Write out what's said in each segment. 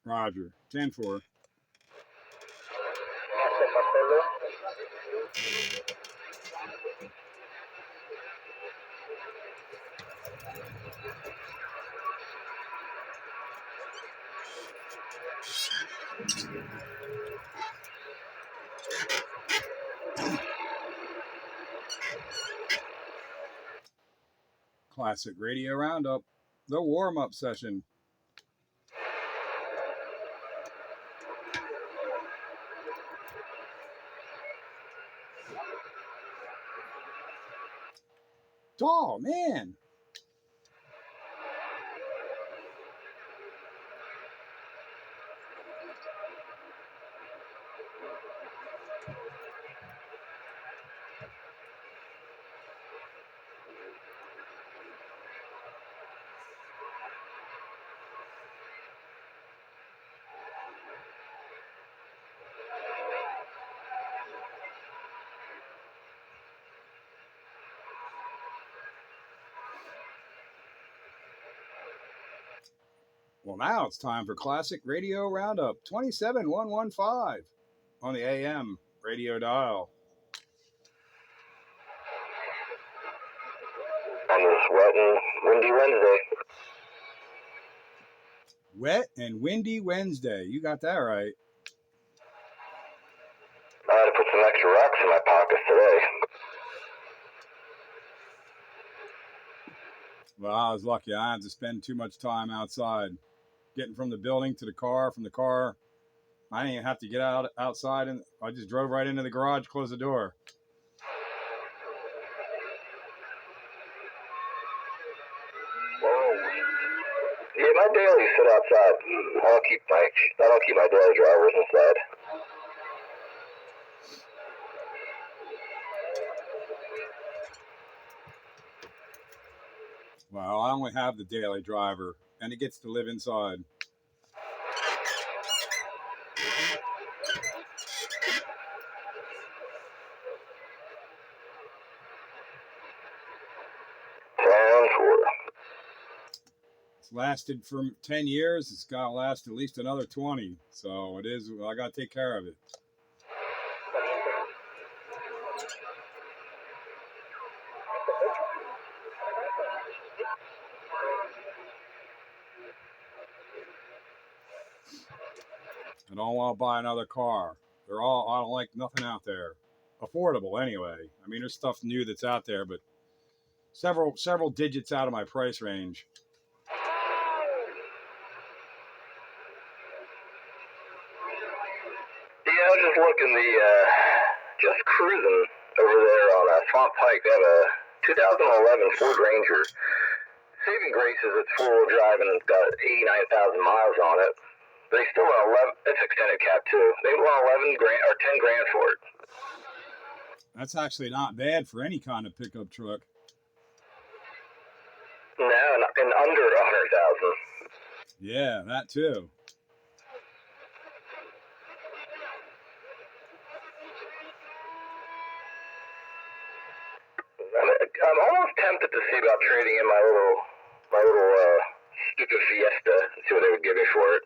Roger. 10-4. Classic Radio Roundup, the warm-up session. Oh, man. Well, now it's time for Classic Radio Roundup 27115 on the AM radio dial. On this wet and windy Wednesday. Wet and windy Wednesday. You got that right. I had to put some extra rocks in my pockets today. Well, I was lucky. I had to spend too much time outside. Getting from the building to the car, from the car. I didn't even have to get outside, and I just drove right into the garage, closed the door. Well, yeah, my dailies sit outside. I don't keep my daily drivers inside. Well, I only have the daily driver, and it gets to live inside. It's lasted for 10 years. It's got to last at least another 20. So it is, I got to take care of it. I don't want to buy another car. I don't like nothing out there. Affordable anyway. I mean, there's stuff new that's out there, but several digits out of my price range. Yeah, I was just looking just cruising over there on Swamp Pike. They have a 2011 Ford Ranger. Saving grace is it's four-wheel drive and it's got 89,000 miles on it. They still want 11. It's extended cab too. They want 11 grand or 10 grand for it. That's actually not bad for any kind of pickup truck. No, and under 100,000. Yeah, that too. I'm almost tempted to see about trading in my little stupid Fiesta and see what they would give me for it.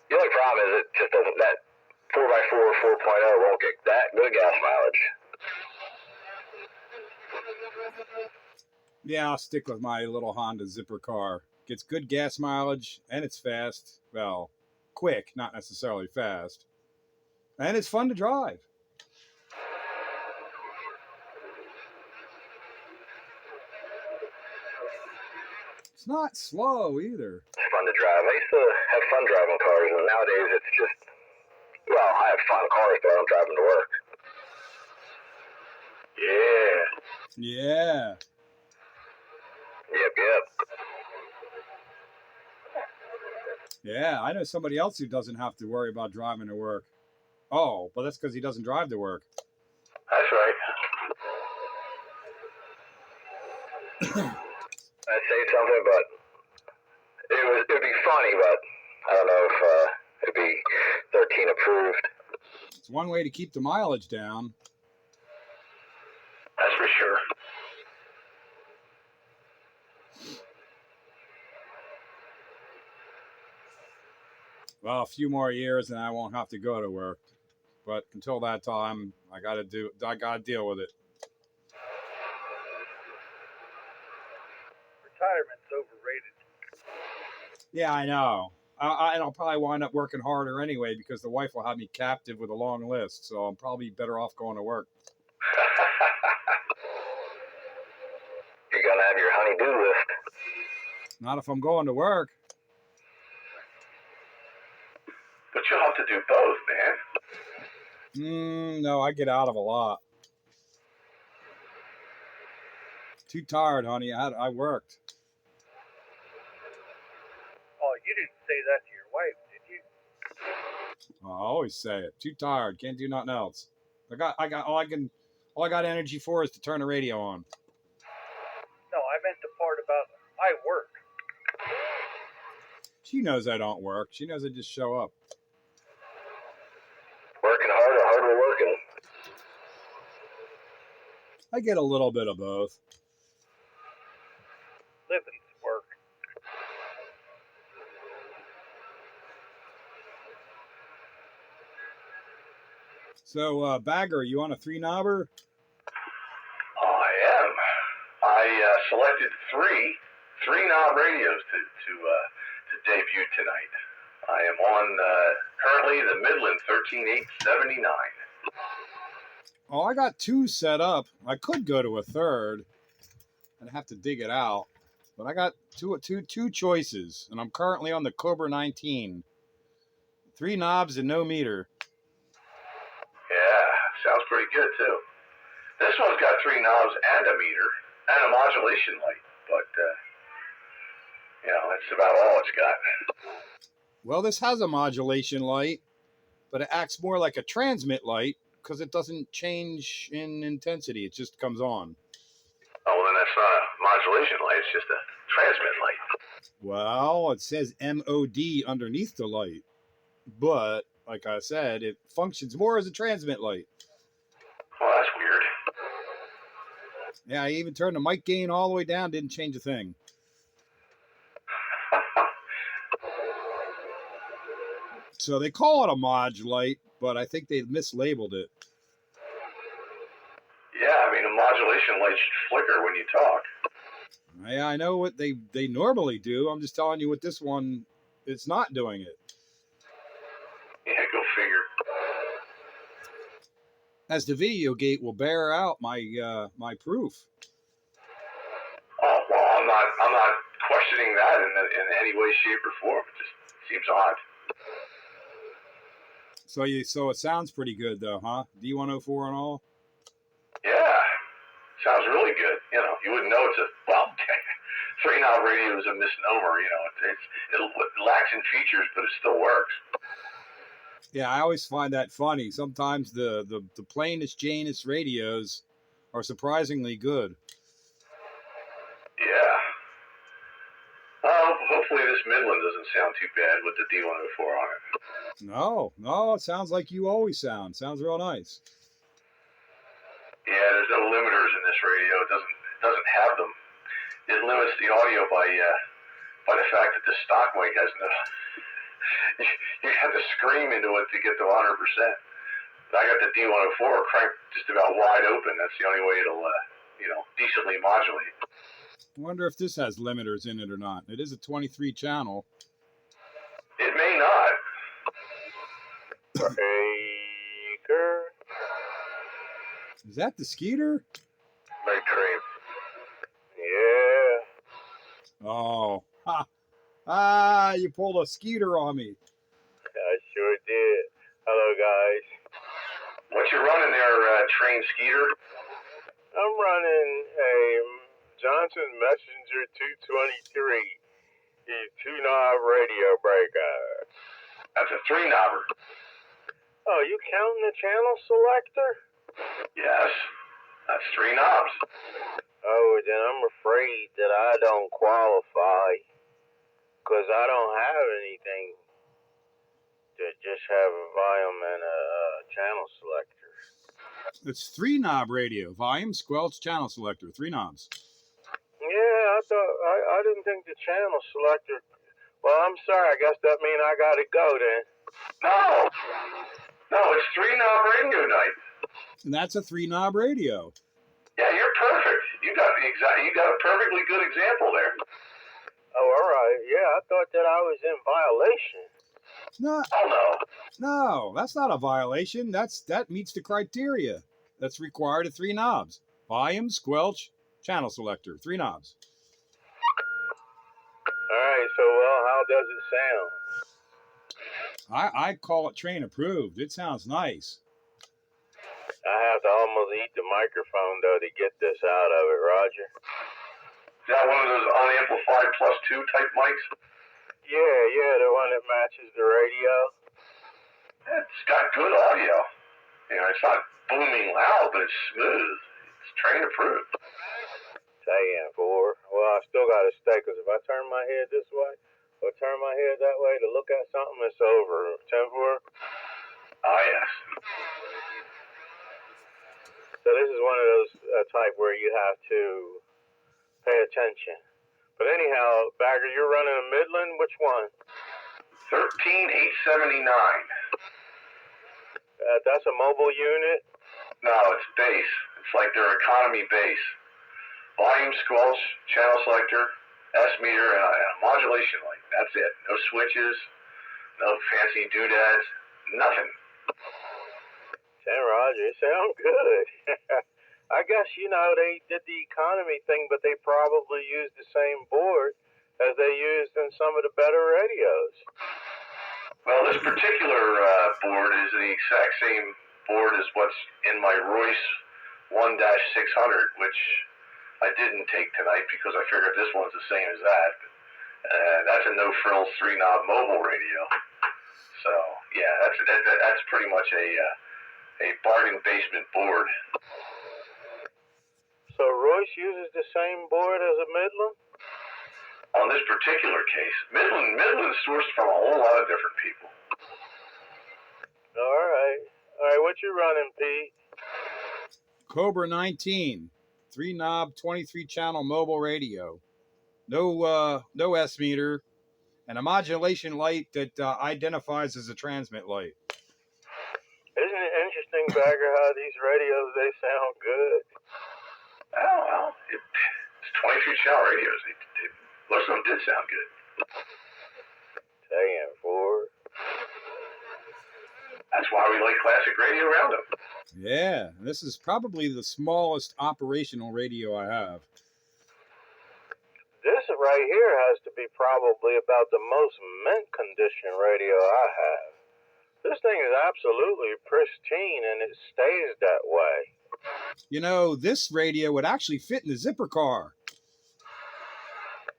The only problem is it just doesn't, that 4x4 4.0 won't get that good gas mileage. Yeah, I'll stick with my little Honda Zipper car. Gets good gas mileage and it's fast. Well, quick, not necessarily fast. And it's fun to drive. It's not slow either. It's fun to drive. I used to have fun driving cars, and nowadays it's just, well, I have fun cars, but I don't drive them to work. Yeah. Yeah. Yep. Yeah, I know somebody else who doesn't have to worry about driving to work. Oh, but that's because he doesn't drive to work. That's right. I say something, but it'd be funny, but I don't know if it'd be 13 approved. It's one way to keep the mileage down. That's for sure. Well, a few more years and I won't have to go to work. But until that time, I gotta deal with it. Retirement's overrated. Yeah, I know. I'll probably wind up working harder anyway because the wife will have me captive with a long list. So I'm probably better off going to work. You're gonna have your honey-do list. Not if I'm going to work. But you'll have to do both, man. No, I get out of a lot. Too tired, honey. I worked. Oh, you didn't say that to your wife, did you? I always say it. Too tired. Can't do nothing else. I got all I got energy for is to turn the radio on. No, I meant the part about I work. She knows I don't work. She knows I just show up. Working hard or hardly working? I get a little bit of both. Living's work. So, Bagger, you on a 3-knobber? I am. I selected three knob radios to debut tonight. I am on currently the Midland 13879. Oh, I got 2 set up. I could go to a third. I'd have to dig it out. But I got two choices, and I'm currently on the Cobra 19. 3 knobs and no meter. Yeah, sounds pretty good too. This one's got 3 knobs and a meter and a modulation light, but that's about all it's got. Well, this has a modulation light, but it acts more like a transmit light because it doesn't change in intensity. It just comes on. Oh, well, then that's not a modulation light. It's just a transmit light. Well, it says MOD underneath the light, but like I said, it functions more as a transmit light. Well, that's weird. Yeah, I even turned the mic gain all the way down, didn't change a thing. So they call it a mod light, but I think they mislabeled it. Yeah, I mean, a modulation light should flicker when you talk. Yeah, I know what they normally do. I'm just telling you what this one, it's not doing it. Yeah, go figure. As the video gate will bear out my proof. Oh, well, I'm not questioning that in any way, shape, or form. It just seems odd. So it sounds pretty good though, huh? D104 and all? Yeah, sounds really good. You wouldn't know it's 3-knob radio is a misnomer. It lacks in features, but it still works. Yeah, I always find that funny. Sometimes the plainest Janus radios are surprisingly good. Yeah. Hopefully this Midland doesn't sound too bad with the D104 on it. No, it sounds like you always sound. Sounds real nice. Yeah, there's no limiters in this radio. It doesn't have them. It limits the audio by the fact that the stock mic has no. You have to scream into it to get to 100%. I got the D104 cranked just about wide open. That's the only way it'll decently modulate. I wonder if this has limiters in it or not. It is a 23 channel. It may not. Baker. Is that the Skeeter? My train. Yeah. Oh. Ha. You pulled a Skeeter on me. I sure did. Hello, guys. What you running there, train Skeeter? I'm running a Johnson Messenger 223. 2-knob radio breaker. That's a 3-knobber. Oh, you counting the channel selector? Yes. That's 3 knobs. Oh, then I'm afraid that I don't qualify because I don't have anything to just have a volume and a channel selector. It's 3-knob radio. Volume, squelch, channel selector. 3 knobs. Yeah, I didn't think the channel selector. Well, I'm sorry. I guess that means I gotta go then. No, it's 3-knob radio night. And that's a 3-knob radio. Yeah, you're perfect. You got a perfectly good example there. Oh, all right. Yeah, I thought that I was in violation. No, Oh no. no, that's not a violation. That meets the criteria. That's required of 3 knobs. Volume, squelch, channel selector. 3 knobs. All right. So, well, how does it sound? I call it train approved. It sounds nice. I have to almost eat the microphone though to get this out of it, Roger. Is that one of those unamplified +2 type mics? Yeah, the one that matches the radio. It's got good audio. You know, it's not booming loud, but it's smooth. It's train approved. Damn, boy. Well, I still got to stay because if I turn my head this way or turn my head that way to look at something, it's over. 10-4. Ah, yes. So this is one of those type where you have to pay attention. But anyhow, Bagger, you're running a Midland. Which one? 13879. That's a mobile unit? No, it's bass. It's like their economy bass. Volume, squelch, channel selector, S-meter, and a modulation light. That's it. No switches, no fancy doodads, nothing. Roger, it sounds good. I guess, they did the economy thing, but they probably used the same board as they used in some of the better radios. Well, this particular board is the exact same board as what's in my Royce 1-600, which I didn't take tonight because I figured this one's the same as that. That's a no-frills 3-knob mobile radio. So, yeah, that's pretty much a bargain basement board. So Royce uses the same board as a Midland? On this particular case, Midland is sourced from a whole lot of different people. All right, what you running, Pete? Cobra 19, 3-knob, 23-channel mobile radio. No S-meter, and a modulation light that identifies as a transmit light. Isn't it interesting, Bagger, how these radios, they sound good? Oh, well, it's 23-channel radios. Most of them did sound good. Damn, Ford. That's why we like classic radio around them. Yeah, this is probably the smallest operational radio I have. This right here has to be probably about the most mint condition radio I have. This thing is absolutely pristine, and it stays that way. This radio would actually fit in the zipper car.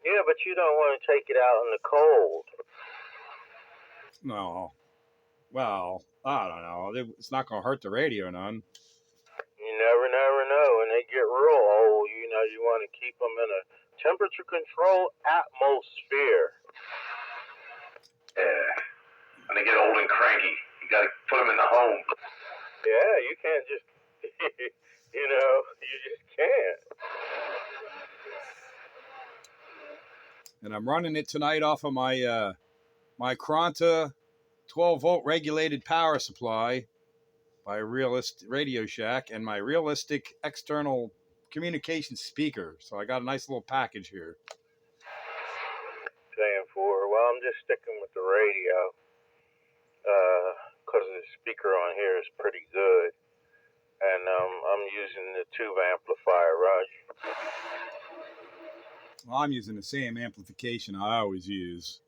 Yeah, but you don't want to take it out in the cold. No. Well, I don't know. It's not going to hurt the radio none. You never know. When they get real old, you want to keep them in a temperature-controlled atmosphere. Yeah. When they get old and cranky, you got to put them in the home. Yeah, you can't just, you just can't. And I'm running it tonight off of my my Kronta 12-volt regulated power supply by Realistic Radio Shack and my Realistic external communication speaker. So I got a nice little package here. Damn, well, I'm just sticking with the radio because the speaker on here is pretty good. And I'm using the tube amplifier, Raj. Well, I'm using the same amplification I always use.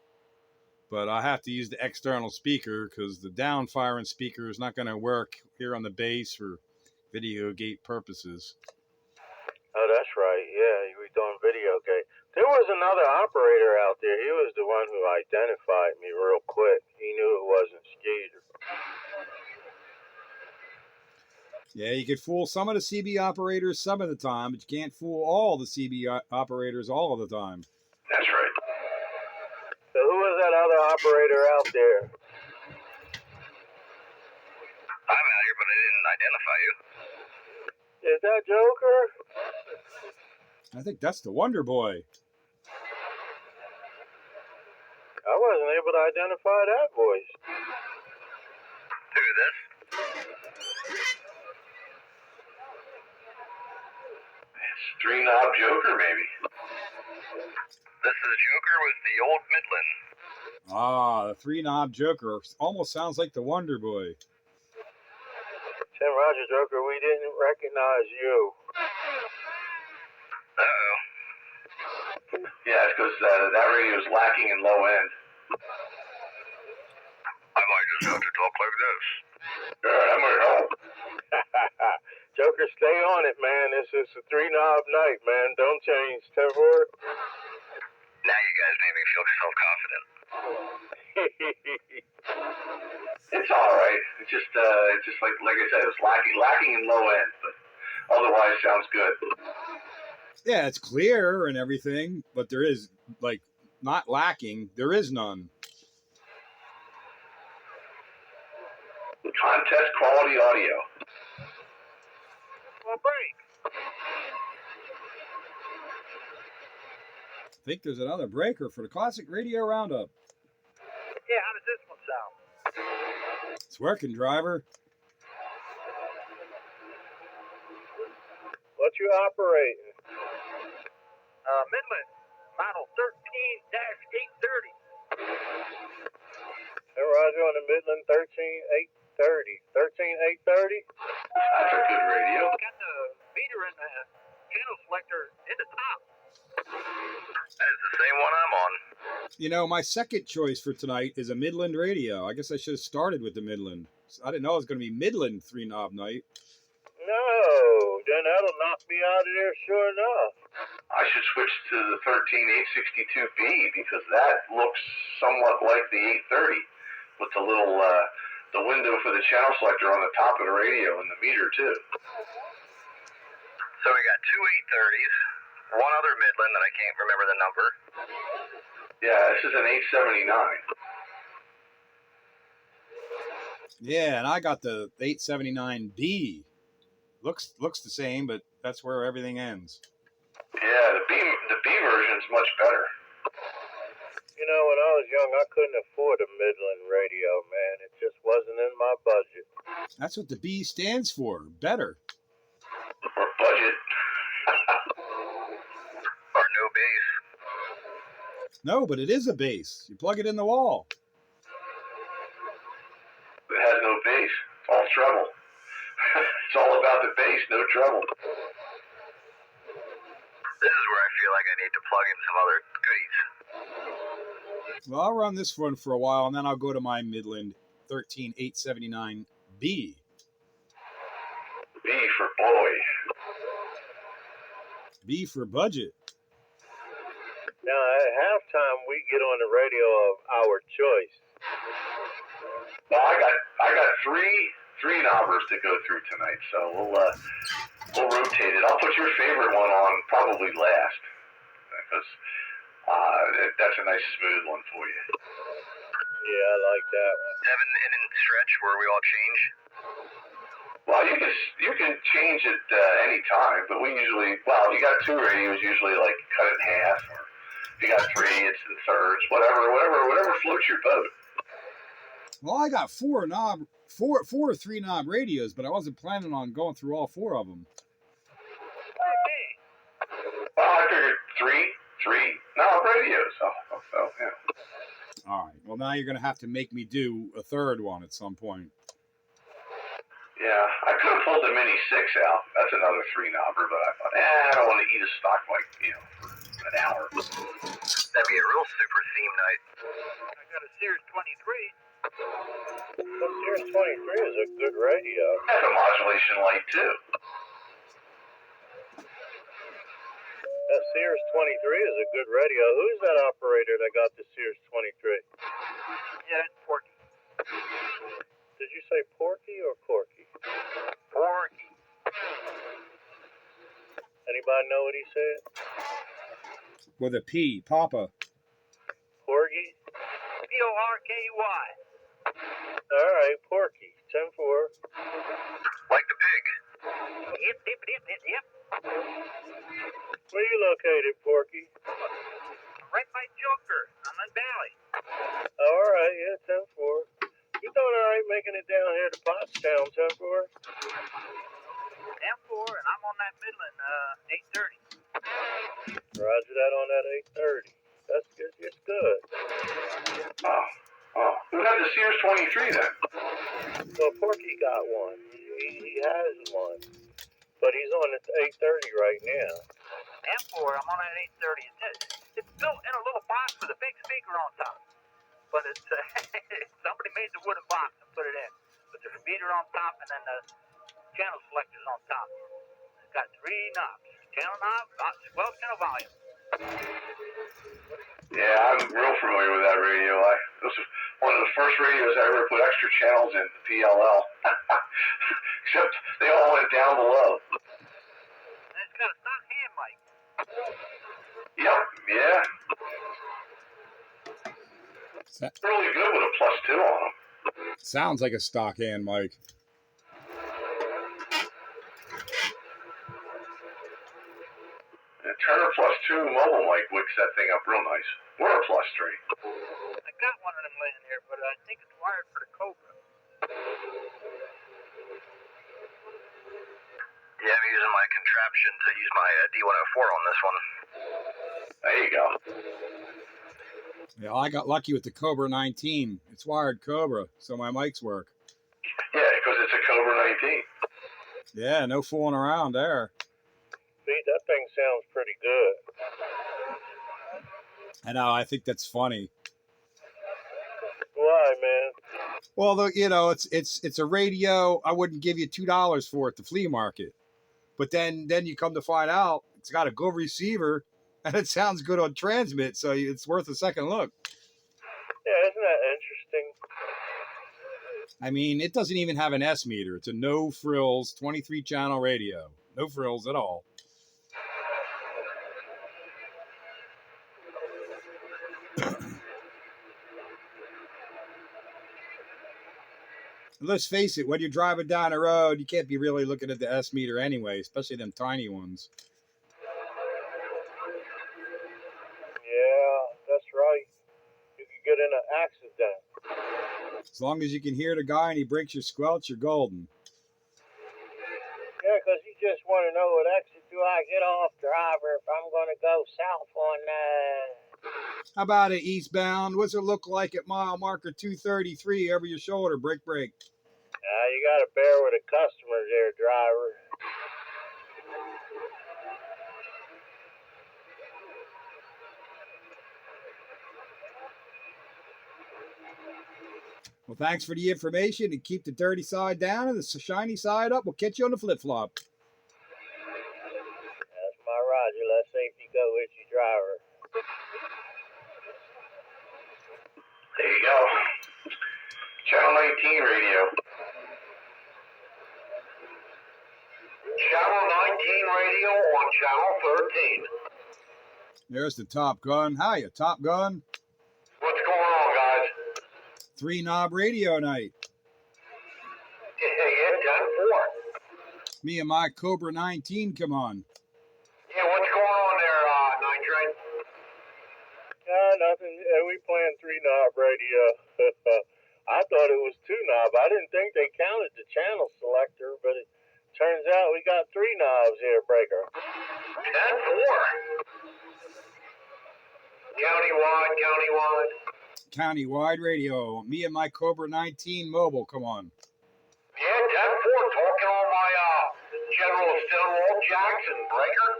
But I have to use the external speaker because the down-firing speaker is not going to work here on the base for video gate purposes. Oh, that's right. Yeah, we're doing video gate. There was another operator out there. He was the one who identified me real quick. He knew it wasn't Skeeter. Yeah, you could fool some of the CB operators some of the time, but you can't fool all the CB operators all of the time. That's right. So who was that other operator out there? I'm out here, but I didn't identify you. Is that Joker? I think that's the Wonder Boy. I wasn't able to identify that voice. Who is this? It's Three Knob Joker, maybe. This is Joker with the old Midland. Ah, the three-knob Joker. Almost sounds like the Wonder Boy. Tim Roger Joker, we didn't recognize you. Uh-oh. Yeah, it's because that radio is lacking in low end. I might just have to talk like this. Yeah, that might help. Joker, stay on it, man. This is a three-knob night, man. Don't change. 10-4. Now you guys made me feel self-confident. It's all right. It's just like I said, it's lacking in low end, but otherwise sounds good. Yeah, it's clear and everything, but there is, like, not lacking. There is none. Contest quality audio. Well, break. I think there's another breaker for the Classic Radio Roundup. Yeah, how does this one sound? It's working, driver. What you operating? Midland, model 13-830. Tim Roger on the Midland 13830. 13830? That's a good radio. Got the meter in the channel selector in the top. That is the same one I'm on. You know, my second choice for tonight is a Midland radio. I guess I should have started with the Midland. I didn't know it was going to be Midland three-knob night. No, then that'll knock me out of there sure enough. I should switch to the 13862B because that looks somewhat like the 830 with the little the window for the channel selector on the top of the radio and the meter too. So we got two 830s, one other Midland that I can't remember the number. Yeah, this is an 879. Yeah, and I got the 879B. Looks the same, but that's where everything ends. Yeah, the B version's much better. You know, when I was young, I couldn't afford a Midland radio, man. It just wasn't in my budget. That's what the B stands for. Better. Or budget. Or no bass. No, but it is a bass. You plug it in the wall. It has no bass. It's all treble. It's all about the bass, no treble. This is where I feel like I need to plug in some other goodies. Well, I'll run this one for a while, and then I'll go to my Midland 13879B. B for boy. B for budget. Now, at halftime, we get on the radio of our choice. Well, I got three knobbers to go through tonight, so we'll rotate it. I'll put your favorite one on probably last because that's a nice smooth one for you. Yeah, I like that one. 7 inning stretch where we all change. Well, you can change it any time, but we usually, well, you got two radios, usually like cut it in half, or if you got three, it's in thirds, whatever floats your boat. Well, I got four three-knob radios, but I wasn't planning on going through all four of them. Well, I figured three knob radios. Oh, yeah. All right. Well, now you're going to have to make me do a third one at some point. Yeah, I could have pulled the Mini 6 out. That's another three knobber, but I thought, I don't want to eat a stock like, for an hour. That'd be a real super theme night. I got a Sears 23. The Sears 23 is a good radio. Has a modulation light too. That Sears 23 is a good radio. Who's that operator that got the Sears 23? Yeah, it's Porky. Did you say Porky or Corky? Porky. Anybody know what he said? With a P, Papa. Porgy? P-O-R-K-Y. All right, Porky. 10-4. Like the pig. Yep. Where you located, Porky? Right by Joker. I'm in Valley. All right, yeah, 10-4. You doing all right making it down here to Pottstown, 10-4? M4, and I'm on that Midland, 830. Roger that on that 830. That's good. It's good. Oh. Who had the Sears 23 then? Well, Porky got one. He has one. But he's on the 830 right now. M4, I'm on that 830. It's built in a little box with a big speaker on top. But it's somebody made the wooden box and put it in. With the repeater on top and then the channel selectors on top. It's got 3 knobs. Channel knob, 12 channel volume. Yeah, I'm real familiar with that radio. This was one of the first radios I ever put extra channels in, PLL. Except they all went down below. And it's got a stock hand mic. Yep, yeah. Really good with a +2 on them. Sounds like a stock hand mic. And Turner +2 mobile mic wicks that thing up real nice. We're a +3. I got one of them laying here, but I think it's wired for the Cobra. Yeah, I'm using my contraption to use my D104 on this one. There you go. Yeah, I got lucky with the Cobra 19. It's wired Cobra, so my mics work. Yeah, because it's a Cobra 19. Yeah, no fooling around there. See, that thing sounds pretty good. I know, I think that's funny. Why, man? Well, you know, it's a radio. I wouldn't give you $2 for it at the flea market, but then you come to find out it's got a good receiver and it sounds good on transmit, so it's worth a second look. Yeah, isn't that interesting? I mean, it doesn't even have an S meter. It's a no frills 23 channel radio, no frills at all. Let's face it, when you're driving down the road, you can't be really looking at the S meter anyway, especially them tiny ones. Yeah, that's right. You could get in an accident. As long as you can hear the guy and he breaks your squelch, you're golden. Yeah, because you just want to know what exit do I get off, driver, if I'm going to go south on How about it, eastbound? What's it look like at mile marker 233 over your shoulder? Break. you got to bear with the customers there, driver. Well, thanks for the information, and keep the dirty side down and the shiny side up. We'll catch you on the flip-flop. That's my Roger. Let's safety go with you, driver. There you go. Channel 19 radio. Channel 19 radio on channel 13. There's the Top Gun. Hiya, Top Gun. What's going on, guys? 3-knob radio night. Yeah, 10-4. Me and my Cobra 19, come on. Yeah, what's going on there, Night Train? Nothing. We playing 3-knob radio. I thought it was 2-knob. I didn't think they counted the channel selector, but it turns out we got 3 knobs here, Breaker. 10-4. Countywide. Countywide radio. Me and my Cobra 19 mobile, come on. Yeah, 10-4. Talking on my General Stonewall Jackson, Breaker.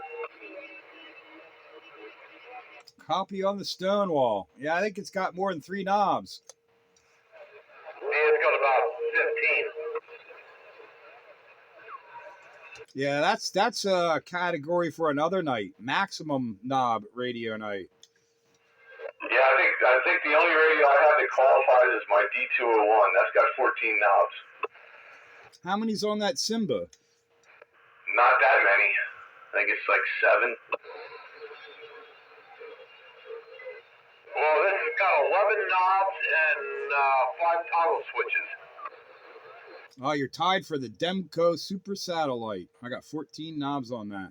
Copy on the Stonewall. Yeah, I think it's got more than 3 knobs. Yeah, it's got about 15. Yeah, that's a category for another night. Maximum knob radio night. Yeah, I think the only radio I have that qualifies is my D201. That's got 14 knobs. How many's on that Simba? Not that many. think it's like 7. Well, this has got 11 knobs and 5 toggle switches. Oh, you're tied for the Demco Super Satellite. I got 14 knobs on that.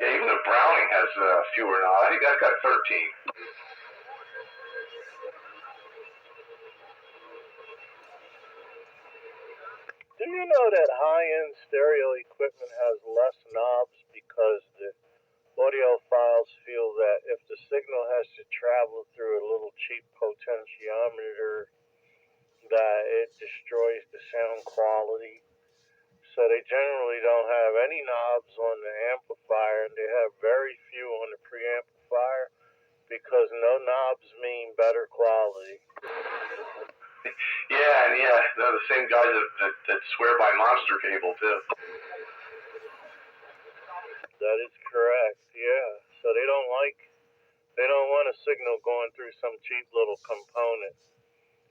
Yeah, even the Browning has fewer knobs. I think that's got 13. Do you know that high-end stereo equipment has less knobs because the audiophiles feel that if the signal has to travel through a little cheap potentiometer, that it destroys the sound quality. So they generally don't have any knobs on the amplifier, and they have very few on the preamplifier because no knobs mean better quality. Yeah, and yeah, they're the same guys that swear by monster cable too. That is correct, yeah. So they don't want a signal going through some cheap little component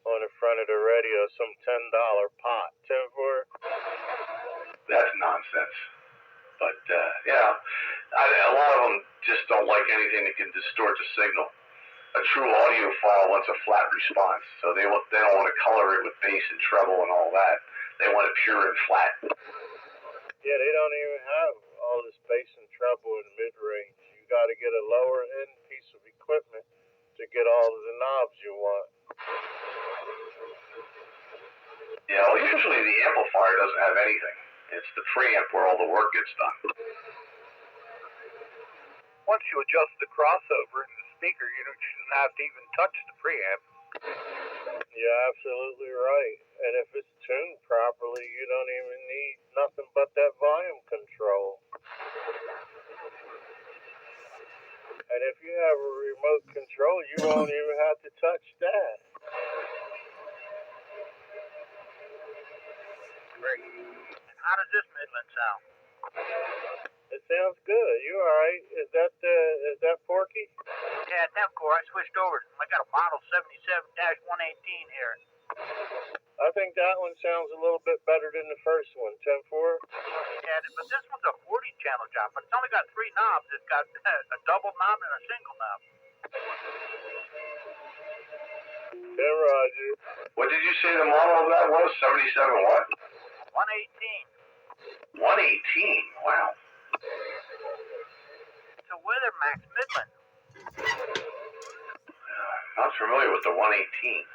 on the front of the radio, some $10 pot. 10-4. That's nonsense. But yeah, a lot of them just don't like anything that can distort the signal. A true audiophile wants a flat response, so they don't want to color it with bass and treble and all that. They want it pure and flat. Yeah, they don't even have all this bass and treble in mid-range. You got to get a lower end piece of equipment to get all of the knobs you want. Yeah, well, usually the amplifier doesn't have anything. It's the preamp where all the work gets done. Once you adjust the crossover in the speaker, you shouldn't have to even touch the preamp. You're absolutely right. And if it's tuned properly, you don't even need nothing but that volume control. And if you have a remote control, you won't even have to touch that. Great. How does this Midland sound? It sounds good. You all right? Is that Porky? Yeah, Demco, I switched over. I got a model 77-118 here. I think that one sounds a little bit better than the first one. 10-4. Yeah, but this one's a 40-channel job, but it's only got 3 knobs. It's got a double knob and a single knob. Yeah, Roger. What did you say the model of that was? 77 what? 118. 118. Wow. It's a Weathermax Midland. Not familiar with the 118.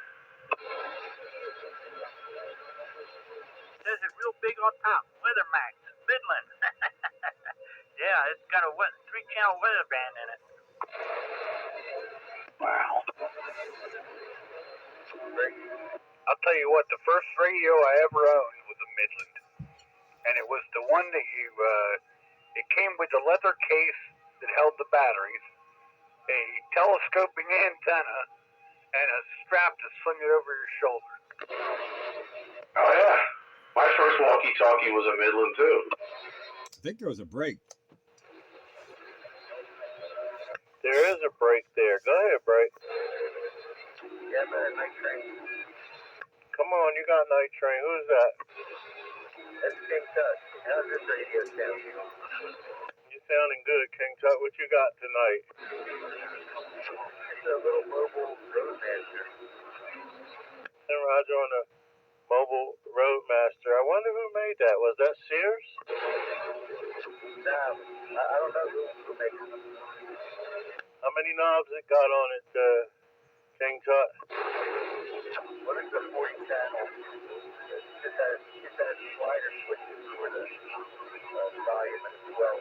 Says it real big on top. Weathermax Midland. Yeah, it's got a 3-channel weather band in it. Wow. I'll tell you what, the first radio I ever owned was a Midland. And it was the one that it came with the leather case that held the batteries, a telescoping antenna, and a strap to sling it over your shoulder. Oh yeah. My first walkie-talkie was a Midland too. I think there was a break. There is a break there. Go ahead, break. Yeah, man, night train. Come on, you got Night Train. Who's that? That's King Tut. How's this radio sound? You sounding good, King Tut. What you got tonight? It's a little mobile Roadmaster. And Roger on the mobile Roadmaster. I wonder who made that. Was that Sears? Nah, I don't know who makes it. How many knobs it got on it, King Tut? What is the 40 channel? It has slider switches for the volume as well.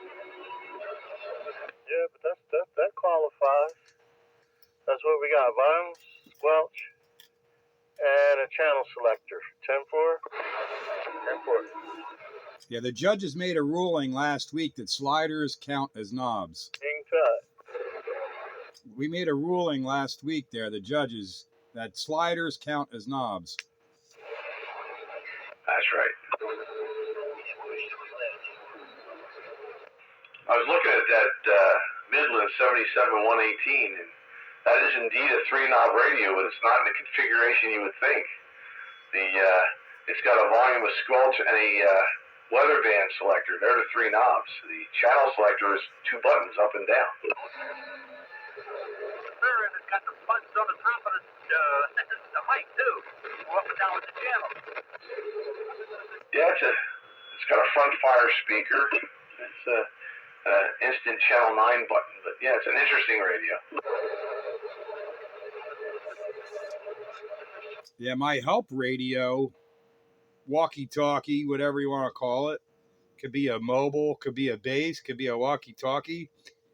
Yeah, but that qualifies. That's what we got. Volume, squelch, and a channel selector. 10-4? 10-4. Yeah, the judges made a ruling last week that sliders count as knobs. King Tut. We made a ruling last week there, the judges, that sliders count as knobs. That's right. I was looking at that Midland 77-118, and that is indeed a 3-knob radio, but it's not in the configuration you would think. It's got a volume, a squelch, and a weather band selector. They're the 3 knobs. The channel selector is 2 buttons up and down. Sure, and it's got the buttons on the top of the mic too. Go up and down with the channel. Yeah, it's got a front fire speaker. It's a instant channel 9 button. But yeah, it's an interesting radio. Yeah, my help radio, walkie-talkie, whatever you want to call it, could be a mobile, could be a base, could be a walkie-talkie.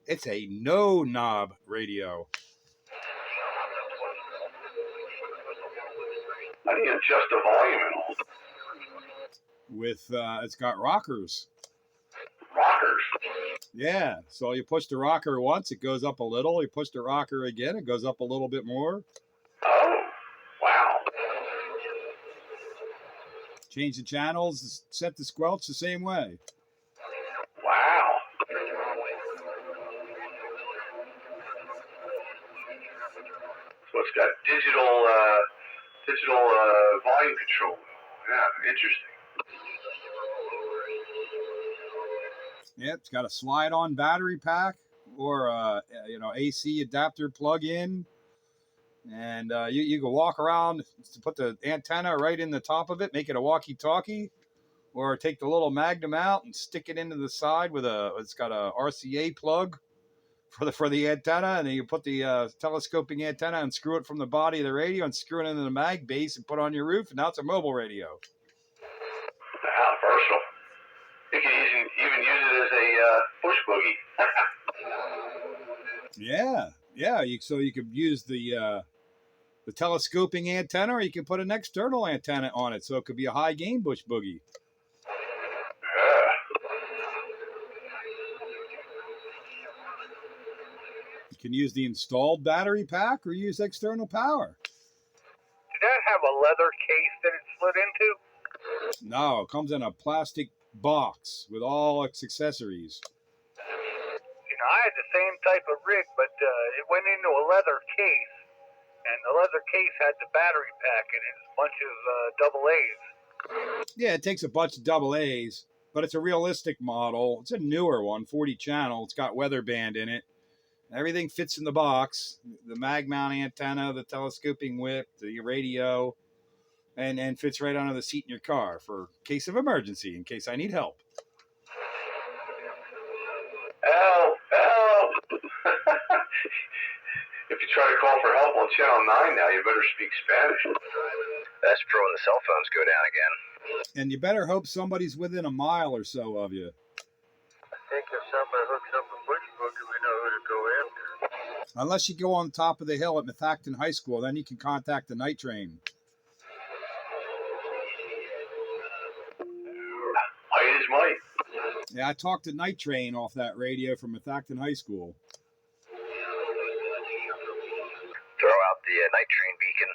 It's a no-knob radio. How do you adjust the volume and all? With it's got rockers. Rockers. Yeah, so you push the rocker once, it goes up a little. You push the rocker again, it goes up a little bit more. Oh, wow. Change the channels, set the squelch the same way. Wow. So it's got digital volume control. Yeah, interesting. Yeah, it's got a slide-on battery pack or AC adapter plug-in, and you can walk around to put the antenna right in the top of it, make it a walkie-talkie, or take the little magnum out and stick it into the side with it's got a RCA plug for the antenna, and then you put the telescoping antenna and screw it from the body of the radio and screw it into the mag base and put it on your roof, and now it's a mobile radio. Wow, versatile. You can even use it as a push boogie. Yeah. So you could use the telescoping antenna, or you can put an external antenna on it, so it could be a high gain bush boogie. Yeah. You can use the installed battery pack or use external power. Did that have a leather case that it slid into? No, it comes in a plastic box with all its accessories. You know, I had the same type of rig, but it went into a leather case, and the leather case had the battery pack in it, a bunch of double A's. Yeah, it takes a bunch of double A's, but it's a realistic model. It's a newer one, 40 channel. It's got weather band in it. Everything fits in the box. The mag mount antenna, the telescoping whip, the radio, and fits right under the seat in your car for case of emergency, in case I need help. Help! If you try to call for help on Channel 9 now, you better speak Spanish. That's for when the cell phones go down again. And you better hope somebody's within a mile or so of you. I think if somebody hooks up a bush boogie, we know who to go after. Unless you go on top of the hill at Methacton High School, then you can contact the night train. Might is might. Yeah, I talked to Night Train off that radio from Methacton High School. Throw out the night train beacon.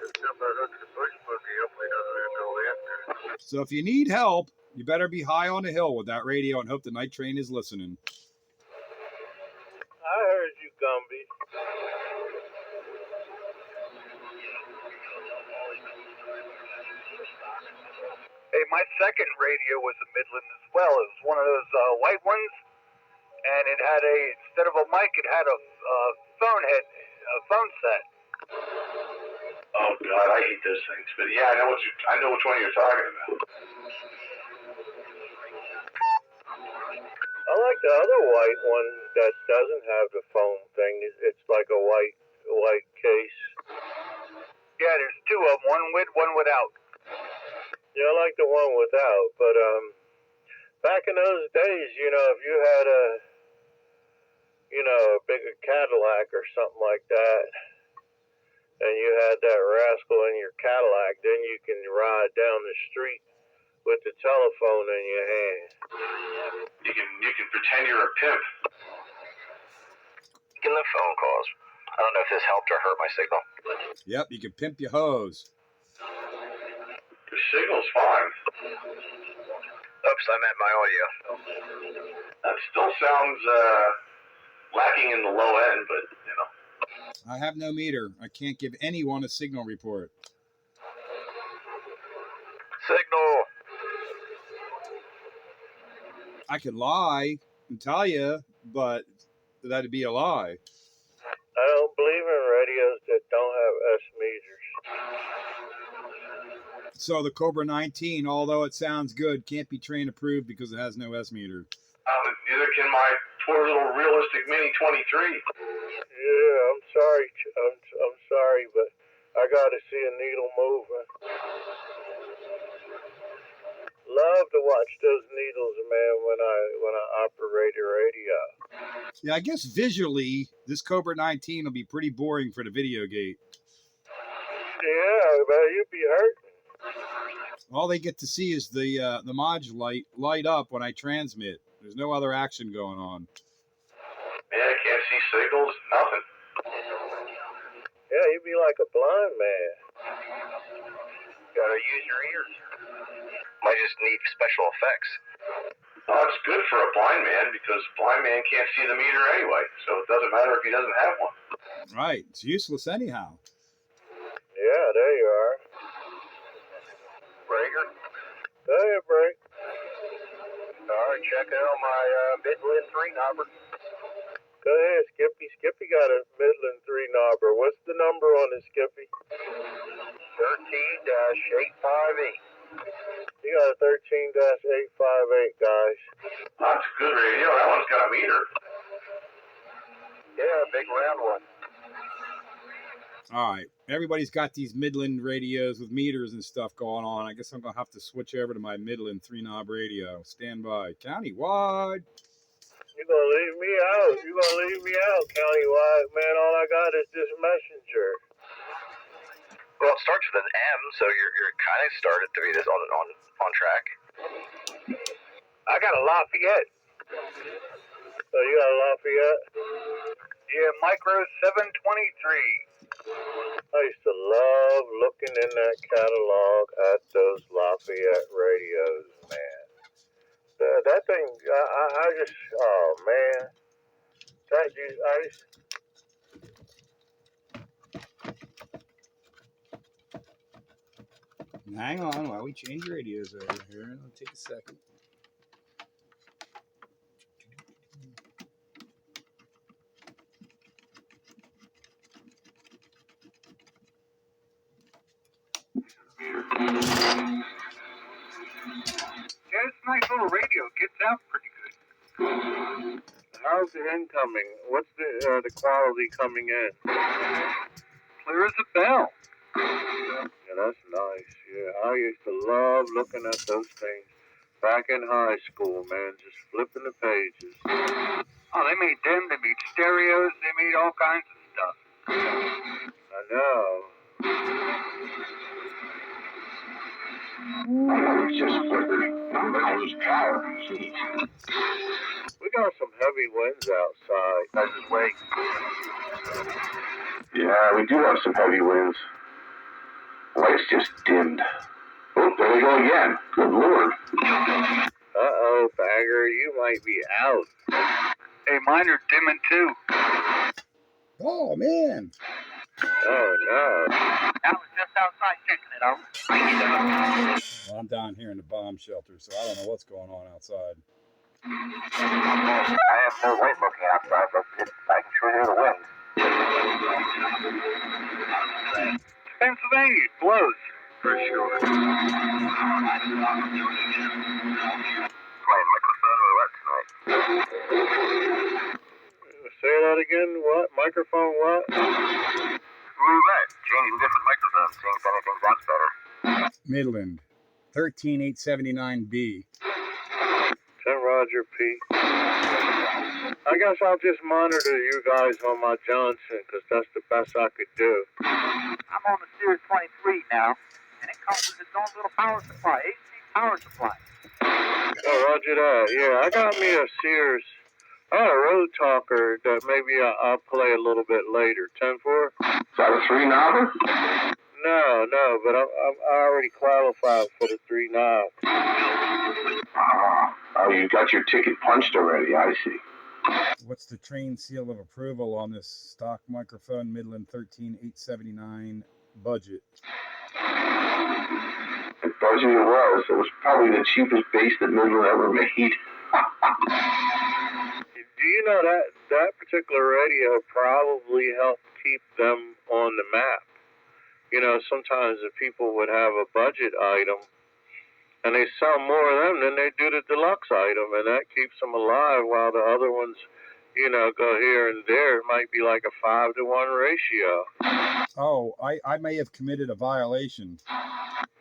If somebody hooks a bush boogie up, we know who to go after. So if you need help, you better be high on the hill with that radio and hope the night train is listening. I heard you, Gumby. Hey, my second radio was a Midland as well. It was one of those white ones, and it had instead of a mic, it had a phone set. Oh God, I hate those things. But yeah, I know which one you're talking about. I like the other white one that doesn't have the foam thing. It's like a white case. Yeah, there's two of them, one with, one without. Yeah, I like the one without. But back in those days, if you had a bigger Cadillac or something like that, and you had that rascal in your Cadillac, then you can ride down the street with the telephone in your hand. You can pretend you're a pimp. Getting the phone calls. I don't know if this helped or hurt my signal. Yep, you can pimp your hose. The signal's fine. Oops, I meant my audio. That still sounds lacking in the low end, but I have no meter. I can't give anyone a signal report. signal. I could lie and tell you, but that'd be a lie. I don't believe in radios that don't have S meters. So the Cobra 19, although it sounds good, can't be train approved because it has no S meter. Neither can my poor little realistic Mini 23. Yeah, I'm sorry. I'm sorry, but I gotta see a needle moving. Love to watch those needles, man, when I operate a radio. Yeah, I guess visually, this Cobra 19 will be pretty boring for the video gate. Yeah, man, you'd be hurting. All they get to see is the module light up when I transmit. There's no other action going on. Yeah, I can't see signals, nothing. Yeah, you'd be like a blind man. Gotta use your ears. Might just need special effects. Well, it's good for a blind man because a blind man can't see the meter anyway, so it doesn't matter if he doesn't have one. Right, it's useless anyhow. Yeah, there you are. Breaker? Hey, break. All right, check out my Midland 3-knobber. Go ahead, Skippy. Skippy got a Midland 3-knobber. What's the number on it, Skippy? 13-858. You got a 13-858, guys. That's a good radio. That one's got a meter. Yeah, big round one. All right, everybody's got these Midland radios with meters and stuff going on. I guess I'm gonna have to switch over to my Midland 3-knob radio. Stand by. Countywide. You're gonna leave me out. You're gonna leave me out, countywide, man. All I got is this messenger. Well, it starts with an M, so you're kind of started to be this on track. I got a Lafayette. So you got a Lafayette? Yeah, Micro 723. I used to love looking in that catalog at those Lafayette radios, man. That thing, I just, oh man. Hang on while we change radios over here. It'll take a second. Yeah, it's a nice little radio. Gets out pretty good. How's the incoming? What's the quality coming in? Clear as a bell. Yeah, that's nice. Yeah, I used to love looking at those things back in high school, man. Just flipping the pages. Oh, they made them. They made stereos. They made all kinds of stuff. I know. It's just flipping. I'm gonna lose power. We got some heavy winds outside. Let's just wait. Yeah, we do have some heavy winds. Lights just dimmed. Oh, there we go again. Good Lord. Uh-oh, Bagger, you might be out. Hey, mine are dimming too. Oh man. Oh, no. I was just outside checking it out. Well, I'm down here in the bomb shelter, so I don't know what's going on outside. I have no wind looking outside, but I can sure hear the wind. Pennsylvania, it blows. For sure. Playing microphone roulette tonight. Say that again, what? Microphone what? Roulette. Changing different microphones, seeing if anything sounds better. Midland 13879B. 10 Roger P. I guess I'll just monitor you guys on my Johnson, because that's the best I could do. I'm on the Sears 23 now, and it comes with its own little power supply, AC power supply. Oh, roger that. Yeah, I got me a Sears. I got a Road Talker that maybe I'll play a little bit later. 10-4? Is that a 3-knobber? No, but I already qualified for the 3-knob. Oh, you got your ticket punched already, I see. What's the train seal of approval on this stock microphone Midland 13879 budget? As budget it was. It was probably the cheapest bass that Midland ever made. Do you know that particular radio probably helped keep them on the map? You know, sometimes the people would have a budget item and they sell more of them than they do the deluxe item, and that keeps them alive while the other ones, you know, go here and there. It might be like a 5-to-1 ratio. Oh, I may have committed a violation.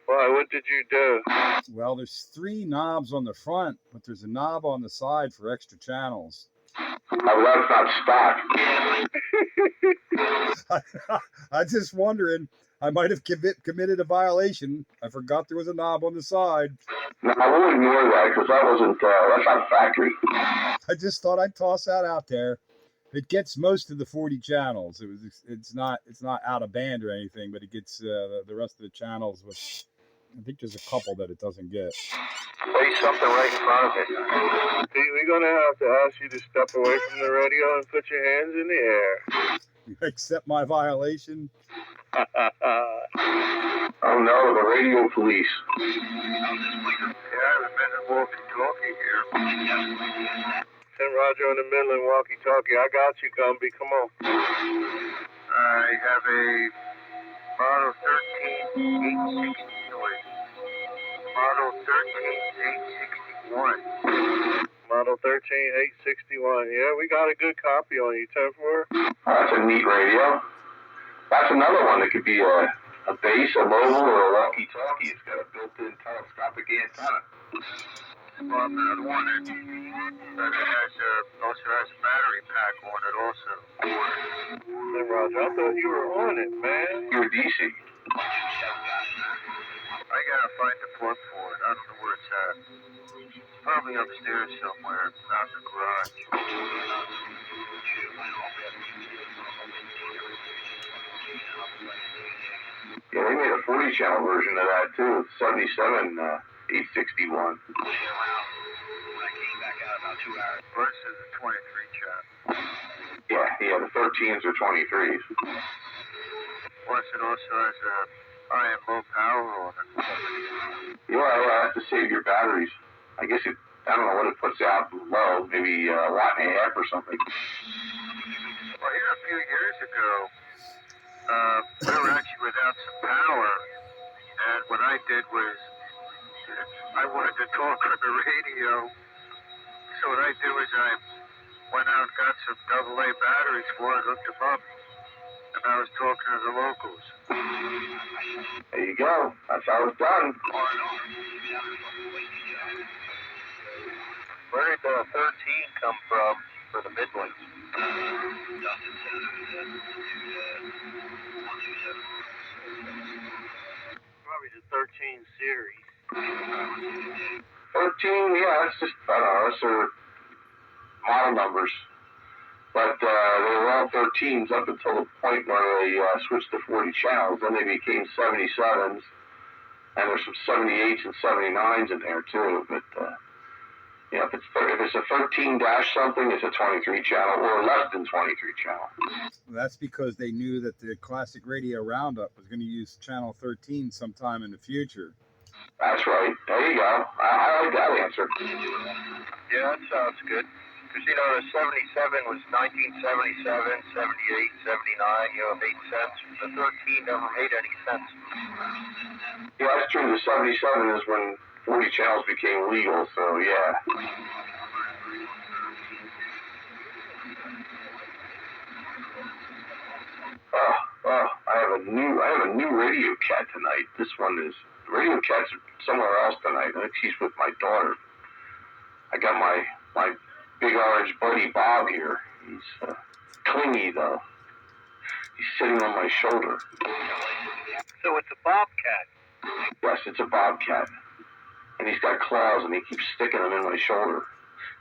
Why? What did you do? Well, there's 3 knobs on the front, but there's a knob on the side for extra channels. Oh, that's not stock. I'm just wondering. I might have committed a violation. I forgot there was a knob on the side. No, I will ignore that because that's not factory. I just thought I'd toss that out there. It gets most of the 40 channels. It's not out of band or anything, but it gets the rest of the channels. I think there's a couple that it doesn't get. Place something right in front of it. We're going to have to ask you to step away from the radio and put your hands in the air. You accept my violation? Oh no, the radio police. Yeah, the Midland walkie-talkie here. Send Roger on the Midland walkie-talkie. I got you, Gumby. Come on. I have a Model 13 Model 13861. Model 13861. Yeah, we got a good copy on you, 10-4. That's a neat radio. That's another one that could be a bass, a mobile, or a walkie-talkie. It's got a built-in telescopic antenna. Well, another one that also has a battery pack on it also. Hey, Roger, I thought you were on it, man. You're DC. I gotta find the plug for it. I don't know where it's at. It's probably upstairs somewhere, not in the garage. Yeah, they made a 40-channel version of that too. 77 861. Versus the 23 channel. Yeah, the 13s or 23s. Plus, it also has a high and low power on it. Yeah, I have to save your batteries. I guess I don't know what it puts out low, maybe a watt and a half or something. Well, here a few years ago, we were actually without some power, and what I did was I wanted to talk on the radio. So what I did was I went out and got some AA batteries for it, hooked them up, and I was talking to the locals. There you go. That's how it's done. Where did the 13 come from for the Midland? Probably the 13 series. 13, yeah, it's just, I don't know, those are model numbers. But they were all 13s up until the point where they switched to 40 channels. Then they became 77s, and there's some 78s and 79s in there too. But if it's a 13 dash something, it's a 23 channel or less than 23 channel. That's because they knew that the classic radio roundup was going to use channel 13 sometime in the future. That's right. There you go. I like that answer. Yeah, that sounds good. Because, you know, the 77 was 1977, 78, 79, made sense. The 13 never made any sense. Yeah, that's true. The 77 is when 40 channels became legal, so yeah. I have a new Radio Cat tonight. This one is Radio Cat's somewhere else tonight. I think she's with my daughter. I got my big orange buddy Bob here. He's clingy though. He's sitting on my shoulder. So it's a bobcat. Yes, it's a bobcat. And he's got claws and he keeps sticking them in my shoulder.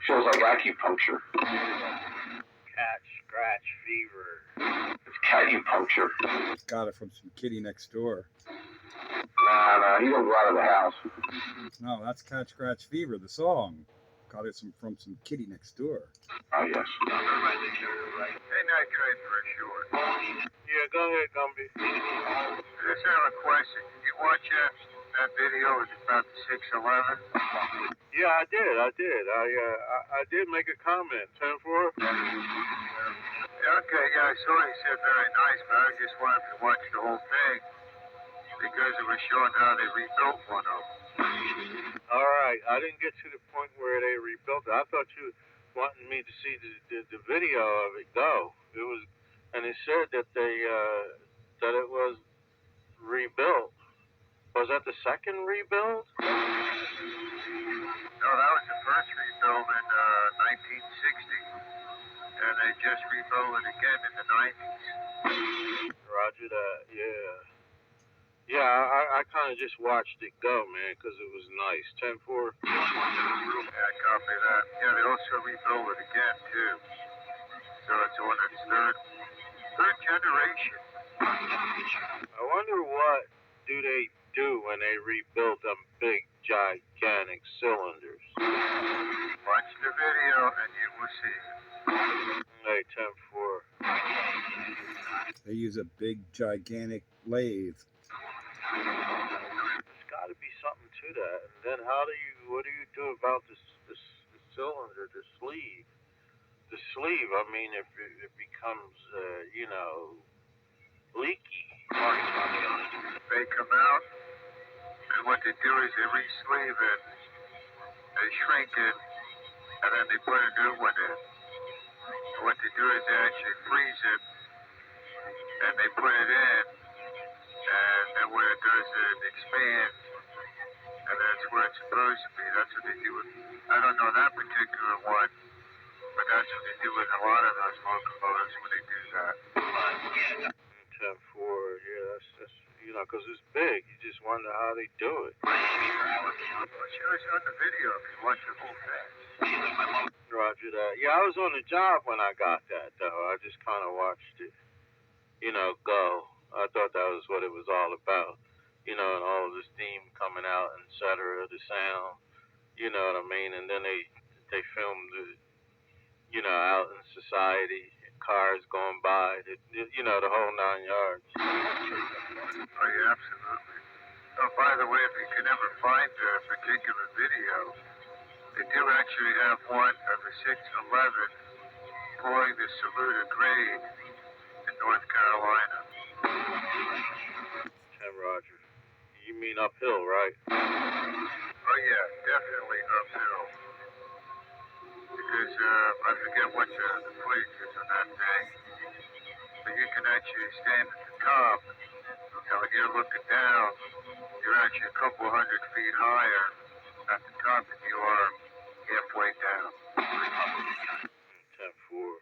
Feels like acupuncture. Cat scratch fever. It's acupuncture. Got it from some kitty next door. Nah, he don't go out of the house. No, that's Cat Scratch Fever, the song. Got it from some kitty next door. Oh, yes. Hey, night train for a short. Yeah, go ahead, Gumby. Just have a question. Did you watch That video was about the 611. Yeah, I did. I did make a comment. 10-4. Yeah, okay, yeah, I saw you said very nice, but I just wanted to watch the whole thing because it was showing how they rebuilt one of them. All right, I didn't get to the point where they rebuilt it. I thought you wanted me to see the video of it go. It was, and it said that that it was rebuilt. Was that the second rebuild? No, that was the first rebuild in 1960, and they just rebuilt it again in the 90s. Roger that, yeah. Yeah, I kind of just watched it go, man, because it was nice. 10-4. Yeah, copy that. Yeah, they also rebuilt it again, too. So it's on its third generation. I wonder what do they do when they rebuild them big, gigantic cylinders. Watch the video and you will see. Hey, 10-4. They use a big, gigantic lathe. There's got to be something to that. And then what do you do about the cylinder, the sleeve? The sleeve, I mean, if it becomes, leaky. They come out, and what they do is they re-sleeve it, they shrink it, and then they put a new one in. And what they do is they actually freeze it, and they put it in, and then when it does it expands, and that's where it's supposed to be. That's what they do with, I don't know that particular one, but that's what they do with a lot of those locomotives when they do that. 10-4, yeah, that's because it's big. You just wonder how they do it. Well, it shows on the video if you watch the whole thing. Roger that. Yeah, I was on the job when I got that, though. I just kind of watched it, go. I thought that was what it was all about, and all of the steam coming out, and et cetera, the sound, you know what I mean? And then they filmed it, out in society, cars going by, the whole 9 yards. Oh, yeah, absolutely. Oh, by the way, if you can ever find a particular video, they do actually have one of the 611 pouring the Saluda grade in North Carolina. 10 Roger. You mean uphill, right? Oh, yeah, definitely uphill. Because I forget what the footage is on that thing, but you can actually stand at the top. When you're looking down, you're actually a couple hundred feet higher at the top than you are halfway down. 10-4.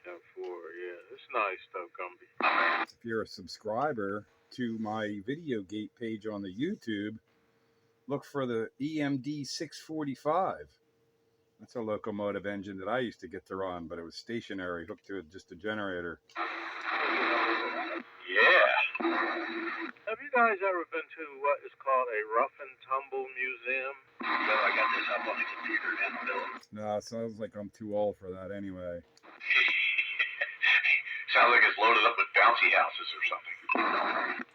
10-4, yeah. It's nice though, Gumby. If you're a subscriber to my video gate page on the YouTube, look for the EMD 645. That's a locomotive engine that I used to get to run, but it was stationary, hooked to just a generator. Yeah. Have you guys ever been to what is called a rough and tumble museum? No, I got this up on the computer now, Bill. No, it sounds like I'm too old for that anyway. Sounds like it's loaded up with bouncy houses or something.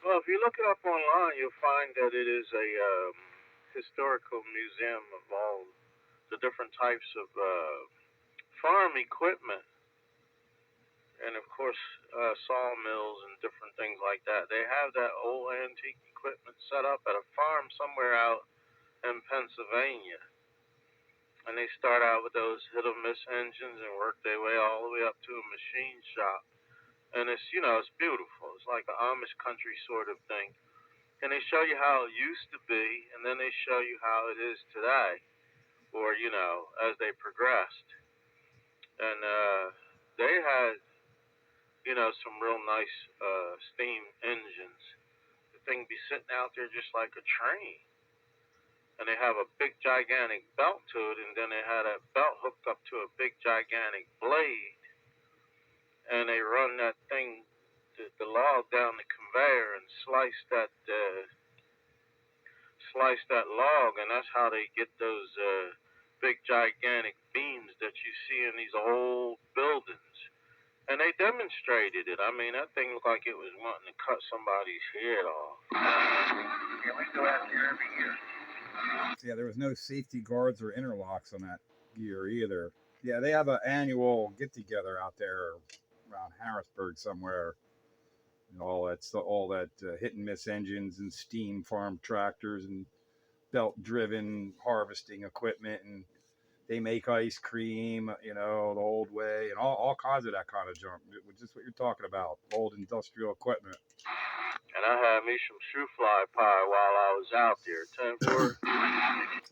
Well, if you look it up online, you'll find that it is a historical museum of all the different types of farm equipment. And of course, sawmills and different things like that. They have that old antique equipment set up at a farm somewhere out in Pennsylvania. And they start out with those hit-or-miss engines and work their way all the way up to a machine shop. And it's, it's beautiful. It's like an Amish country sort of thing. And they show you how it used to be, and then they show you how it is today, or, as they progressed. And they had, some real nice steam engines. The thing be sitting out there just like a train. And they have a big, gigantic belt to it, and then they had a belt hooked up to a big, gigantic blade. And they run that thing, the log down the conveyor and slice that log, and that's how they get those big, gigantic beams that you see in these old buildings. And they they demonstrated it. I mean, that thing looked like it was wanting to cut somebody's head off. Yeah, we go out there every year. Yeah, there was no safety guards or interlocks on that gear either. Yeah, they have an annual get-together out there around Harrisburg somewhere. And all that hit and miss engines and steam farm tractors and belt-driven harvesting equipment, and they make ice cream, the old way, and all kinds of that kind of junk, which is what you're talking about, old industrial equipment. And I had me some shoe fly pie while I was out there. 10-4.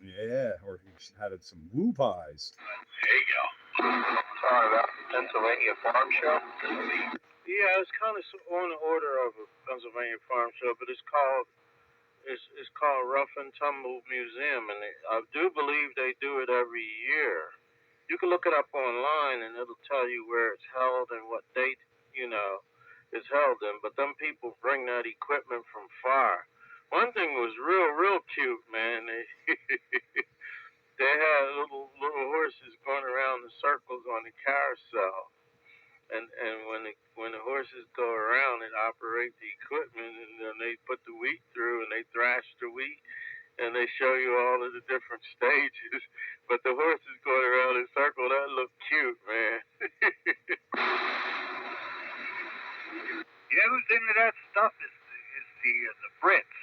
Yeah, or you had some woo pies. There you go. Sorry about the Pennsylvania Farm Show. Yeah, it's kind of on the order of a Pennsylvania farm show, but it's called Rough and Tumble Museum, and I do believe they do it every year. You can look it up online, and it'll tell you where it's held and what date, it's held in. But them people bring that equipment from far. One thing was real cute, man. They had little horses going around in circles on the carousel. And when the horses go around and operate the equipment, and then they put the wheat through and they thrash the wheat, and they show you all of the different stages. But the horses going around in a circle, that looked cute, man. You know who's into that stuff is the Brits.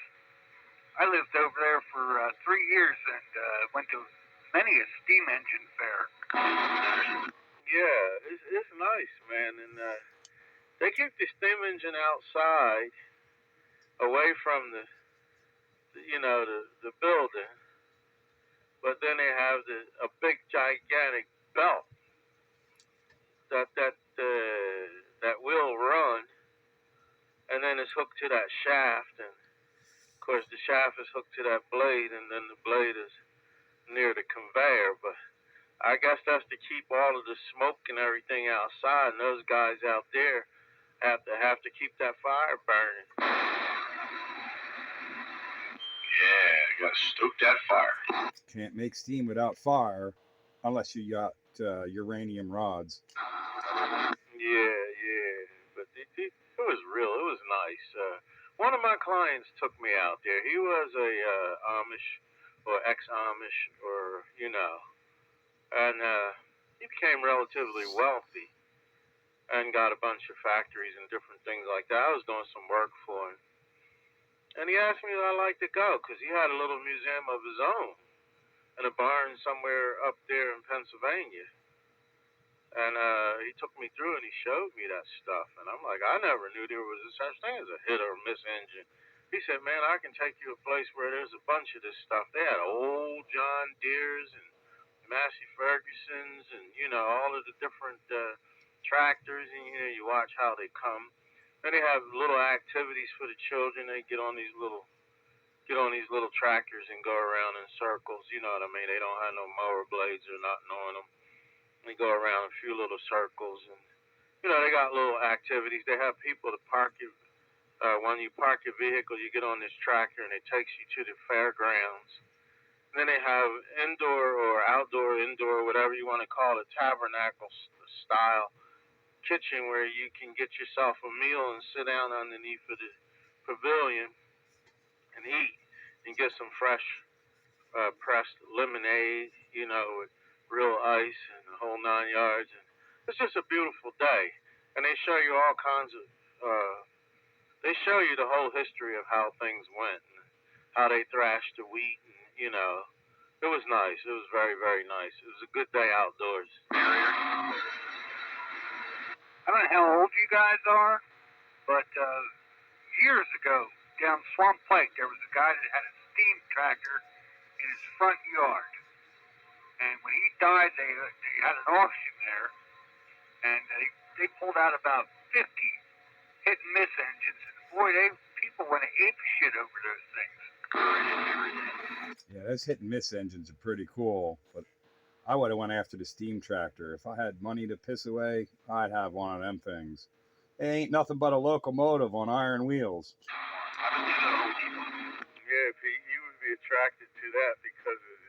I lived over there for 3 years and went to many a steam engine fair. Yeah, it's nice, man, and they keep the steam engine outside, away from the building, but then they have a big gigantic belt that will run, and then it's hooked to that shaft, and of course the shaft is hooked to that blade, and then the blade is near the conveyor, but I guess that's to keep all of the smoke and everything outside, and those guys out there have to keep that fire burning. Yeah, gotta stoke that fire. Can't make steam without fire unless you got uranium rods. Yeah, but it was real. It was nice. One of my clients took me out there. He was a Amish or ex-Amish, or and he became relatively wealthy and got a bunch of factories and different things like that. I was doing some work for him, and he asked me if I'd like to go because he had a little museum of his own in a barn somewhere up there in Pennsylvania. And he took me through and he showed me that stuff. And I'm like, I never knew there was a such thing as a hit or miss engine. He said, man, I can take you to a place where there's a bunch of this stuff. They had old John Deere's and Massey Ferguson's and, all of the different tractors. And, you watch how they come. Then they have little activities for the children. They get on these little tractors and go around in circles. You know what I mean? They don't have no mower blades or nothing on them. They go around a few little circles, and they got little activities. They have people to park you. When you park your vehicle, you get on this tractor, and it takes you to the fairgrounds. And then they have indoor or indoor, whatever you want to call it, tabernacle style kitchen where you can get yourself a meal and sit down underneath of the pavilion and eat and get some fresh pressed lemonade, with real ice and the whole 9 yards. And it's just a beautiful day. And they show you all kinds of, they show you the whole history of how things went and how they thrashed the wheat. And, it was nice. It was very, very nice. It was a good day outdoors. I don't know how old you guys are, but years ago down Swamp Pike, there was a guy that had a steam tractor in his front yard. And when he died, they had an auction there, and they pulled out about 50 hit and miss engines. And boy, people went ape shit over those things. Yeah, those hit and miss engines are pretty cool, but I would have went after the steam tractor. If I had money to piss away, I'd have one of them things. It ain't nothing but a locomotive on iron wheels. Yeah, Pete, you would be attracted to that because of,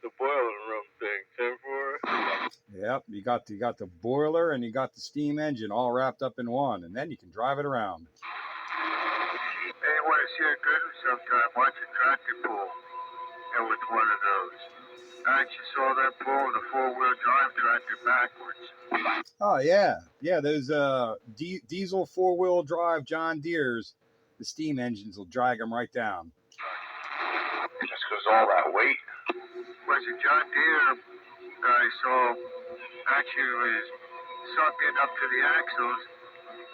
the boiler room thing, 10-4. Yep, you got the boiler and you got the steam engine all wrapped up in one, and then you can drive it around. Hey, you want to see a good one sometime? Watch a tractor pull. And with one of those. I actually saw that pull in a 4-wheel drive tractor backwards. Oh yeah, those diesel 4-wheel drive John Deere's, the steam engines will drag them right down. Just because all that weight. Was a John Deere I saw actually was sunken up to the axles,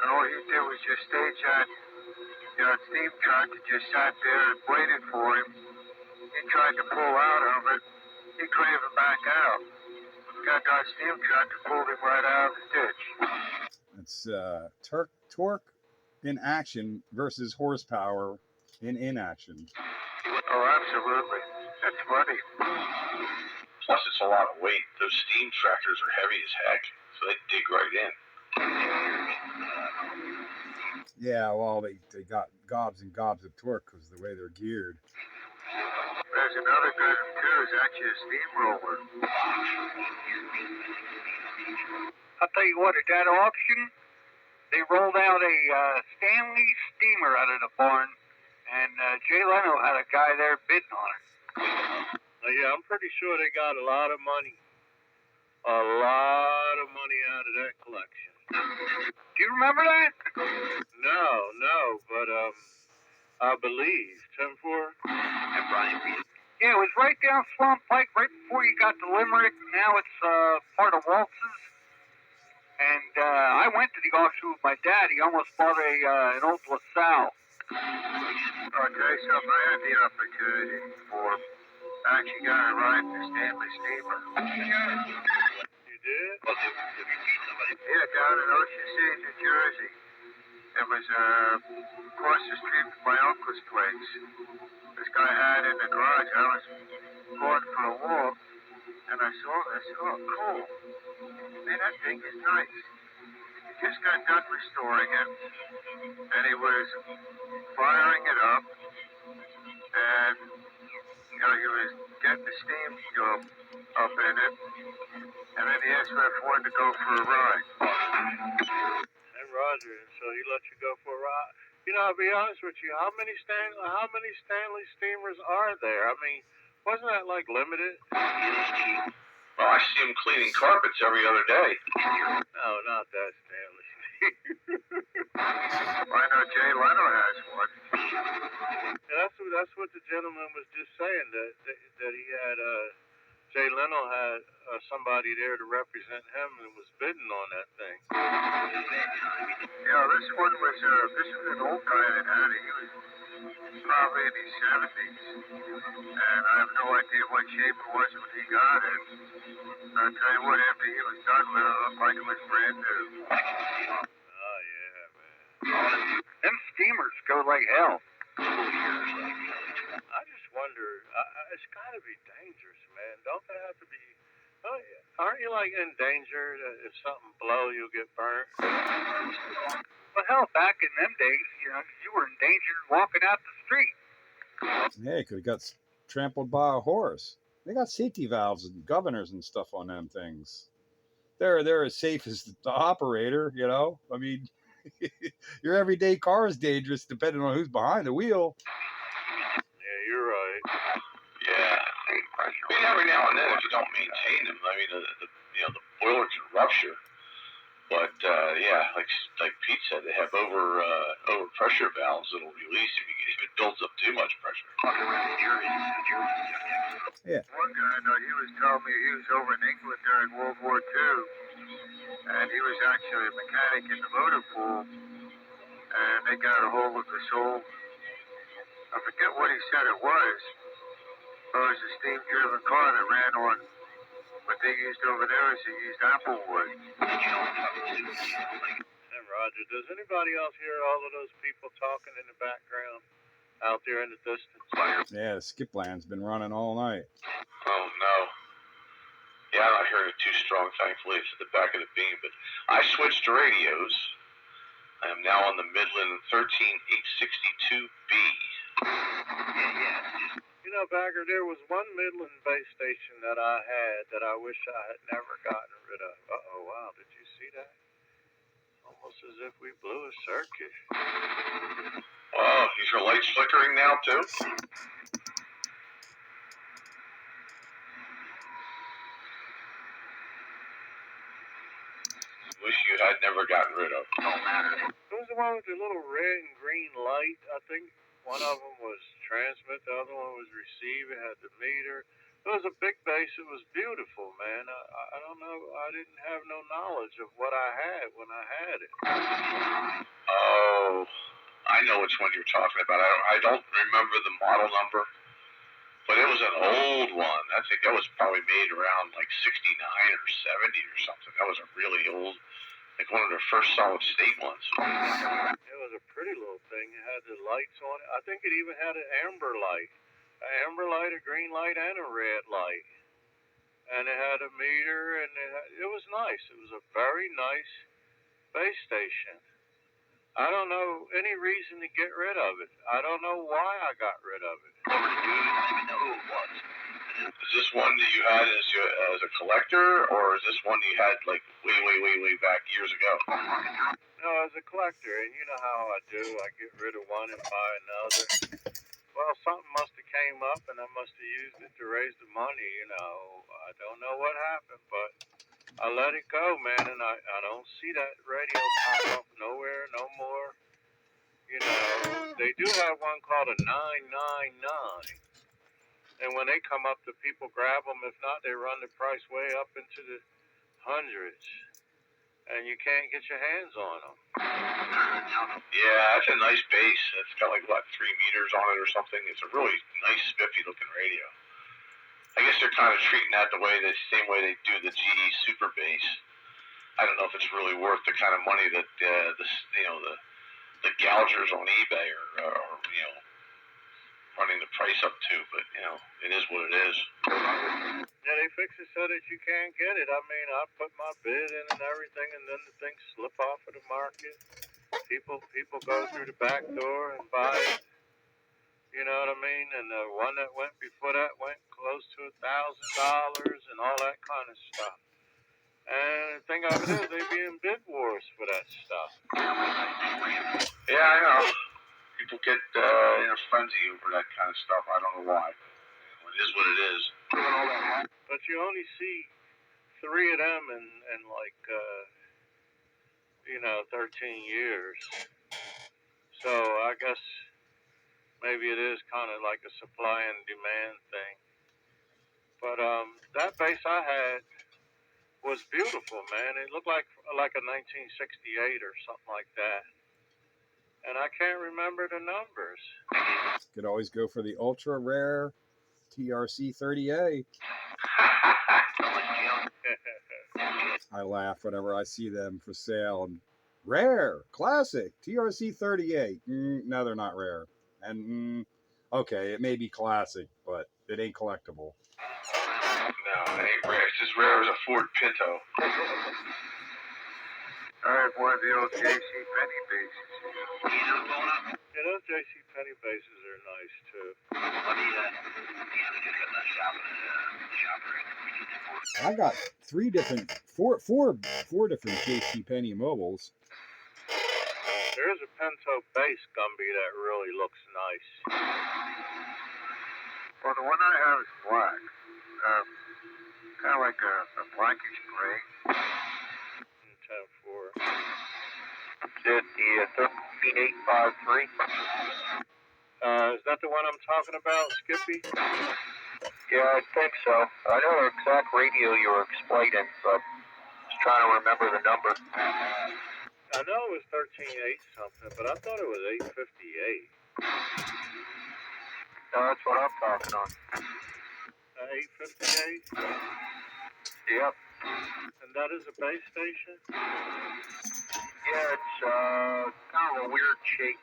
and all he did was just stage that steam tractor, just sat there and waited for him. He tried to pull out of it. He couldn't even back out. Got that steam tractor, pulled him right out of the ditch. It's torque in action versus horsepower in inaction. Oh, absolutely. That's funny. Plus, it's a lot of weight. Those steam tractors are heavy as heck, so they dig right in. Yeah, well, they got gobs and gobs of torque because of the way they're geared. There's another good one, too. It's actually a steamroller. I'll tell you what, at that auction, they rolled out a Stanley steamer out of the barn, and Jay Leno had a guy there bidding on it. Yeah, I'm pretty sure they got a lot of money. A lot of money out of that collection. Do you remember that? No, but I believe. 10-4? And Brian. Yeah, it was right down Swamp Pike, right before you got to Limerick. Now it's part of Waltz's. And I went to the auction with my dad. He almost bought an old LaSalle. I'll tell you something. I had the opportunity for actually got to ride the Stanley steamer. You did? Yeah, down in Ocean City, New Jersey. It was across the street from my uncle's place. This guy had in the garage. I was going for a walk, and I saw this. Oh, cool. Man, that thing is nice. He just got done restoring it, and he was firing it up, and he was getting the steam up in it, and then he asked me if I wanted to go for a ride. And Roger, so he let you go for a ride. You know, I'll be honest with you. How many Stanley steamers are there? I mean, wasn't that like limited? Well, I see him cleaning carpets every other day. No, not that Stanley. I know Jay Leno has one. Yeah, that's what the gentleman was just saying, that he had Jay Leno had somebody there to represent him and was bidding on that thing. Yeah, this was an old guy that had it. He was probably in his 70s, and I have no idea what shape it was when he got it. I'll tell you what, after he was done with it, it looked like it was brand new. Oh, yeah, man. Them steamers go like hell. I just wonder, it's got to be dangerous, man. Don't they have to be, aren't you like in danger that if something blow, you'll get burnt? Well, hell, back in them days, you were in danger walking out the street. Yeah, you could have got trampled by a horse. They got safety valves and governors and stuff on them things. They're as safe as the operator, you know. I mean, your everyday car is dangerous depending on who's behind the wheel. Yeah, you're right. Yeah. I mean, every now and then, if you don't maintain them, I mean, the boiler can rupture. But yeah, like Pete said, they have over pressure valves that'll release if it builds up too much pressure. Yeah. One guy I know, he was telling me he was over in England during World War II, and he was actually a mechanic in the motor pool, and they got a hold of this old, I forget what he said it was, but it was a steam-driven car that ran on what they used over there is they used apple wood. And Roger, does anybody else hear all of those people talking in the background out there in the distance? Yeah, the skip land's been running all night. Oh, no. Yeah, I'm not hearing it too strong, thankfully. It's at the back of the beam. But I switched to radios. I am now on the Midland 13862B. You You know, Bagger, there was one Midland base station that I had that I wish I had never gotten rid of. Uh-oh, wow, did you see that? Almost as if we blew a circuit. Oh, is your lights flickering now too? Wish you had never gotten rid of. Don't matter. It was the one with the little red and green light. I think one of them was transmit, the other one was receive. It had the meter. It was a big base. It was beautiful, man. I don't know. I didn't have no knowledge of what I had when I had it. Oh, I know which one you're talking about. I don't remember the model number, but it was an old one. I think that was probably made around like 69 or 70 or something. That was a really old, like one of their first solid state ones. It was a pretty little thing. It had the lights on it. I think it even had an amber light. An amber light, a green light, and a red light. And it had a meter, and it was nice. It was a very nice base station. I don't know any reason to get rid of it. I don't know why I got rid of it. I don't even know who it was. Is this one that you had as a collector, or is this one you had like way back years ago? No, as a collector, and you know how I do. I get rid of one and buy another. Well, something must have came up, and I must have used it to raise the money, you know. I don't know what happened, but I let it go, man, and I don't see that radio pop up nowhere no more. You know, they do have one called a 999, and when they come up, the people grab them. If not, they run the price way up into the hundreds, and you can't get your hands on them. Yeah, that's a nice base. It's got like, what, 3 meters on it or something. It's a really nice, spiffy looking radio. I guess they're kind of treating that the same way they do the GE Super Base. I don't know if it's really worth the kind of money that the gougers on eBay are running the price up to, but it is what it is. Yeah, they fix it so that you can't get it. I mean, I put my bid in and everything, and then the things slip off of the market. People go through the back door and buy it. You know what I mean? And the one that went before that went close to $1,000 and all that kind of stuff. And the thing of it is, they be in bid wars for that stuff. Yeah, I know. People get frenzy over that kind of stuff. I don't know why. It is what it is. But you only see 3 of them in like 13 years. So I guess maybe it is kind of like a supply and demand thing. But that base I had was beautiful, man. It looked like a 1968 or something like that. And I can't remember the numbers. Could always go for the ultra rare TRC 30A. I laugh whenever I see them for sale. And rare, classic, TRC 38. No, they're not rare. And okay, it may be classic, but it ain't collectible. No, it ain't rare. It's as rare as a Ford Pinto. I had one of the old J.C. Penney bases. Yeah, those J.C. Penney bases are nice too. I got four different J.C. Penney mobiles. There is a Pinto base Gumby that really looks nice. Well, the one I have is black. Kind of like a blackish gray. 10-4. Is it the 13853? Is that the one I'm talking about, Skippy? Yeah, I think so. I know the exact radio you were explaining, but just trying to remember the number. I know it was 13.8 something, but I thought it was 858. No, that's what I'm talking on. 858? Yep. And that is a base station? Yeah, it's kind of a weird shape.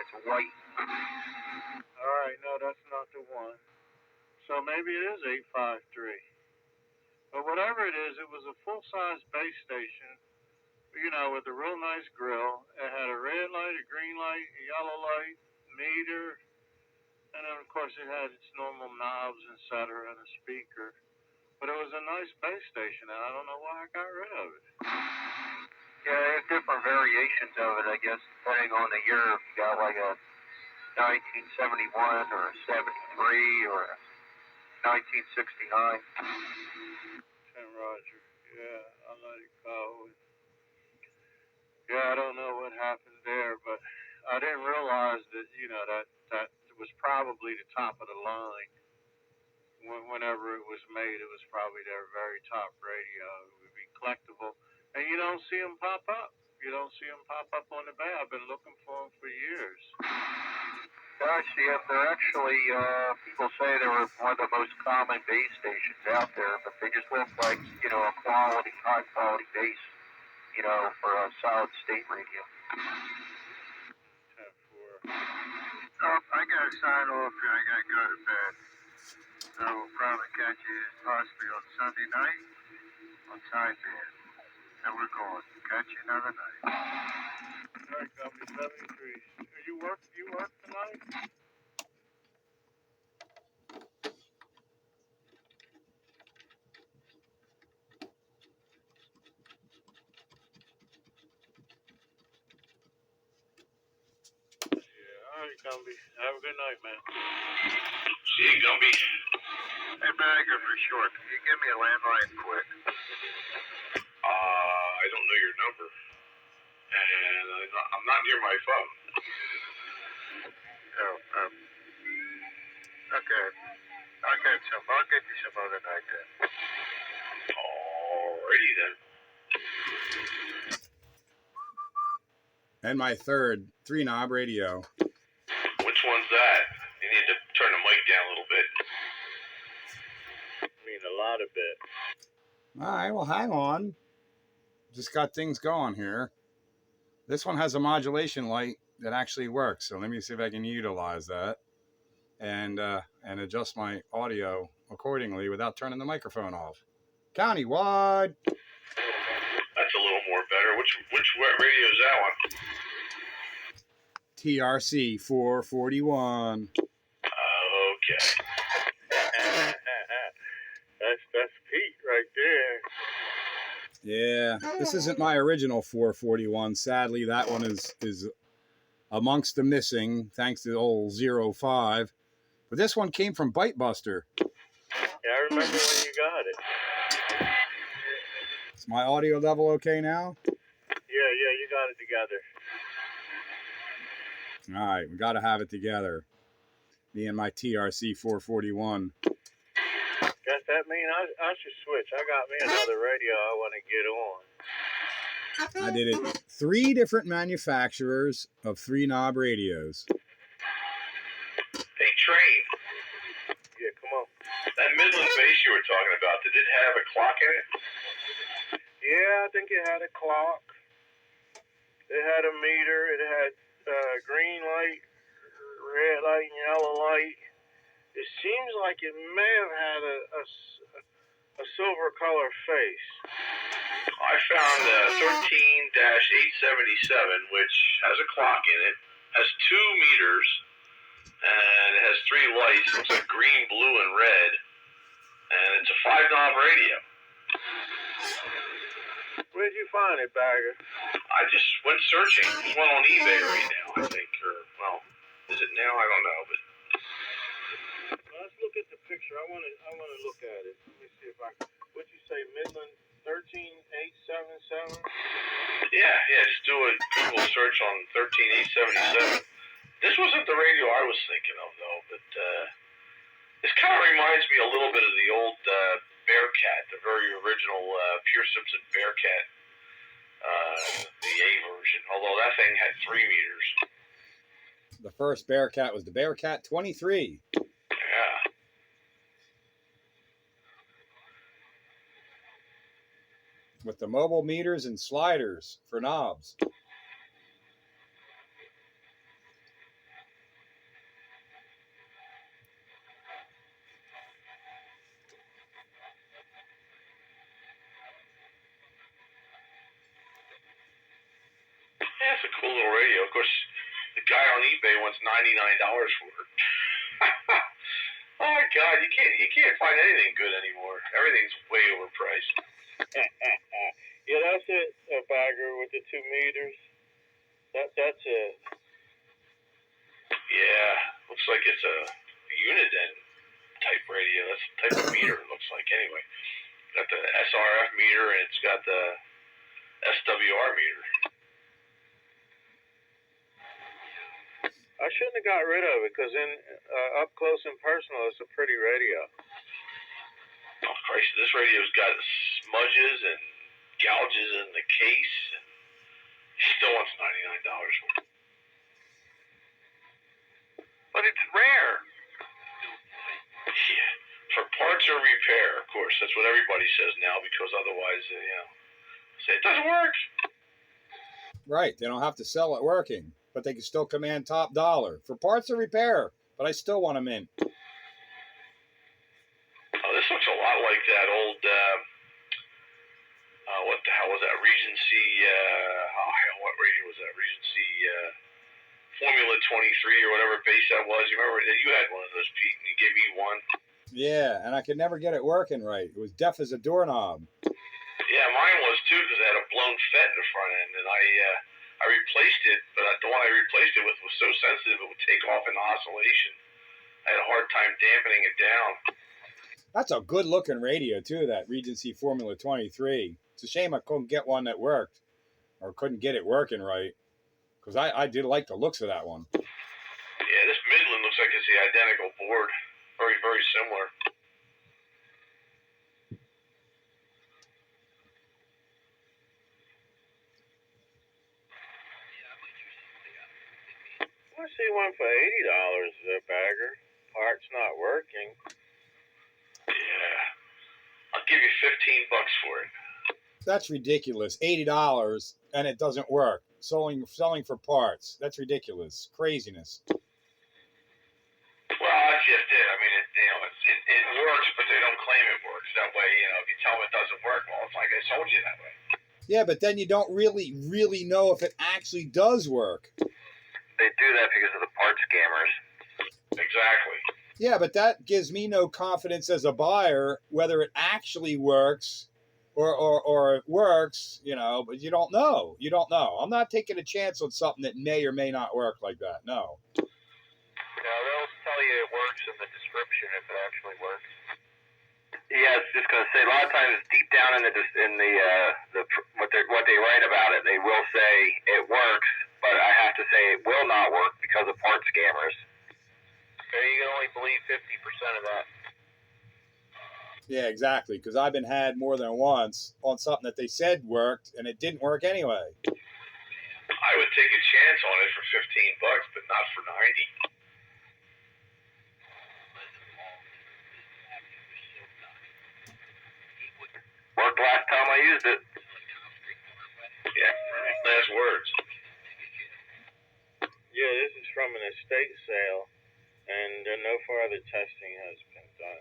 It's white. Alright, no, that's not the one. So maybe it is 853. But whatever it is, it was a full-size base station, with a real nice grill. It had a red light, a green light, a yellow light, meter, And then, of course, it had its normal knobs, etc., and a speaker. But it was a nice base station, and I don't know why I got rid of it. Yeah, there's different variations of it, I guess, depending on the year. If you got like a 1971 or a 73 or a 1969. Roger. Yeah, I let it go. Yeah, I don't know what happened there, but I didn't realize that, that was probably the top of the line. Whenever it was made, it was probably their very top radio. It would be collectible. And you don't see them pop up. You don't see them pop up on the bay. I've been looking for them for years. Actually, they're actually, people say they were one of the most common base stations out there, but they just look like, a quality, high quality base, for a solid state radio. 10-4. I gotta sign off here. I gotta go to bed. I will probably catch you possibly on Sunday night on Tide Band. And we're going. Catch you another night. All right, Company 73. You work tonight? Yeah, all right, Gumby. Have a good night, man. See you, Gumby. Hey, Bagger, for sure. Can you give me a landline quick? I don't know your number, and I'm not near my phone. Oh, okay. I'll get you some other night then. Alrighty then. And my third 3-knob radio. Which one's that? You need to turn the mic down a little bit. I mean, a lot of bit. All right, well, hang on. Just got things going here. This one has a modulation light that actually works. So let me see if I can utilize that and adjust my audio accordingly without turning the microphone off. Countywide. That's a little more better. Which radio is that one? TRC 441. Okay. That's Pete right there. Yeah, this isn't my original 441. Sadly, that one is amongst the missing, thanks to old 05. But this one came from Bite Buster. Yeah, I remember when you got it. Is my audio level okay now? Yeah, you got it together. All right, we got to have it together. Me and my TRC 441. Guess that mean I should switch. I got me another radio I want to get on. I did it 3 different manufacturers of 3-knob radios. Hey, Train. Yeah, come on. That Midland bass you were talking about, did it have a clock in it? Yeah, I think it had a clock. It had a meter. It had green light, red light, and yellow light. It seems like it may have had a silver color face. I found 13-877, which has a clock in it, has 2 meters, and it has 3 lights. It looks like green, blue, and red, and it's a 5-knob radio. Where'd you find it, Bagger? I just went searching. There's one on eBay right now, I think, or, well, is it now? I don't know, but... Let's look at the picture. I want to look at it. Let me see if I can. What'd you say, Midland 13877? Yeah, just do a Google search on 13877. This wasn't the radio I was thinking of, though, but this kind of reminds me a little bit of the old Bearcat, the very original Pure Simpson Bearcat, the A version, although that thing had 3 meters. The first Bearcat was the Bearcat 23. Yeah. With the mobile meters and sliders for knobs. Yeah, it's a cool little radio. Of course, the guy on eBay wants $99 for it. Oh God, you can't find anything good anymore. Everything's way overpriced. Yeah, that's it, Bagger, with the 2 meters. That's it. Yeah, looks like it's a Uniden type radio. That's the type of meter it looks like anyway. Got the SRF meter and it's got the SWR meter. I shouldn't have got rid of it because in up close and personal, it's a pretty radio. Oh Christ, this radio's got smudges and gouges in the case. And he still wants $99 for it. But it's rare. Yeah, for parts or repair, of course. That's what everybody says now because otherwise, say it doesn't work. Right, they don't have to sell it working, but they can still command top dollar for parts or repair. But I still want them in. Oh, this looks a lot like that old. What the hell was that? Regency. What radio was that? Regency Formula 23 or whatever base that was. You remember that you had one of those, Pete, and you gave me one. Yeah, and I could never get it working right. It was deaf as a doorknob. Yeah, mine was too because it had a blown FET in the front end, and I replaced it, but the one I replaced it with was so sensitive it would take off in oscillation. I had a hard time dampening it down. That's a good-looking radio, too, that Regency Formula 23. It's a shame I couldn't get one that worked, or couldn't get it working right, because I did like the looks of that one. Yeah, this Midland looks like it's the identical board. Very, very similar. I see one for $80, Bagger. Part's not working. Yeah. I'll give you $15 for it. That's ridiculous. $80, and it doesn't work. Selling for parts. That's ridiculous. Craziness. Well, that's just it. I mean, it works, but they don't claim it works. That way, if you tell them it doesn't work, well, it's like I sold you that way. Yeah, but then you don't really know if it actually does work. They do that because of the part scammers. Exactly. Yeah, but that gives me no confidence as a buyer whether it actually works or it works, but you don't know. You don't know. I'm not taking a chance on something that may or may not work like that. No. No, they'll tell you it works in the description if it actually works. Yeah, I was just gonna say a lot of times deep down in what they write about it, they will say it works, but I have to say it will not work because of part scammers. So you can only believe 50% of that. Yeah, exactly. Because I've been had more than once on something that they said worked and it didn't work anyway. I would take a chance on it for $15, but not for 90. Worked last time I used it. Yeah, last words. Yeah, this is from an estate sale, and no further testing has been done.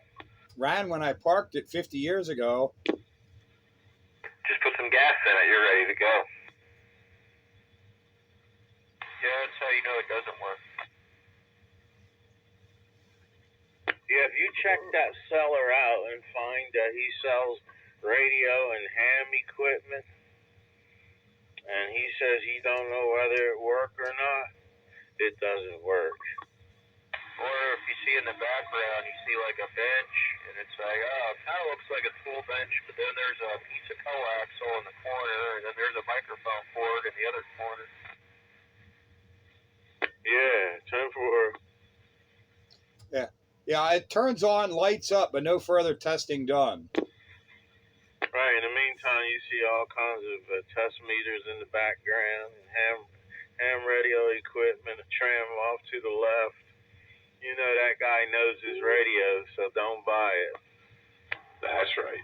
Ran when I parked it 50 years ago. Just put some gas in it, you're ready to go. Yeah, that's how you know it doesn't work. Yeah, if you check that seller out and find that he sells radio and ham equipment, and he says he don't know whether it work or not, it doesn't work. Or if you see in the background, you see like a bench, and it's like, it kind of looks like a tool bench, but then there's a piece of coaxial in the corner, and then there's a microphone cord in the other corner. Yeah, 10-4. Yeah, it turns on, lights up, but no further testing done. Right, in the meantime, you see all kinds of test meters in the background, and ham radio equipment, a tram off to the left. You know that guy knows his radio, so don't buy it. That's right.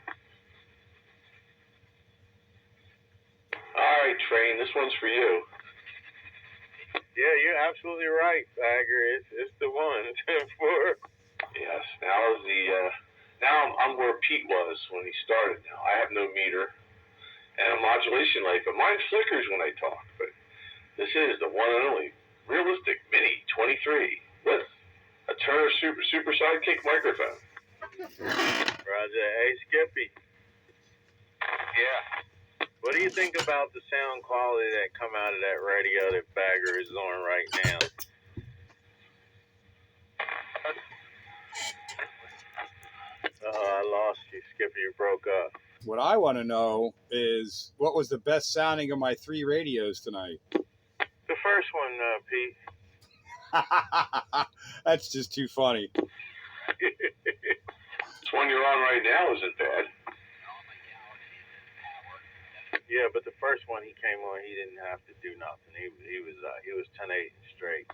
All right, Train, this one's for you. Yeah, you're absolutely right, Bagger. It's the one, 10-4. Yes. Now I'm where Pete was when he started. Now I have no meter and a modulation light, but mine flickers when I talk. But this is the one and only realistic Mini 23 with A Turner Super Sidekick microphone. Roger. Hey, Skippy. Yeah. What do you think about the sound quality that come out of that radio that Bagger is on right now? I lost you, Skippy. You broke up. What I want to know is what was the best sounding of my 3 radios tonight? The first one, Pete. That's just too funny. This one you're on right now isn't bad. Yeah, but the first one he came on, he didn't have to do nothing. He was 10/8 straight.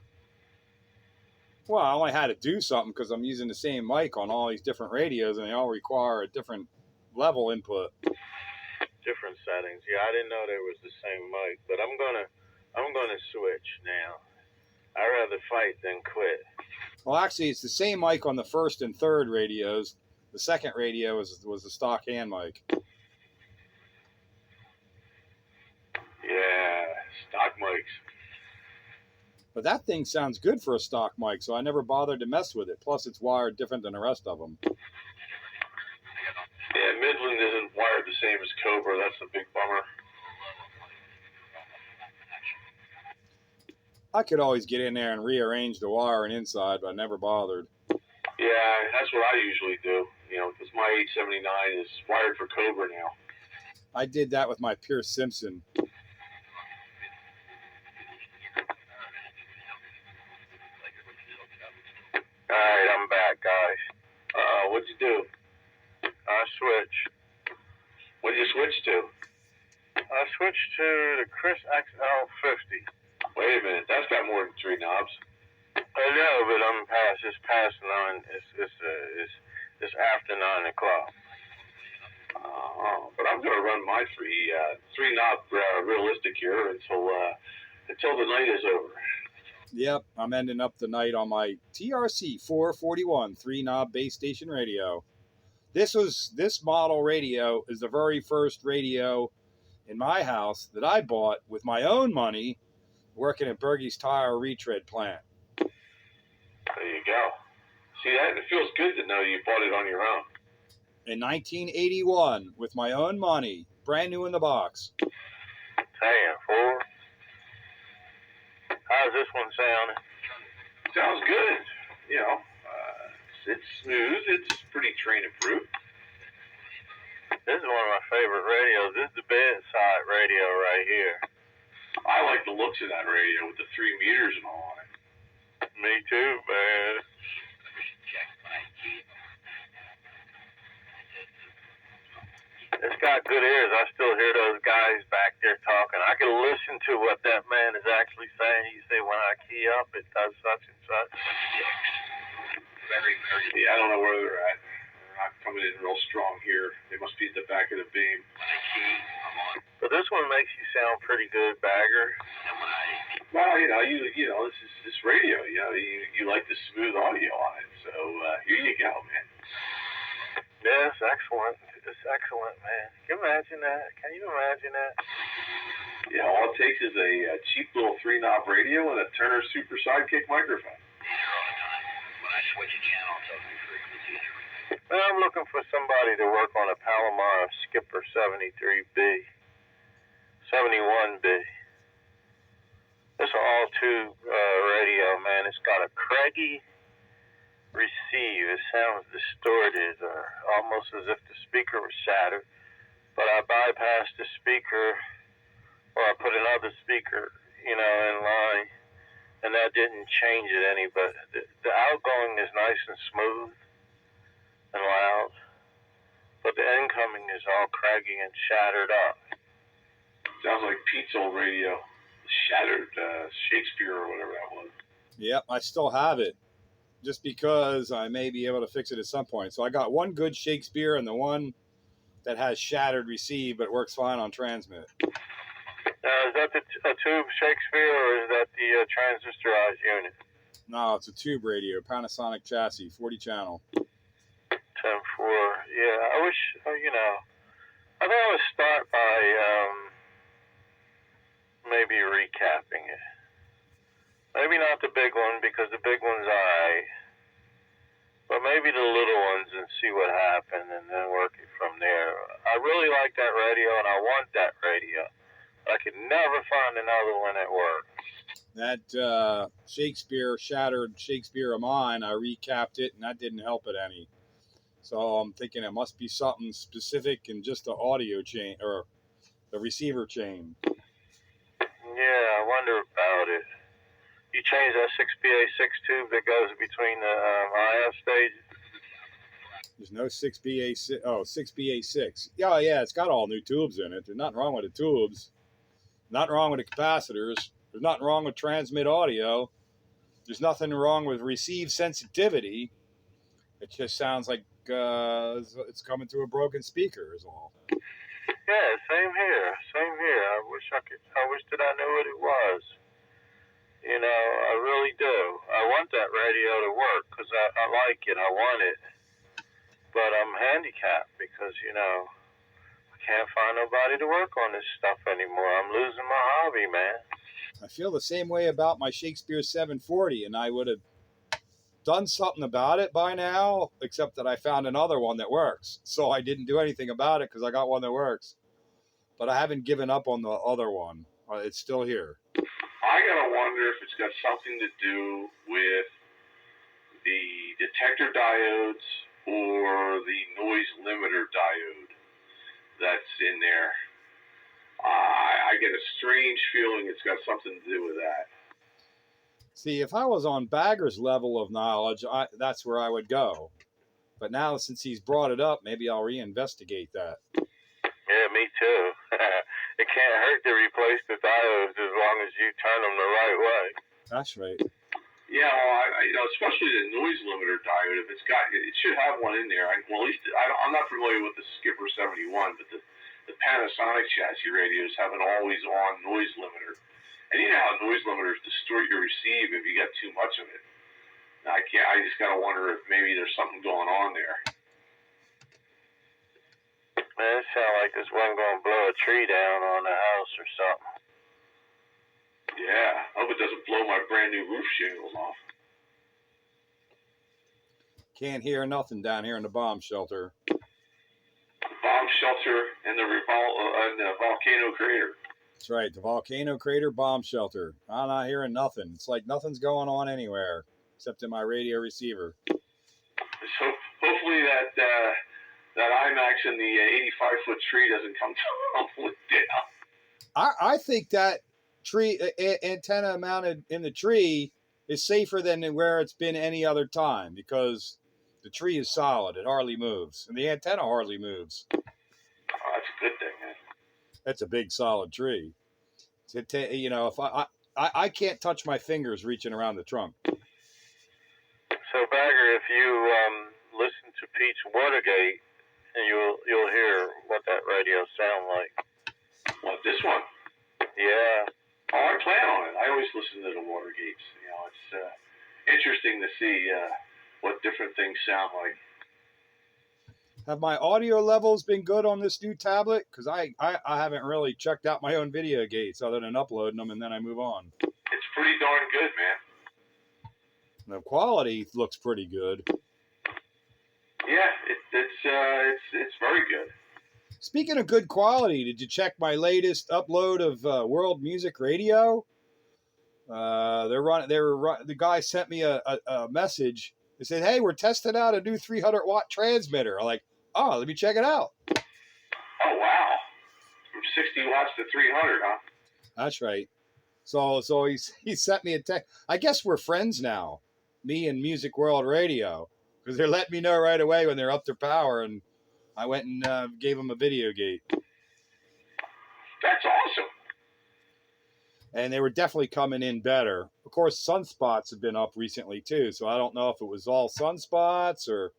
Well, I only had to do something because I'm using the same mic on all these different radios, and they all require a different level input. Different settings. Yeah, I didn't know there was the same mic, but I'm gonna switch now. I'd rather fight than quit. Well, actually, it's the same mic on the first and third radios. The second radio was the stock hand mic. Yeah, stock mics. But that thing sounds good for a stock mic, so I never bothered to mess with it. Plus, it's wired different than the rest of them. Yeah, Midland isn't wired the same as Cobra. That's a big bummer. I could always get in there and rearrange the wiring inside, but I never bothered. Yeah, that's what I usually do. You know, because my 879 is wired for Cobra now. I did that with my Pierce Simpson. Alright, I'm back, guys. What'd you do? I switched. What'd you switch to? I switched to the Chris XL50. Wait a minute, that's got more than 3 knobs. I know, but it's past 9. It's after 9 o'clock. But I'm gonna run my 3 knob realistic here until the night is over. Yep, I'm ending up the night on my TRC 441 3-knob base station radio. This model radio is the very first radio in my house that I bought with my own money working at Bergey's Tire retread plant. There you go. See, that it feels good to know you bought it on your own. In 1981, with my own money, brand new in the box. Damn, fool. How's this one sounding? Sounds good. You know, it's smooth. It's pretty train approved. This is one of my favorite radios. This is the bedside radio right here. I like the looks of that radio with the 3 meters and all on it. Me too, man. It's got good ears. I still hear those guys back there talking. I can listen to what that man is actually saying. You say, when I key up, it does such and such. Very, very. Yeah, I don't know where they're at. They're not coming in real strong here. They must be at the back of the beam. But this one makes you sound pretty good, Bagger. Well, you know, this radio. You know, you like the smooth audio on it. So here you go, man. Yes, excellent. It's excellent, man. Can you imagine that? Can you imagine that? Yeah, all it takes is a cheap little 3-knob radio and a Turner Super Sidekick microphone. Well, I'm looking for somebody to work on a Palomar Skipper 73B, 71B. This is an all-tube radio, man. It's got a craggy receive. It sounds distorted, or almost as if the speaker was shattered. But I bypassed the speaker, or I put another speaker, in line, and that didn't change it any. But the outgoing is nice and smooth and loud, but the incoming is all craggy and shattered up. Sounds like Pete's old radio, shattered Shakespeare or whatever that was. Yep, I still have it. Just because I may be able to fix it at some point. So I got one good Shakespeare and the one that has shattered receive, but works fine on transmit. Is that a tube Shakespeare, or is that the transistorized unit? No, it's a tube radio, Panasonic chassis, 40 channel. 10-4. Yeah, I wish, I think I would start by maybe recapping it. Maybe not the big one, because the big one's alright. but maybe the little ones and see what happened and then work it from there. I really like that radio and I want that radio. I could never find another one that worked. That Shattered Shakespeare of mine, I recapped it and that didn't help it any. So I'm thinking it must be something specific in just the audio chain or the receiver chain. Yeah, I wonder about it. You change that 6BA6 tube that goes between the IF stages? There's no 6BA6. Oh, 6BA6. Yeah, it's got all new tubes in it. There's nothing wrong with the tubes. Nothing wrong with the capacitors. There's nothing wrong with transmit audio. There's nothing wrong with receive sensitivity. It just sounds like it's coming through a broken speaker is all. Yeah, same here. I wish that I knew what it was. You know, I really do. I want that radio to work because I like it. I want it. But I'm handicapped because, you know, I can't find nobody to work on this stuff anymore. I'm losing my hobby, man. I feel the same way about my Shakespeare 740, and I would have done something about it by now, except that I found another one that works. So I didn't do anything about it because I got one that works. But I haven't given up on the other one. It's still here. I gotta wonder if it's got something to do with the detector diodes or the noise limiter diode that's in there. I get a strange feeling it's got something to do with that. See, if I was on Bagger's level of knowledge, that's where I would go. But now, since he's brought it up, maybe I'll reinvestigate that. Yeah, me too. It can't hurt to replace the diodes as long as you turn them the right way. That's right. Yeah, well, especially the noise limiter diode. If it should have one in there. Well, at least I'm not familiar with the Skipper 71, but the Panasonic chassis radios have an always-on noise limiter. And you know how noise limiters distort your receive if you get too much of it. I just gotta wonder if maybe there's something going on there. Man, it sounds like this one gonna blow a tree down on the house or something. Yeah, I hope it doesn't blow my brand new roof shingles off. Can't hear nothing down here in the bomb shelter. Bomb shelter and the volcano crater. That's right, the volcano crater bomb shelter. I'm not hearing nothing. It's like nothing's going on anywhere except in my radio receiver. So hopefully that IMAX in the 85-foot tree doesn't come tumbling down. I think that tree antenna mounted in the tree is safer than where it's been any other time because the tree is solid. It hardly moves, and the antenna hardly moves. Oh, that's a good thing, man. That's a big, solid tree. You know, if I can't touch my fingers reaching around the trunk. So Bagger, if you listen to Pete's Watergate, and you'll hear what that radio sound like. What, this one? Yeah. Oh, I plan on it. I always listen to the Watergates. You know, it's interesting to see what different things sound like. Have my audio levels been good on this new tablet? Because I haven't really checked out my own video gates other than uploading them and then I move on. It's pretty darn good, man. The quality looks pretty good. Yeah, it's very good. Speaking of good quality, did you check my latest upload of World Music Radio? The guy sent me a message. They said, "Hey, we're testing out a new 300-watt transmitter." I'm like, "Oh, let me check it out." Oh wow, from 60 watts to 300, huh? That's right. So he sent me a text. I guess we're friends now, me and Music World Radio, because they're letting me know right away when they're up to power, and I went and gave them a video gate. That's awesome. And they were definitely coming in better. Of course, sunspots have been up recently too, so I don't know if it was all sunspots or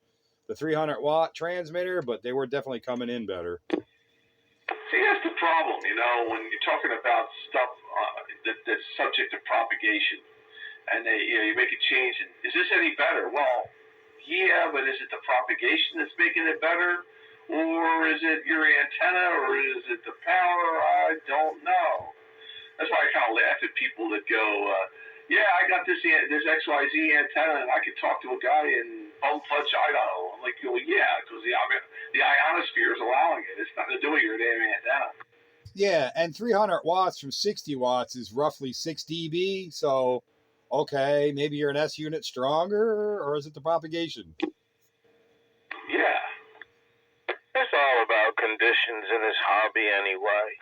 the 300-watt transmitter, but they were definitely coming in better. See, that's the problem, you know, when you're talking about stuff that's subject to propagation, and you make a change, and is this any better? Well, yeah, but is it the propagation that's making it better, or is it your antenna, or is it the power? I don't know. That's why I kind of laugh at people that go, yeah, I got this XYZ antenna, and I could talk to a guy in bum-touch Idaho. I'm like, well, yeah, because the ionosphere is allowing it. It's nothing to do with your damn antenna. Yeah, and 300 watts from 60 watts is roughly 6 dB. So, okay, maybe you're an S unit stronger, or is it the propagation? Yeah. It's all about conditions in this hobby anyway.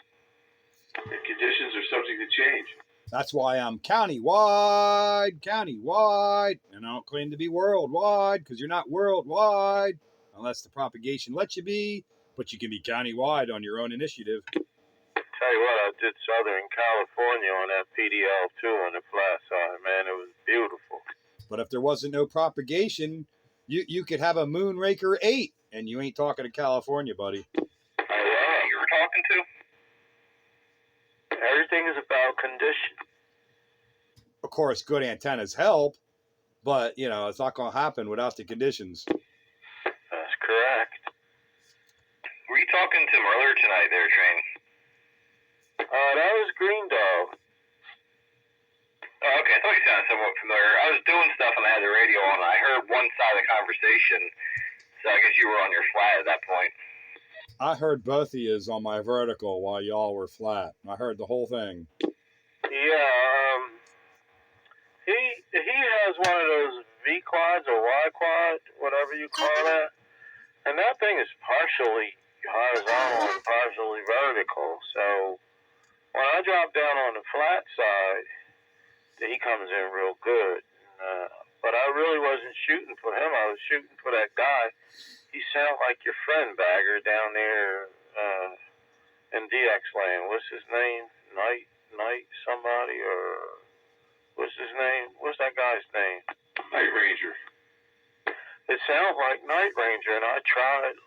The conditions are subject to change. That's why I'm countywide, and I don't claim to be worldwide, because you're not worldwide, unless the propagation lets you be, but you can be countywide on your own initiative. Tell you what, I did Southern California on that PDL-2 on the flat side, man. It was beautiful. But if there wasn't no propagation, you could have a Moonraker 8, and you ain't talking to California, buddy. Oh, yeah. You were talking to? Everything is about condition. Of course, good antennas help, but, you know, it's not going to happen without the conditions. That's correct. Were you talking to him earlier tonight there, Train? That was Green Dog. Oh, okay. I thought you sounded somewhat familiar. I was doing stuff and I had the radio on. I heard one side of the conversation, so I guess you were on your flat at that point. I heard both of yous on my vertical while y'all were flat. I heard the whole thing. Yeah, he has one of those V-quads or Y-quad, whatever you call that. And that thing is partially horizontal and partially vertical. So when I drop down on the flat side, he comes in real good. But I really wasn't shooting for him. I was shooting for that guy. He sounded like your friend Bagger down there in DX Land. What's his name? Night somebody, or what's his name? What's that guy's name? Night Ranger. It sounds like Night Ranger, and I tried,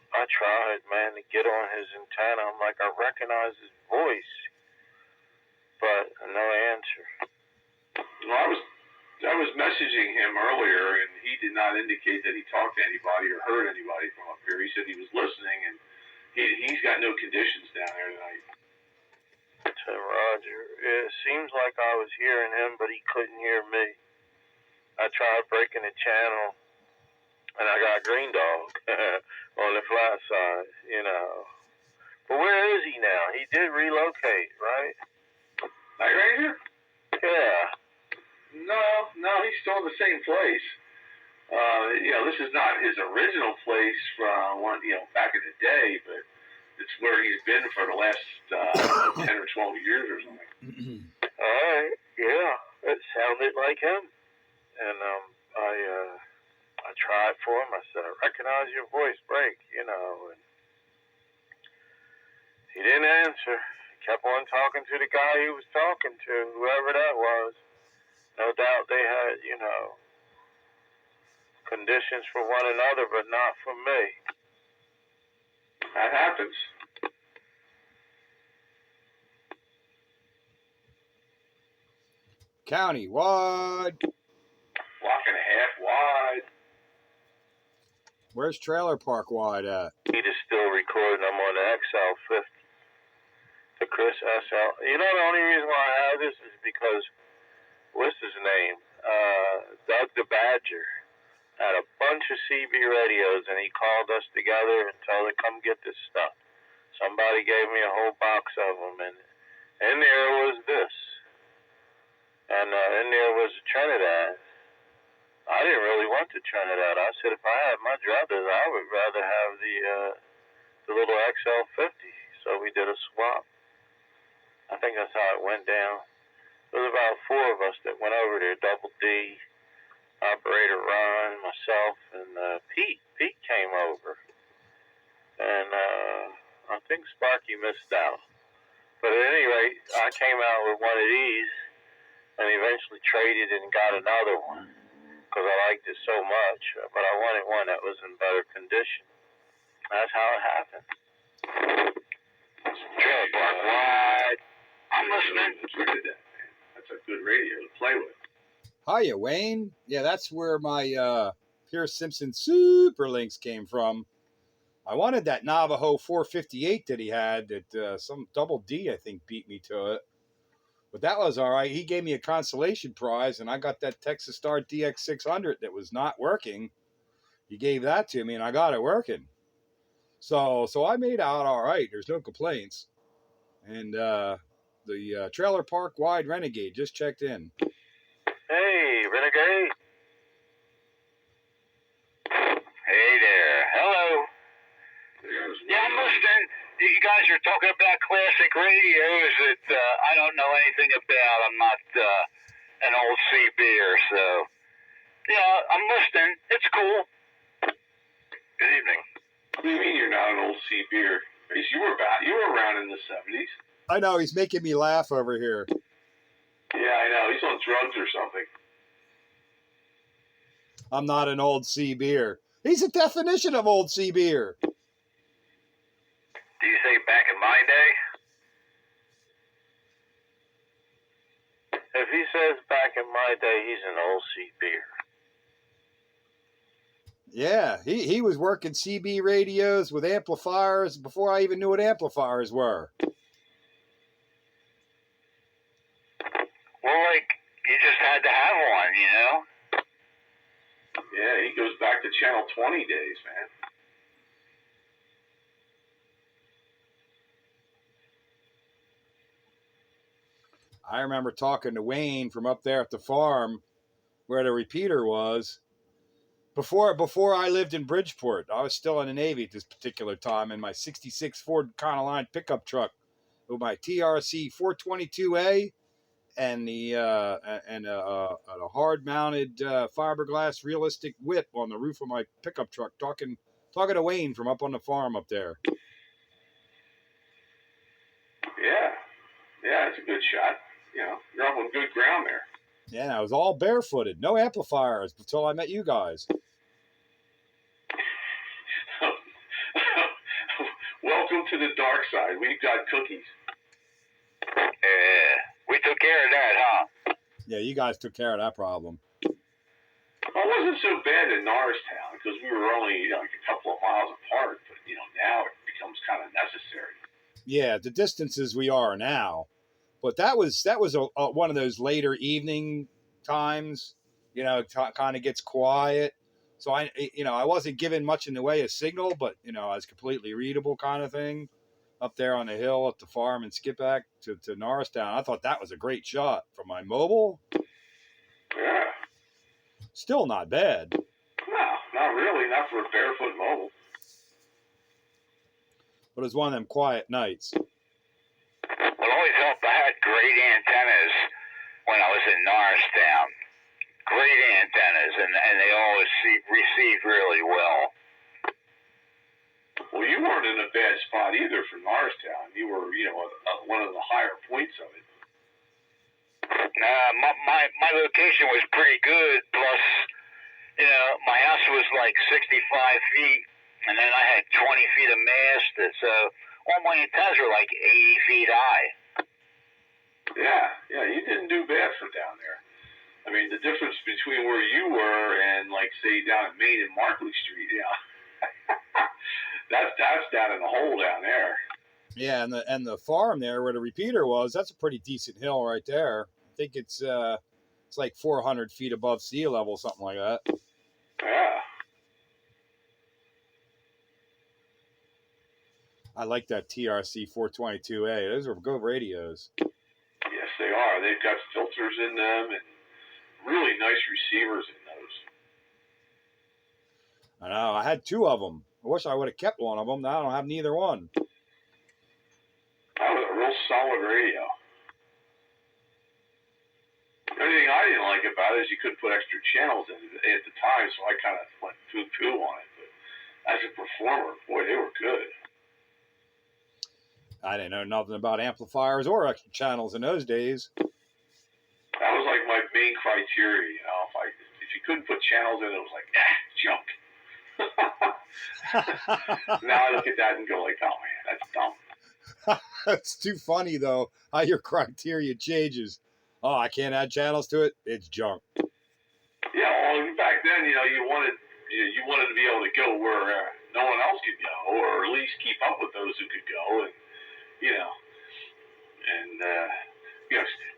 man, to get on his antenna. I'm like, I recognize his voice, but no answer. Well, I was messaging him earlier, and he did not indicate that he talked to anybody or heard anybody from up here. He said he was listening, and he's got no conditions down there tonight. To Roger, it seems like I was hearing him, but he couldn't hear me. I tried breaking the channel, and I got Green Dog on the flat side, you know. But where is he now? He did relocate, right? Night Ranger? Yeah. No, he's still in the same place. This is not his original place from back in the day, but it's where he's been for the last 10 or 12 years or something. All right, yeah, it sounded like him. And I tried for him. I said, I recognize your voice, break, and he didn't answer. He kept on talking to the guy he was talking to, whoever that was. No doubt they had, conditions for one another, but not for me. That happens. Countywide. Block and a half wide. Where's Trailer Park Wide at? He is still recording. I'm on the XL50. The Chris SL. You know, the only reason why I have this is because, what's his name? Doug the Badger had a bunch of CB radios, and he called us together and told us, come get this stuff. Somebody gave me a whole box of them, and in there was this. And in there was a Trinidad. I didn't really want the Trinidad. I said, if I had my druthers, I would rather have the little XL50. So we did a swap. I think that's how it went down. There was about 4 of us that went over there, Double D, Operator Ron, myself, and Pete. Pete came over. And I think Sparky missed out. But at any rate, I came out with one of these and eventually traded and got another one because I liked it so much. But I wanted one that was in better condition. That's how it happened. Trailer Park Wide. I'm listening. Look at that, man. That's a good radio to play with. Hiya, Wayne. Yeah, that's where my Pierce Simpson Super Links came from. I wanted that Navajo 458 that he had that some Double D, I think, beat me to it. But that was all right. He gave me a consolation prize, and I got that Texas Star DX600 that was not working. he gave that to me, and I got it working. So I made out all right. There's no complaints. And the trailer park wide Renegade just checked in. Hey, Renegade. Hey there. Hello. Yeah, I'm listening. You guys are talking about classic radios that I don't know anything about. I'm not an old CBer, so yeah, I'm listening. It's cool. Good evening. What do you mean you're not an old CBer? You were around in the 70s. I know, he's making me laugh over here. Yeah, I know. He's on drugs or something. I'm not an old CBer. He's a definition of old CBer. Do you say back in my day? If he says back in my day, he's an old CBer. Yeah, he was working CB radios with amplifiers before I even knew what amplifiers were. Well, like, you just had to have one, you know? Yeah, he goes back to Channel 20 days, man. I remember talking to Wayne from up there at the farm where the repeater was. Before I lived in Bridgeport, I was still in the Navy at this particular time in my 66 Ford Econoline pickup truck with my TRC 422A and a hard-mounted fiberglass realistic whip on the roof of my pickup truck, talking to Wayne from up on the farm up there. Yeah, it's a good shot. You know, you're up on good ground there. Yeah, I was all barefooted, no amplifiers until I met you guys. Welcome to the dark side. We've got cookies. We took care of that, huh? Yeah, you guys took care of that problem. Well, it wasn't so bad in Norristown because we were only like a couple of miles apart. But now it becomes kind of necessary. Yeah, the distances we are now, but that was one of those later evening times. Kind of gets quiet. So I wasn't given much in the way of signal, but I was completely readable kind of thing up there on the hill at the farm and skip back to Norristown. I thought that was a great shot from my mobile. Yeah. Still not bad. No, not really. Not for a barefoot mobile. But it was one of them quiet nights. Well, always helped. I had great antennas when I was in Norristown. Great antennas, and they always received really well. Well, you weren't in a bad spot either for Norristown. You were, one of the higher points of it. My location was pretty good. Plus, my house was like 65 feet, and then I had 20 feet of mast. So all my antennas were like 80 feet high. Yeah, you didn't do bad for down there. I mean, the difference between where you were and, like, say, down at Main and Markley Street, that's down in the hole down there. Yeah, and the farm there where the repeater was, that's a pretty decent hill right there. I think it's like 400 feet above sea level, something like that. Yeah. I like that TRC 422A. Those are good radios. Yes, they are. They've got filters in them and really nice receivers in those. I know. I had two of them. I wish I would have kept one of them. Now I don't have neither one. That was a real solid radio. The only thing I didn't like about it is you couldn't put extra channels in it at the time, so I kind of went poo-poo on it. But as a performer, boy, they were good. I didn't know nothing about amplifiers or extra channels in those days. That was like my main criteria, If you couldn't put channels in it, it was like, junk. Now I look at that and go like, oh man, that's dumb. It's too funny though how your criteria changes. Oh, I can't add channels to it. It's junk. Yeah, well, back then, you wanted to be able to go where no one else could go, or at least keep up with those who could go, and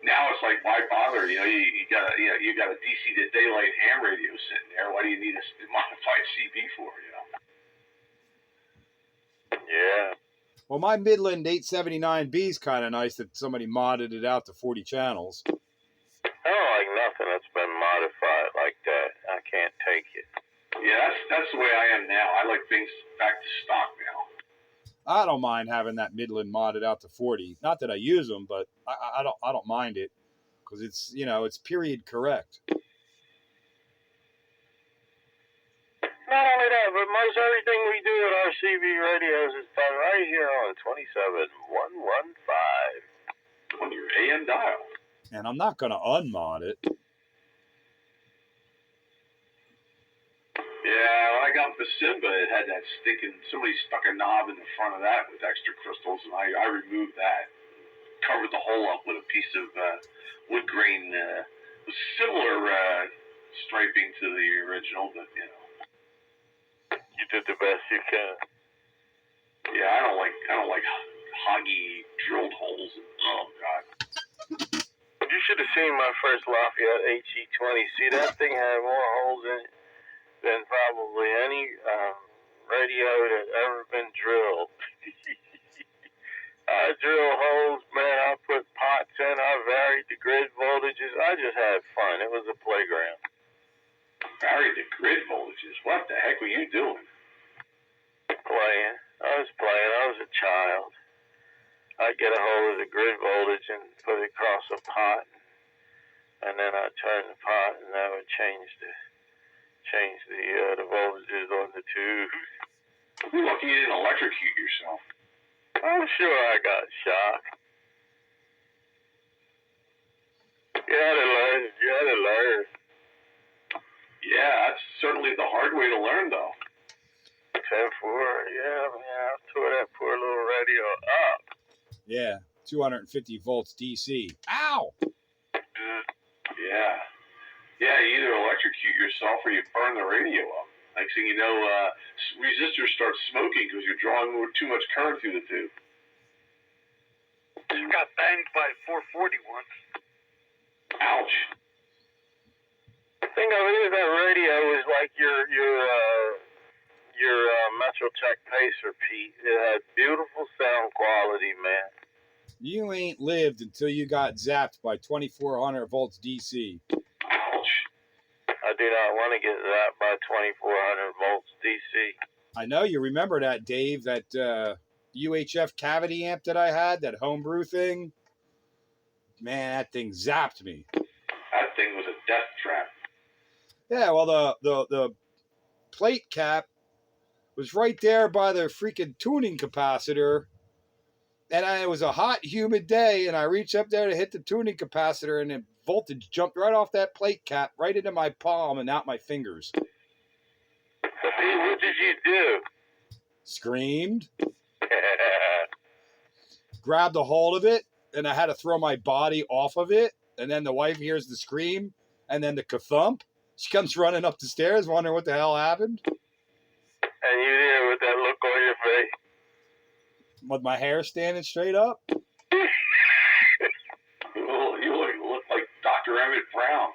now it's like, why bother? You got a DC to daylight ham radio sitting there. Why do you need a modified CB for? Yeah. Well, my Midland 879B is kind of nice that somebody modded it out to 40 channels. I don't like nothing that's been modified like that. I can't take it. Yeah, that's the way I am now. I like things back to stock now. I don't mind having that Midland modded out to 40. Not that I use them, but I don't mind it because it's, it's period correct. Not only that, but most everything we do at our CB radios is done right here on 27115 on your AM dial. And I'm not going to unmod it. Yeah, when I got Basimba, it had that somebody stuck a knob in the front of that with extra crystals, and I removed that. Covered the hole up with a piece of wood grain, with similar striping to the original, but, You did the best you can. Yeah, I don't like hoggy drilled holes. Oh, God. You should have seen my first Lafayette HE20. See, that thing had more holes in it than probably any radio that ever been drilled. I drill holes, man. I put pots in. I varied the grid voltages. I just had fun. It was a playground. Varied the grid voltages? What the heck were you doing? Playing. I was playing. I was a child. I'd get a hold of the grid voltage and put it across a pot, and then I'd turn the pot, and that would change the voltages on the tube. You're lucky you didn't electrocute yourself. I'm sure I got shocked. You had to learn. Yeah, that's certainly the hard way to learn, though. 10-4, yeah, man, I tore that poor little radio up. Yeah, 250 volts DC. Ow! Yeah. Yeah, you either electrocute yourself or you burn the radio up. Next thing you know, resistors start smoking because you're drawing too much current through the tube. Just got banged by a 440 once. Ouch. The thing of it is that radio is like your Metrotech Pacer, Pete. It had beautiful sound quality, man. You ain't lived until you got zapped by 2400 volts DC. Ouch. I do not want to get zapped by 2400 volts DC. I know you remember that, Dave, that UHF cavity amp that I had, that homebrew thing. Man, that thing zapped me. That thing was a death trap. Yeah, well, the plate cap was right there by the freaking tuning capacitor. And it was a hot, humid day, and I reached up there to hit the tuning capacitor, and the voltage jumped right off that plate cap, right into my palm and out my fingers. What did you do? Screamed. Grabbed a hold of it, and I had to throw my body off of it. And then the wife hears the scream, and then the ka-thump. She comes running up the stairs, wondering what the hell happened. And you there with that look on your face? With my hair standing straight up. You look like Dr. Emmett Brown.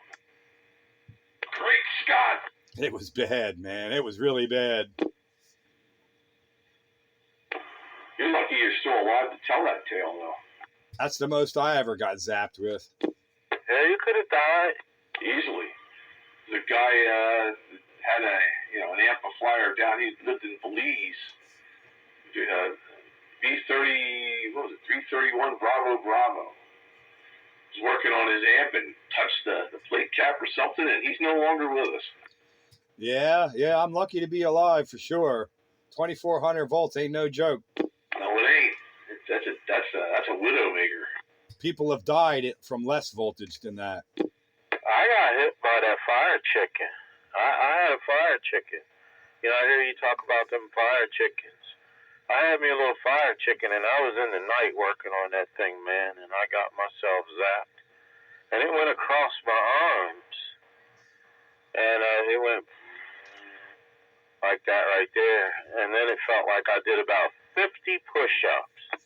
Great Scott! It was bad, man. It was really bad. You're lucky you're still alive to tell that tale, though. That's the most I ever got zapped with. Yeah, you could have died. Easily. The guy had an amplifier down. He lived in Belize. B30, what was it? 331 Bravo. Was working on his amp and touched the plate cap or something, and he's no longer with us. Yeah, I'm lucky to be alive for sure. 2400 volts ain't no joke. No, it ain't. That's a widowmaker. People have died from less voltage than that. I got hit by that fire chicken. I had a fire chicken. You know, I hear you talk about them fire chickens. I had me a little fire chicken, and I was in the night working on that thing, man, and I got myself zapped. And it went across my arms. And it went like that right there. And then it felt like I did about 50 push-ups.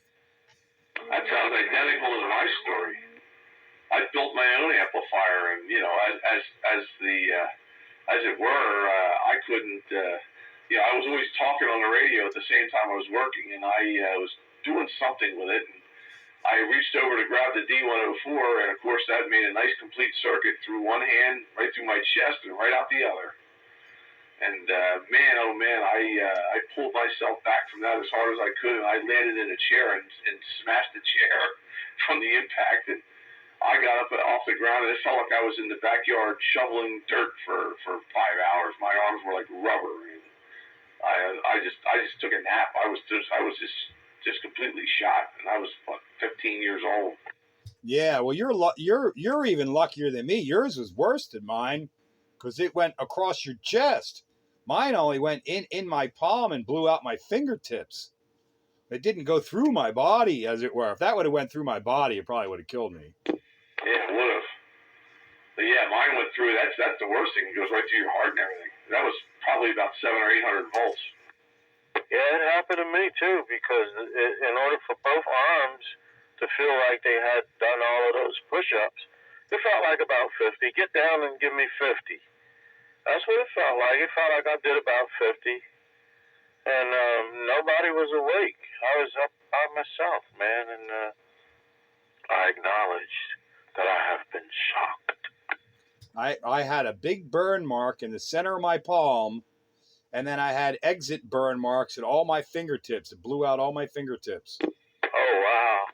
That sounds identical to my story. I I built my own amplifier, and as it were, I couldn't. I was always talking on the radio at the same time I was working, and I was doing something with it. And I reached over to grab the D104, and of course that made a nice complete circuit through one hand, right through my chest, and right out the other. And man, oh man, I pulled myself back from that as hard as I could, and I landed in a chair and smashed the chair from the impact. And I got up off the ground, and it felt like I was in the backyard shoveling dirt for 5 hours. My arms were like rubber, and I just took a nap. I was just completely shot, and I was 15 years old. Yeah, well, you're even luckier than me. Yours was worse than mine because it went across your chest. Mine only went in my palm and blew out my fingertips. It didn't go through my body, as it were. If that would have went through my body, it probably would have killed me. Yeah, it would have. But yeah, mine went through. That's the worst thing. It goes right through your heart and everything. That was probably about 700 or 800 volts. Yeah, it happened to me too, because in order for both arms to feel like they had done all of those push-ups, it felt like about 50. Get down and give me 50. That's what it felt like. It felt like I did about 50. And nobody was awake. I was up by myself, man, and I acknowledged that I have been shocked. I had a big burn mark in the center of my palm, and then I had exit burn marks at all my fingertips. It blew out all my fingertips. Oh, wow.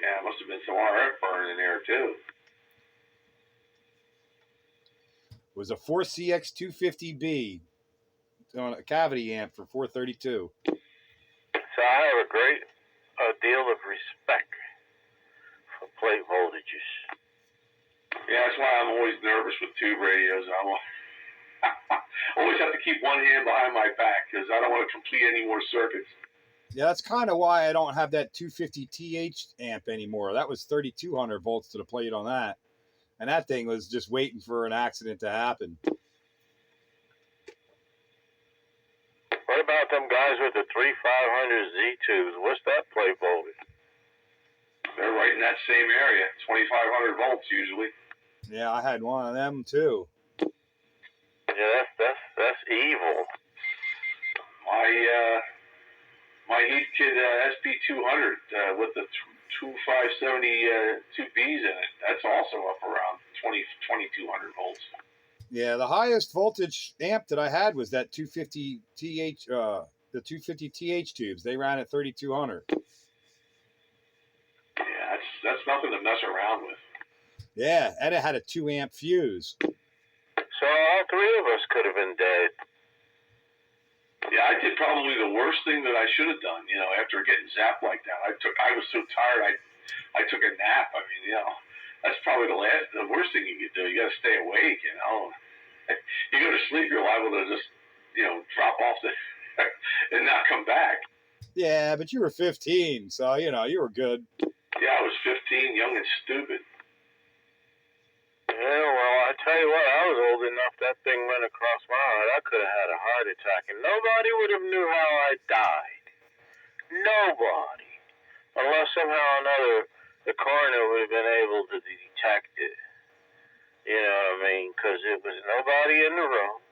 Yeah, it must have been some RF burn in there, too. It was a 4CX250B on a cavity amp for 432. So I have a great deal of respect for plate voltages. Yeah, that's why I'm always nervous with tube radios. I always have to keep one hand behind my back because I don't want to complete any more circuits. Yeah, that's kind of why I don't have that 250TH amp anymore. That was 3,200 volts to the plate on that. And that thing was just waiting for an accident to happen. What about them guys with the 3500Z tubes? What's that plate voltage? They're right in that same area, 2,500 volts usually. Yeah, I had one of them too. Yeah, that's evil. My Heathkit SP200 with the 2570 2Bs in it, that's also up around 2,200 volts. Yeah, the highest voltage amp that I had was that 250TH, the 250TH tubes. They ran at 3,200. Yeah, that's nothing to mess around with. Yeah, and it had a 2 amp fuse. So all three of us could have been dead. Yeah, I did probably the worst thing that I should have done. After getting zapped like that, I was so tired. I took a nap. I mean, that's probably the worst thing you could do. You got to stay awake. You go to sleep, you're liable to just drop off and not come back. Yeah, but you were 15, so you were good. Yeah, I was 15, young and stupid. Yeah, well, I tell you what, I was old enough that thing went across my heart. I could have had a heart attack, and nobody would have knew how I died. Nobody. Unless somehow or another the coroner would have been able to detect it. You know what I mean? Because it was nobody in the room.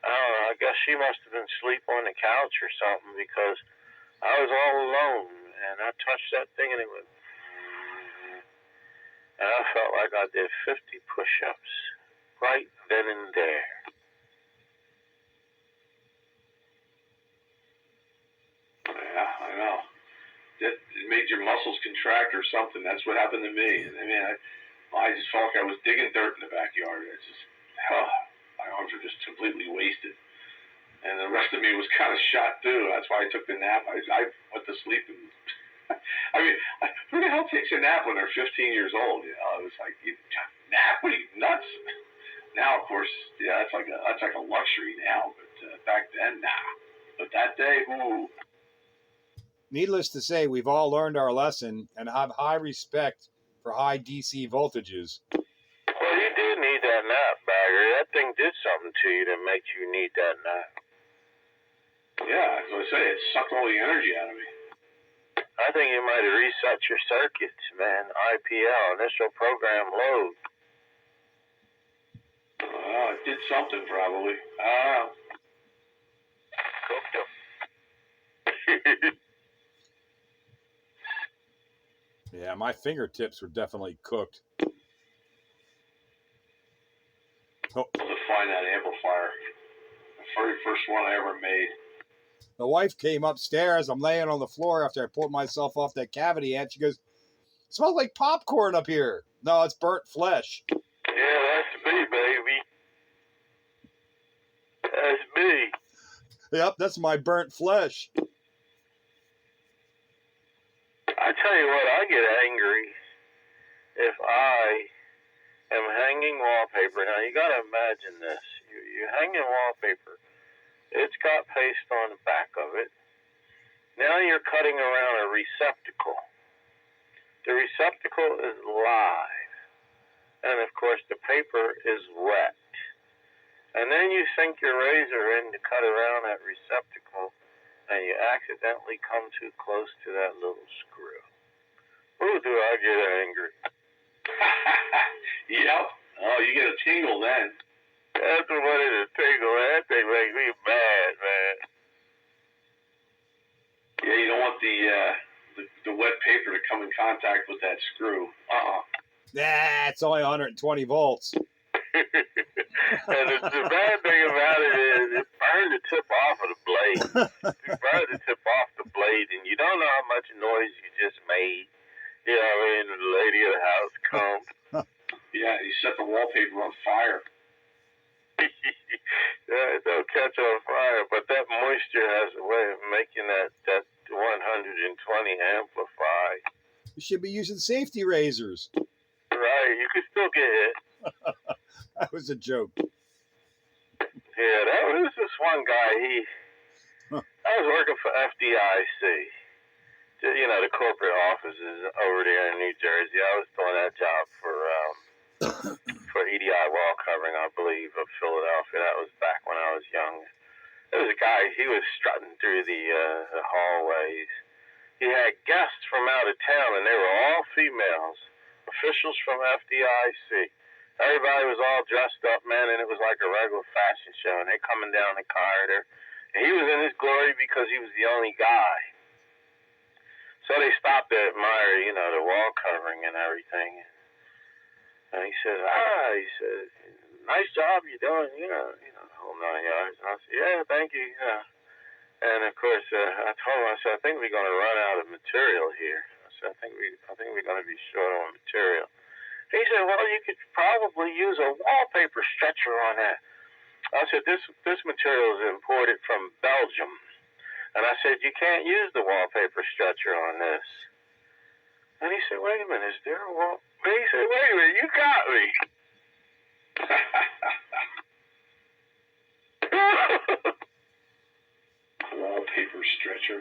I don't know, I guess she must have been asleep on the couch or something, because I was all alone, and I touched that thing, and it went... And I felt like I did 50 push-ups right then and there. Yeah, I know. It made your muscles contract or something. That's what happened to me. I mean, I just felt like I was digging dirt in the backyard. It's just, my arms were just completely wasted. And the rest of me was kind of shot too. That's why I took the nap. I went to sleep and... I mean, who the hell takes a nap when they're 15 years old? It was like, nap? What are you, nuts? Now, of course, yeah, that's like a luxury now. But back then, nah. But that day, ooh. Needless to say, we've all learned our lesson and have high respect for high DC voltages. Well, you did need that nap, Bagger. That thing did something to you that made you need that nap. Yeah, as I say, it sucked all the energy out of me. I think you might have reset your circuits, man. IPL, initial program load. It did something probably. Cooked them. Yeah, my fingertips were definitely cooked. Oh. To find that amplifier. The very first one I ever made. The wife came upstairs. I'm laying on the floor after I pulled myself off that cavity ant. She goes, "It smells like popcorn up here." No, it's burnt flesh. Yeah, that's me, baby. That's me. Yep, that's my burnt flesh. I tell you what, I get angry if I am hanging wallpaper. Now, you got to imagine this. You're hanging wallpaper. It's got paste on the back of it. Now you're cutting around a receptacle. The receptacle is live. And, of course, the paper is wet. And then you sink your razor in to cut around that receptacle, and you accidentally come too close to that little screw. Ooh, do I get angry. Yep. Oh, you get a tingle then. That's what it is, tingle. That thing makes me mad, man. Yeah, you don't want the wet paper to come in contact with that screw. Nah, it's only 120 volts. And the bad thing about it is it burned the tip off of the blade. It burned the tip off the blade, and you don't know how much noise you just made. You know what I mean? The lady of the house comes. Yeah, you set the wallpaper on fire. Yeah, it don't catch on fire, but that moisture has a way of making that 120 amplify. You should be using safety razors. Right, you could still get hit. That was a joke. Yeah, that was this one guy. I was working for FDIC. You know, the corporate offices over there in New Jersey. I was doing that job for EDI wall covering, I believe, of Philadelphia. That was back when I was young. There was a guy, he was strutting through the hallways. He had guests from out of town, and they were all females, officials from FDIC. Everybody was all dressed up, man, and it was like a regular fashion show, and they're coming down the corridor. And he was in his glory because he was the only guy. So they stopped to admire, you know, the wall covering and everything. And he said, nice job you're doing, you know, the whole 9 yards. And I said, yeah, thank you, yeah. And of course, I told him, I said, I think we're going to run out of material here. I said, I think we're going to be short on material. He said, well, you could probably use a wallpaper stretcher on that. I said, this material is imported from Belgium. And I said, you can't use the wallpaper stretcher on this. And he said, wait a minute, is there a wall? And he said, wait a minute, you got me. Wallpaper stretcher.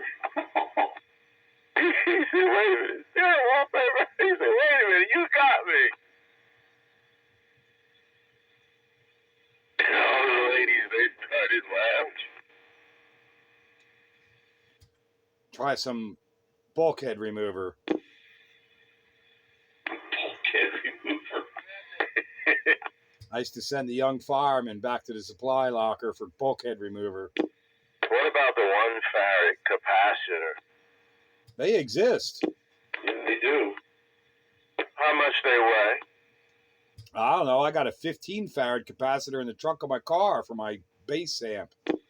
He said, wait a minute, is there a wallpaper? He said, wait a minute, you got me. And all the ladies, they started laughing. Try some bulkhead remover. Bulkhead remover. I used to send the young firemen back to the supply locker for bulkhead remover. What about the 1 farad capacitor? They exist. Yeah, they do. How much they weigh? I don't know. I got a 15 farad capacitor in the trunk of my car for my bass amp. No, 1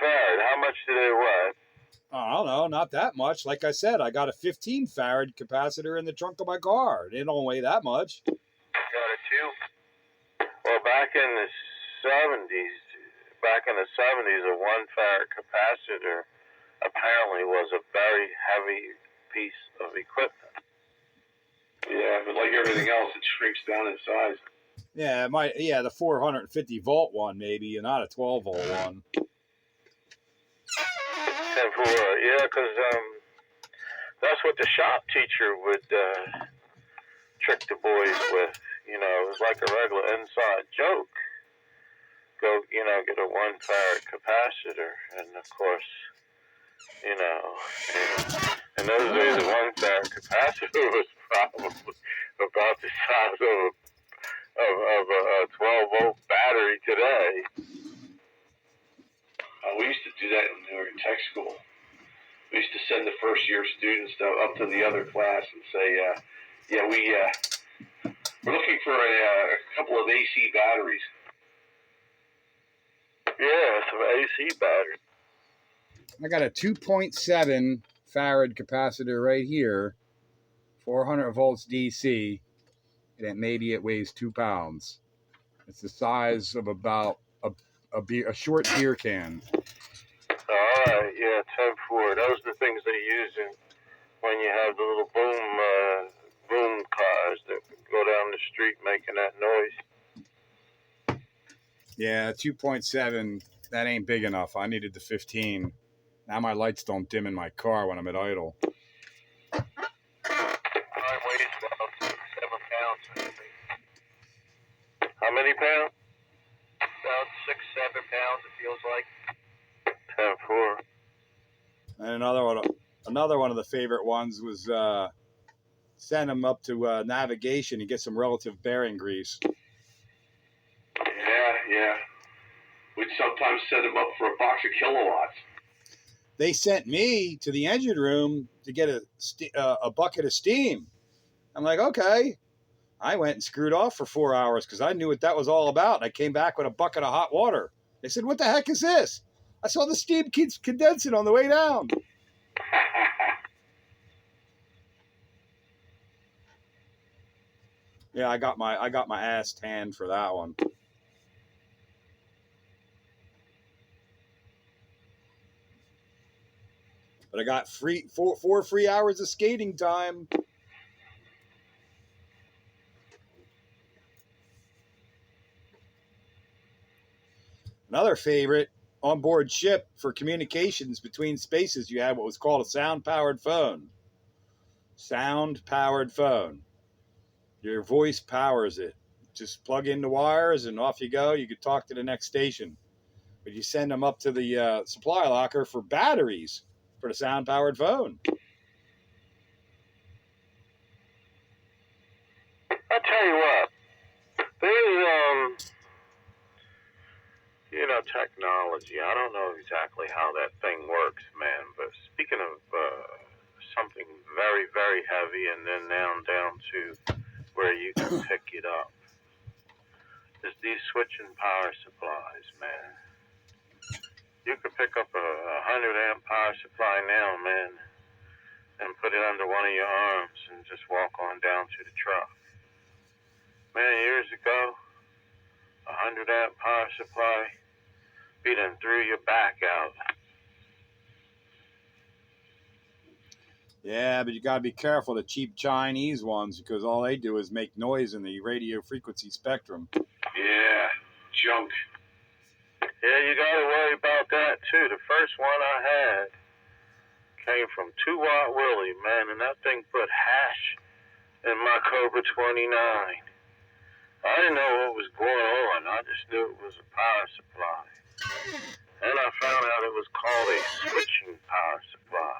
farad. How much do they weigh? I don't know. Not that much. Like I said, I got a 15 farad capacitor in the trunk of my car. It don't weigh that much. Got it too? Well, back in the 70s, a 1 farad capacitor apparently was a very heavy piece of equipment. Yeah, but like everything else, it shrinks down in size. Yeah, the 450 volt one maybe, and not a 12 volt one. 10-4, yeah, because that's what the shop teacher would trick the boys with. You know, it was like a regular inside joke. Go, you know, get a 1 farad capacitor, and of course, you know. And those days, the 1 farad capacitor was probably about the size of a 12-volt battery today. We used to do that when we were in tech school. We used to send the first-year students up to the other class and say, we're looking for a couple of AC batteries. Yeah, some AC batteries. I got a 2.7 farad capacitor right here, 400 volts DC, and maybe it weighs 2 pounds. It's the size of about a short beer can. All right, yeah, 10-4. Those are the things they use when you have the little boom cars that go down the street making that noise. Yeah, 2.7, that ain't big enough. I needed the 15. Now my lights don't dim in my car when I'm at idle. Mine weighs about 7 pounds, I think. How many pounds? About 6, 7 pounds, it feels like. 10-4. And another one of the favorite ones was send them up to navigation and get some relative bearing grease. Yeah. We'd sometimes send them up for a box of kilowatts. They sent me to the engine room to get a bucket of steam. I'm like, okay. I went and screwed off for 4 hours because I knew what that was all about. And I came back with a bucket of hot water. They said, what the heck is this? I saw the steam keeps condensing on the way down. Yeah, I got my ass tanned for that one. But I got four free hours of skating time. Another favorite, on board ship for communications between spaces, you had what was called a sound-powered phone. Sound-powered phone. Your voice powers it. Just plug in the wires and off you go. You could talk to the next station. But you send them up to the supply locker for batteries for the sound-powered phone. I tell you what, there's technology. I don't know exactly how that thing works, man. But speaking of something very, very heavy, and then down to where you can pick it up, is these switching power supplies, man. You could pick up a 100-amp power supply now, man, and put it under one of your arms and just walk on down to the truck. Man, years ago, a 100-amp power supply, you done threw your back out. Yeah, but you got to be careful of the cheap Chinese ones because all they do is make noise in the radio frequency spectrum. Yeah, junk. Yeah, you got to worry about that, too. The first one I had came from 2-watt Willie, man, and that thing put hash in my Cobra 29. I didn't know what was going on. I just knew it was a power supply. And I found out it was called a switching power supply.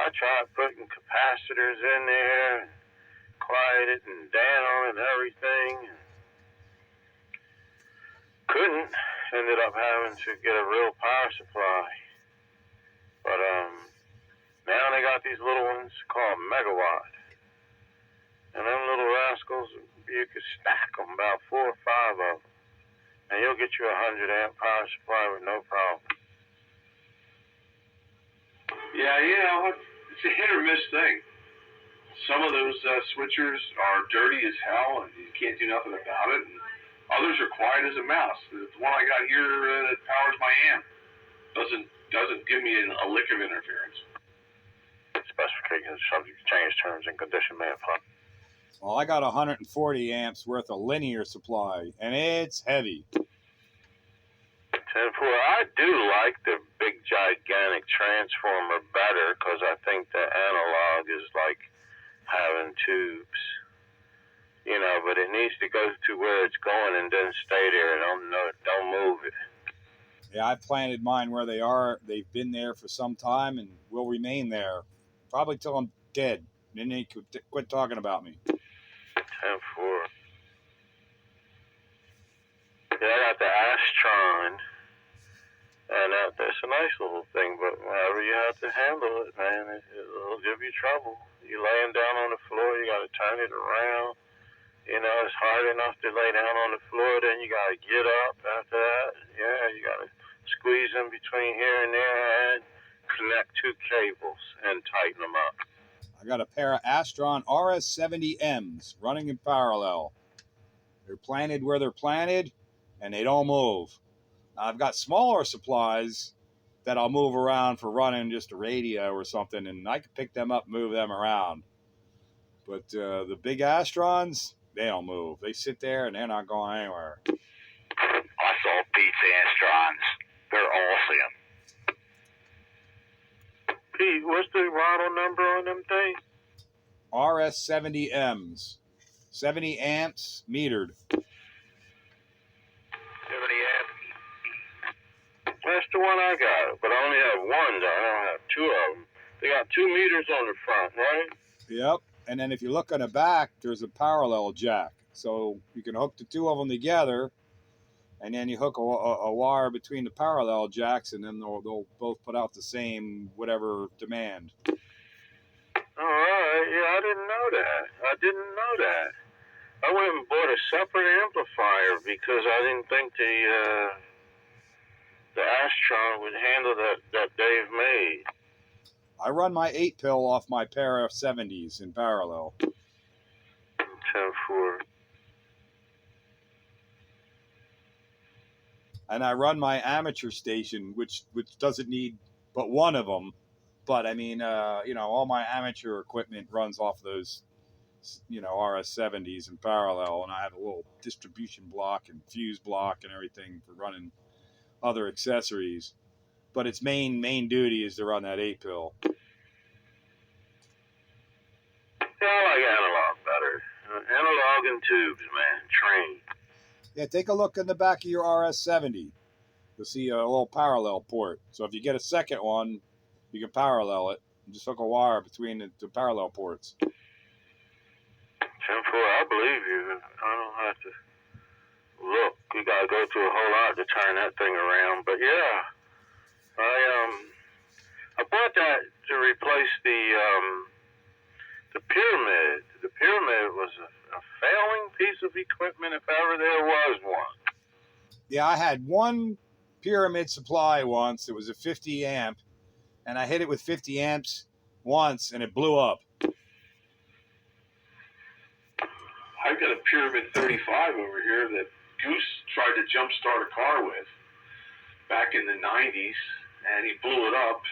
I tried putting capacitors in there, and quiet it and down and everything. Couldn't. Ended up having to get a real power supply. But now they got these little ones called megawatt. And them little rascals, you could stack them, about 4 or 5 of them. And you'll get you a 100-amp power supply with no problem. Yeah, it's a hit or miss thing. Some of those switchers are dirty as hell, and you can't do nothing about it. And others are quiet as a mouse. The one I got here that powers my amp doesn't give me a lick of interference. Specifications subject to change terms and condition may apply. Well, I got 140 amps worth of linear supply, and it's heavy. 10-4. I do like the big, gigantic transformer better because I think the analog is like having tubes. But it needs to go to where it's going and then stay there and don't move it. Yeah, I've planted mine where they are. They've been there for some time and will remain there, probably till I'm dead. Then they quit talking about me. 10-4. Yeah, I got the Astron, and that's a nice little thing, but however you have to handle it, man, it'll give you trouble. You laying down on the floor, you got to turn it around. You know, it's hard enough to lay down on the floor, then you got to get up after that. Yeah, you got to squeeze in between here and there and connect two cables and tighten them up. I got a pair of Astron RS70Ms running in parallel. They're planted where they're planted, and they don't move. Now, I've got smaller supplies that I'll move around for running just a radio or something, and I can pick them up and move them around. But the big Astrons, they don't move. They sit there, and they're not going anywhere. I saw Pete's Astrons. They're awesome. Pete, what's the model number on them things? RS70Ms. 70 amps metered. 70 amps. That's the one I got, but I only have one, though. I don't have two of them. They got 2 meters on the front, right? Yep. And then if you look on the back, there's a parallel jack. So you can hook the two of them together, and then you hook a wire between the parallel jacks, and then they'll both put out the same whatever demand. All right. Yeah, I didn't know that. I went and bought a separate amplifier because I didn't think the Astron would handle that Dave made. I run my 8-pill off my pair of 70s in parallel. 10-4. And I run my amateur station, which doesn't need but one of them. But I mean, all my amateur equipment runs off those, RS70s in parallel, and I have a little distribution block and fuse block and everything for running other accessories. But its main duty is to run that 8-pill. Yeah, I like analog better. Analog and tubes, man. Train. Yeah, take a look in the back of your RS70. You'll see a little parallel port. So if you get a second one, you can parallel it and just hook a wire between the parallel ports. 10-4, I believe you. I don't have to look. You gotta go through a whole lot to turn that thing around. But yeah, I bought that to replace the pyramid. The pyramid was a failing piece of equipment if ever there was one. Yeah, I had one pyramid supply once. It was a 50 amp, and I hit it with 50 amps once, and it blew up. I've got a Pyramid 35 over here that Goose tried to jumpstart a car with back in the 90s, and he blew it up.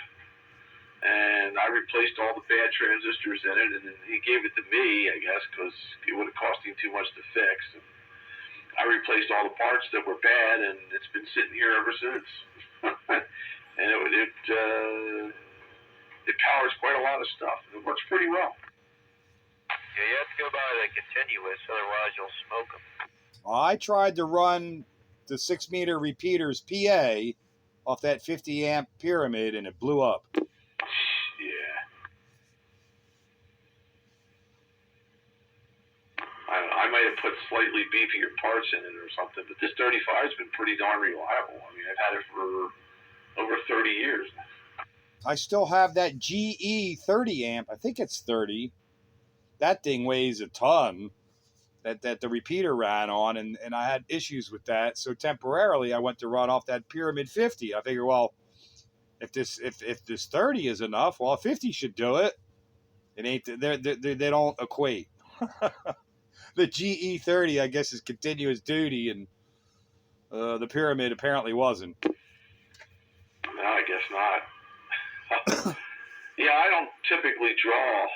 And I replaced all the bad transistors in it, and then he gave it to me, I guess, because it would have cost him too much to fix. And I replaced all the parts that were bad, and it's been sitting here ever since. And it powers quite a lot of stuff. It works pretty well. Yeah, you have to go by the continuous, otherwise you'll smoke them. I tried to run the 6-meter repeaters PA off that 50 amp pyramid, and it blew up. Yeah. I might have put slightly beefier parts in it or something, but this 35 has been pretty darn reliable. I mean, I've had it for over 30 years. I still have that GE 30 amp. I think it's 30. That thing weighs a ton that the repeater ran on, and I had issues with that. So temporarily I went to run off that Pyramid 50. I figure, well, if this 30 is enough, well, 50 should do it. It ain't, they don't equate. The GE 30, I guess, is continuous duty, and the Pyramid apparently wasn't. No, I guess not. Yeah, I don't typically draw,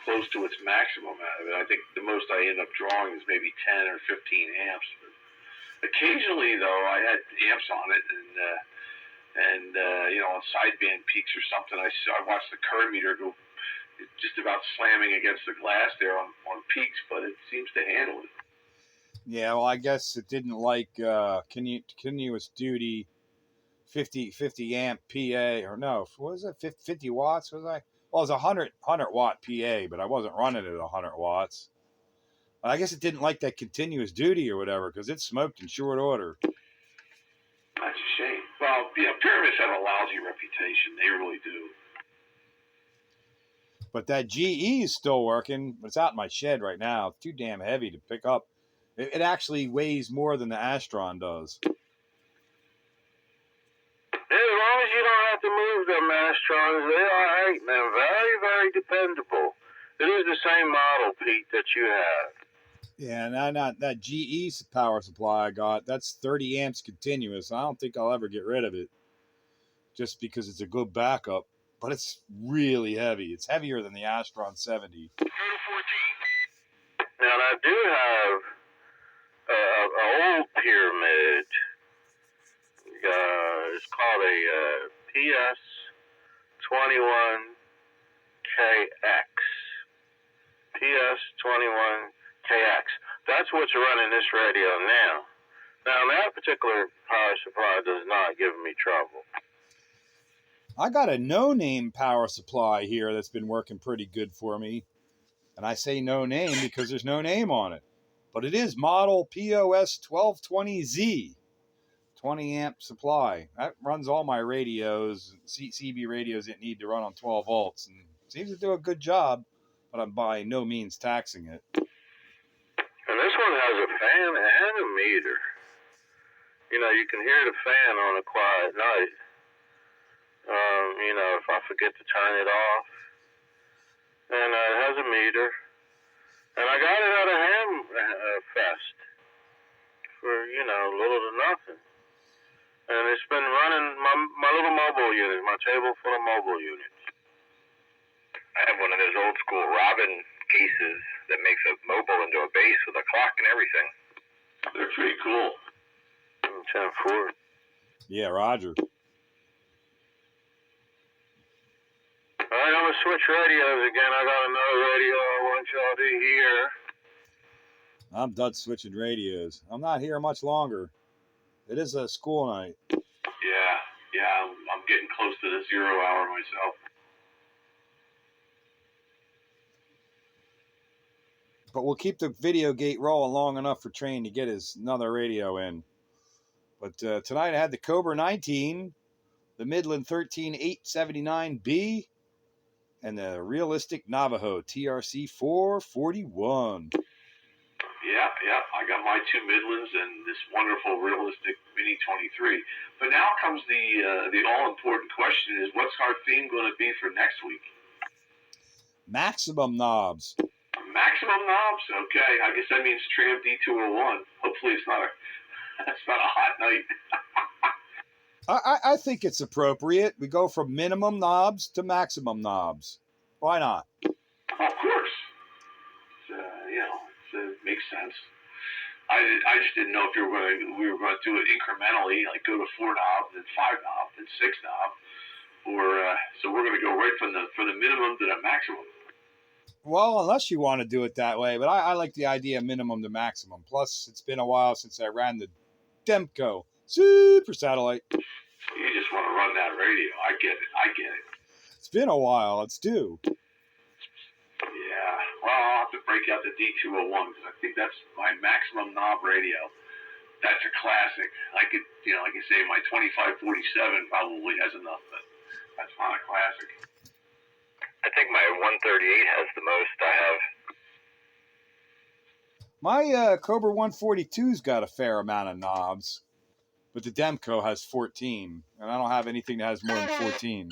close to its maximum out of it. I think the most I end up drawing is maybe 10 or 15 amps. But occasionally, though, I had amps on it, and on sideband peaks or something, I watched the current meter go just about slamming against the glass there on peaks, but it seems to handle it. Yeah, well, I guess it didn't like continuous duty 50 amp PA, or no, what was it, 50 watts? Was I? Well, it was a 100 watt PA, but I wasn't running it at 100 watts. I guess it didn't like that continuous duty or whatever, because it smoked in short order. That's a shame. Well, yeah, Pyramids have a lousy reputation. They really do. But that GE is still working. It's out in my shed right now. It's too damn heavy to pick up. It actually weighs more than the Astron does. Yeah, as long as you don't have to move them Astrons, they are right, man. Very, very dependable. It is the same model, Pete, that you have. Yeah, not that GE power supply I got. That's 30 amps continuous. I don't think I'll ever get rid of it, just because it's a good backup. But it's really heavy. It's heavier than the Astron 70. Now, I do have an old Pyramid. It's called a PS21KX. PS21KX. That's what's running this radio now. Now, that particular power supply does not give me trouble. I got a no-name power supply here that's been working pretty good for me. And I say no name because there's no name on it. But it is model POS 1220Z. 20 amp supply. That runs all my radios, CB radios that need to run on 12 volts, and seems to do a good job, but I'm by no means taxing it. And this one has a fan and a meter. You know, you can hear the fan on a quiet night. You know, if I forget to turn it off. And it has a meter. And I got it at a ham fest for, you know, little to nothing. And it's been running my little mobile unit, my table full of mobile units. I have one of those old school Robin cases that makes a mobile into a base with a clock and everything. They're pretty cool. 10-4. Yeah, Roger. All right, I'm going to switch radios again. I got another radio I want y'all to hear. I'm done switching radios. I'm not here much longer. It is a school night. Yeah, I'm getting close to the 0 hour myself. But we'll keep the video gate rolling long enough for Train to get his another radio in. But tonight I had the Cobra 19, the Midland 13879B, and the realistic Navajo TRC 441. Yeah, I got my two Midlands and this wonderful realistic Mini 23. But now comes the all-important question: is what's our theme going to be for next week? Maximum knobs. Maximum knobs? Okay, I guess that means Tram D201. Hopefully it's not a hot night. I think it's appropriate. We go from minimum knobs to maximum knobs. Why not? Of course. It makes sense. I just didn't know if we were going to do it incrementally, like go to 4 knobs, then 5 knobs, then 6 knobs, or so we're going to go right from the minimum to the maximum. Well, unless you want to do it that way, but I like the idea of minimum to maximum. Plus, it's been a while since I ran the Demco Super Satellite. You just want to run that radio. I get it. It's been a while. It's due. Yeah. Well, I'll have to break out the D201 because I think that's my maximum knob radio. That's a classic. I could, like you say, my 2547 probably has enough, but that's not a classic. I think my 138 has the most I have. My Cobra 142's got a fair amount of knobs, but the Demco has 14, and I don't have anything that has more than 14.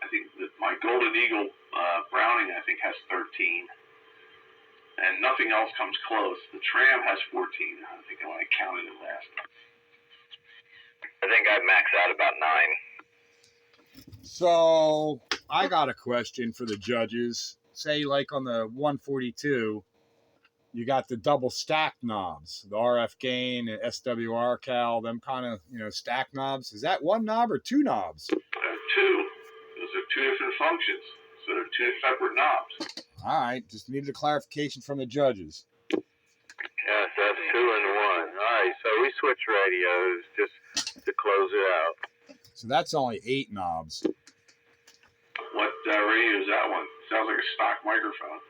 I think that my Golden Eagle Browning, I think, has 13. And nothing else comes close. The Tram has 14. I think when I counted it last. I think I maxed out about 9. So, I got a question for the judges. Say, like on the 142, you got the double stack knobs, the RF gain and SWR cal, them kind of, stack knobs. Is that one knob or two knobs? 2. Those are 2 different functions. So they're 2 separate knobs. All right, just needed a clarification from the judges. Yes, that's 2 and 1. Alright, so we switch radios just to close it out. So that's only 8 knobs. What radio is that one? Sounds like a stock microphone.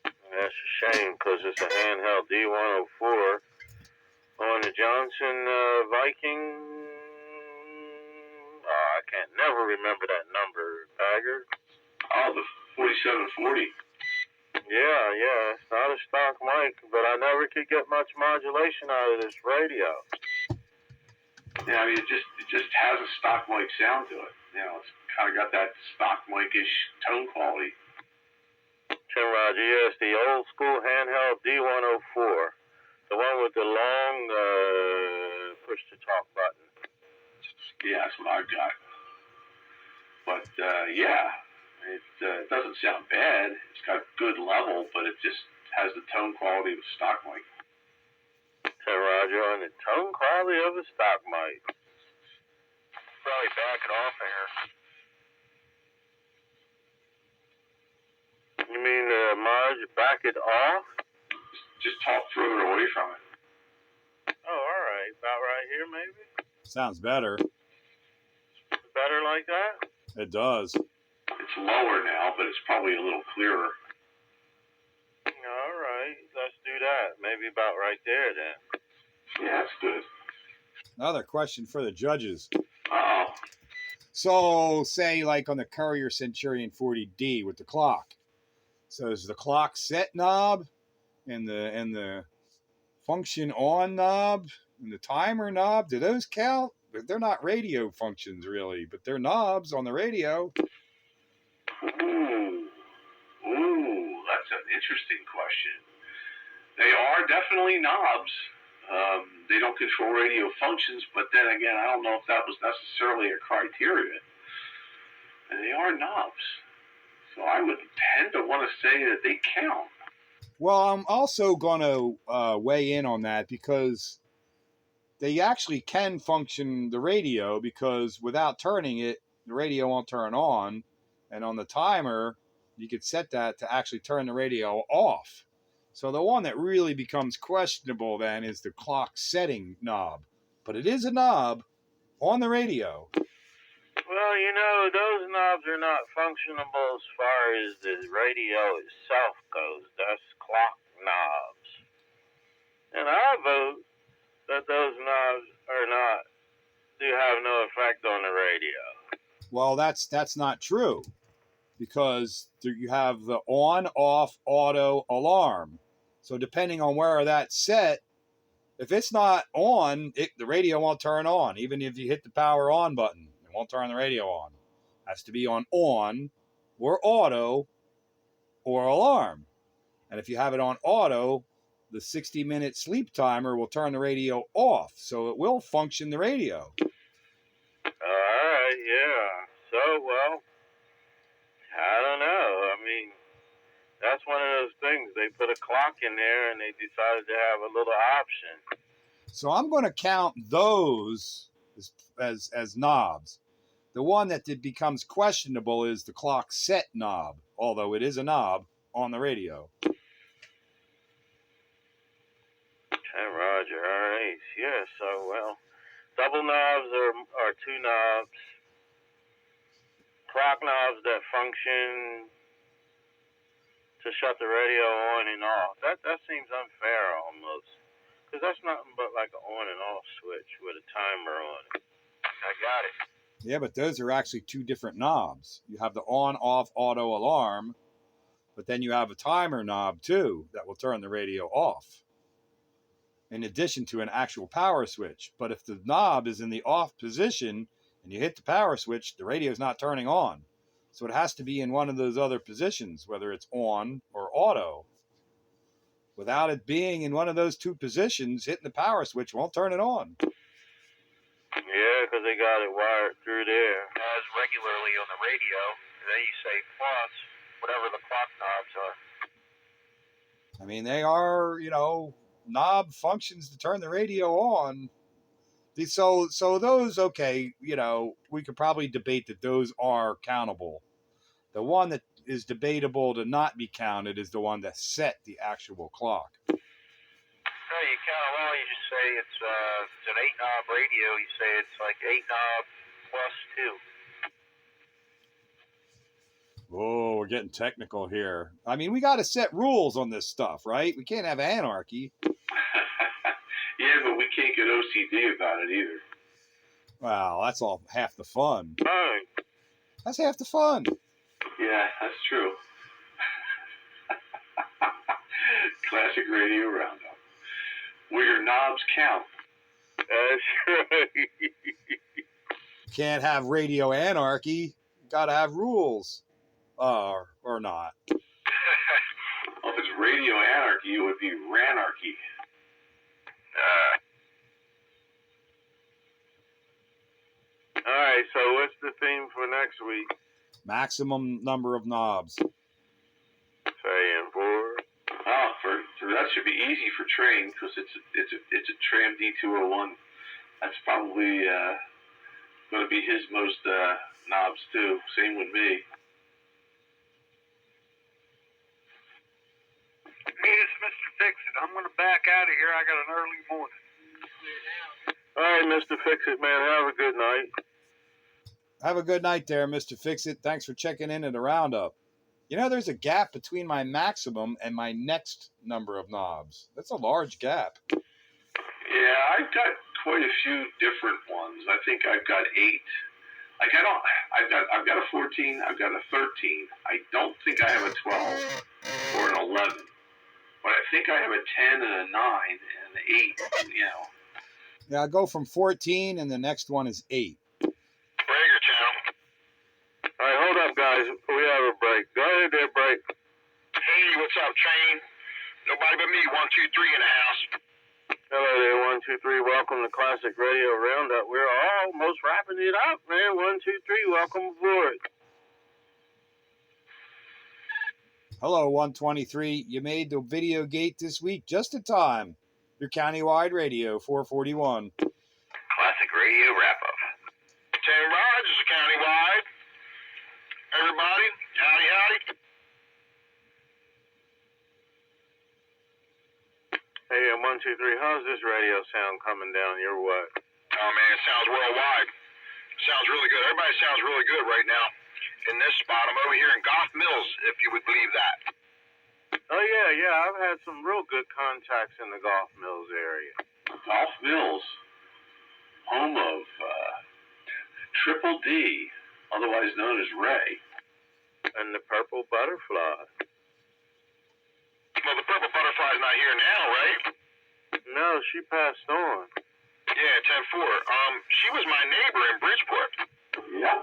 That's a shame because it's a handheld D104 on the Johnson Viking. Oh, I can't never remember that number, Bagger. Oh, the 4740. Yeah, it's not a stock mic, but I never could get much modulation out of this radio. Yeah, I mean, it just has a stock mic sound to it. You know, it's kind of got that stock mic-ish tone quality. Tim Roger, yes, the old school handheld D104. The one with the long push-to-talk button. Yeah, that's what I've got. But, yeah, it doesn't sound bad. It's got good level, but it just has the tone quality of a stock mic. Tim Roger, on the tone quality of a stock mic. Probably back it off here. You mean, Marge, back it off? Just talk further away from it. Oh, all right. About right here, maybe? Sounds better. Better like that? It does. It's lower now, but it's probably a little clearer. All right. Let's do that. Maybe about right there, then. Yeah, that's good. Another question for the judges. Uh-oh. So, say like on the Courier Centurion 40D with the clock. So is the clock set knob and the function on knob and the timer knob, do those count? They're not radio functions really, but they're knobs on the radio. Ooh, that's an interesting question. They are definitely knobs. They don't control radio functions, but then again, I don't know if that was necessarily a criteria. And they are knobs. So I would tend to want to say that they count. Well, I'm also going to weigh in on that because they actually can function the radio, because without turning it, the radio won't turn on. And on the timer, you could set that to actually turn the radio off. So the one that really becomes questionable then is the clock setting knob. But it is a knob on the radio. Well, you know, those knobs are not functionable as far as the radio itself goes. That's clock knobs. And I vote that those knobs do have no effect on the radio. Well, that's not true, because you have the on-off auto alarm. So depending on where that's set, if it's not on, the radio won't turn on. Even if you hit the power on button, it won't turn the radio on. It has to be on or auto or alarm. And if you have it on auto, the 60-minute sleep timer will turn the radio off. So it will function the radio. All right, yeah. So, well, I don't know. I mean, that's one of those things. They put a clock in there and they decided to have a little option. So I'm going to count those as knobs. The one that becomes questionable is the clock set knob, although it is a knob on the radio. Okay, Roger. All right. Yeah, so, well, double knobs are two knobs. Clock knobs that function to shut the radio on and off. That seems unfair almost, because that's nothing but like an on and off switch with a timer on it. I got it. Yeah, but those are actually two different knobs. You have the on-off auto alarm, but then you have a timer knob too that will turn the radio off, in addition to an actual power switch. But if the knob is in the off position and you hit the power switch, the radio is not turning on. So it has to be in one of those other positions, whether it's on or auto. Without it being in one of those two positions, hitting the power switch won't turn it on. Yeah, because they got it wired through there. As regularly on the radio, then you say plus whatever the clock knobs are. I mean, they are, knob functions to turn the radio on. So those, okay, we could probably debate that those are countable. The one that is debatable to not be counted is the one that set the actual clock. So you count a Navajo, you just say it's an 8-knob radio. You say it's like 8-knob plus 2. Oh, we're getting technical here. I mean, we got to set rules on this stuff, right? We can't have anarchy. Yeah, but we can't get OCD about it either. Wow, that's all half the fun. Right. That's half the fun. Yeah, that's true. Classic Radio Roundup, where your knobs count. That's right. Can't have radio anarchy. Got to have rules. Or not. Well, if it's radio anarchy, it would be ranarchy. All right, so what's the theme for next week? Maximum number of knobs. Saying 4. Oh, for that should be easy for Train because it's a Tram D201. That's probably going to be his most knobs too. Same with me. Hey, it's Mr. Fix-It. I'm going to back out of here. I got an early morning. All right, Mr. Fix-It, man. Have a good night. Have a good night there, Mr. Fix-It. Thanks for checking in at the roundup. You know, there's a gap between my maximum and my next number of knobs. That's a large gap. Yeah, I've got quite a few different ones. I think I've got 8. Like I've got a 14. I've got a 13. I don't think I have a 12 or an 11. But I think I have a 10 and a 9 and an 8. You know. Yeah, I go from 14 and the next one is 8. Breaker channel. All right, hold up, guys. We have a break. Go ahead there, break. Hey, what's up, Train? Nobody but me. 1, 2, 3 in the house. Hello there, 1, 2, 3. Welcome to Classic Radio Roundup. We're almost wrapping it up, man. 1, 2, 3. Welcome aboard. Hello, 123. You made the video gate this week just in time. Your countywide radio, 441. Classic Radio Wrap-Up. 10 rods is countywide. Everybody, howdy, howdy. Hey, 1, 2, 3. How's this radio sound coming down your way? Oh, man, it sounds worldwide. Sounds really good. Everybody sounds really good right now. In this spot, I'm over here in Golf Mills, if you would believe that. Oh, yeah. I've had some real good contacts in the Golf Mills area. Golf Mills, home of Triple D, otherwise known as Ray. And the Purple Butterfly. Well, the Purple Butterfly's not here now, right? No, she passed on. Yeah, 10-4. She was my neighbor in Bridgeport. Yeah.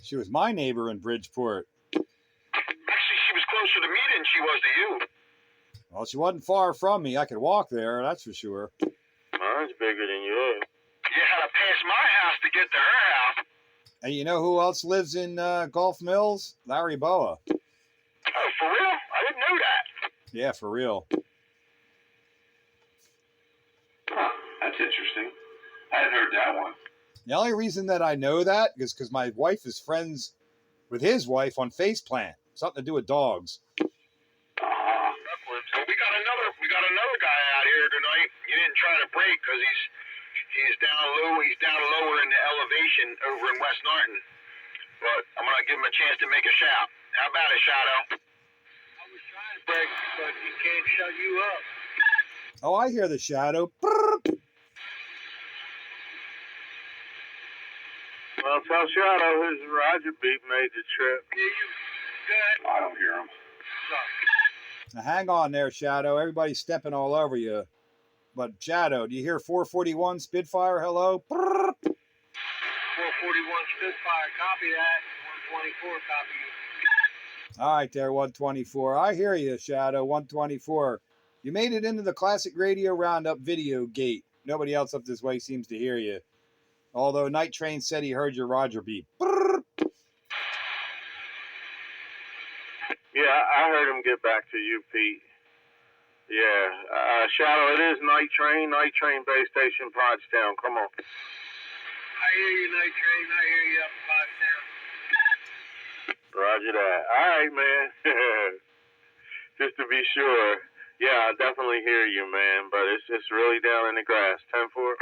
She was my neighbor in Bridgeport. Actually, she was closer to me than she was to you. Well, she wasn't far from me. I could walk there, that's for sure. Mine's bigger than yours. You had to pass my house to get to her house. And you know who else lives in Gulf Mills? Larry Boa. Oh, for real? I didn't know that. Yeah, for real. Huh, that's interesting. I hadn't heard that one. The only reason that I know that is because my wife is friends with his wife on Faceplant. Something to do with dogs. So we got another guy out here tonight. You didn't try to break because he's down low. He's down lower in the elevation over in West Norton. But I'm gonna give him a chance to make a shout. How about it, Shadow? I was trying to break, but he can't shut you up. Oh, I hear the shadow. Well, tell Shadow his Roger beat made the trip. Yeah, you good? I don't hear him. Now, hang on there, Shadow. Everybody's stepping all over you. But, Shadow, do you hear 441 Spitfire? Hello? 441 Spitfire, copy that. 124, copy you. All right there, 124. I hear you, Shadow, 124. You made it into the Classic Radio Roundup video gate. Nobody else up this way seems to hear you. Although Night Train said he heard your Roger beep. Yeah, I heard him get back to you, Pete. Yeah, Shadow, it is Night Train base station, Pottstown. Come on. I hear you, Night Train. I hear you up in Pottstown. Roger that. All right, man. Just to be sure. Yeah, I definitely hear you, man, but it's really down in the grass. 10-4. 10-4,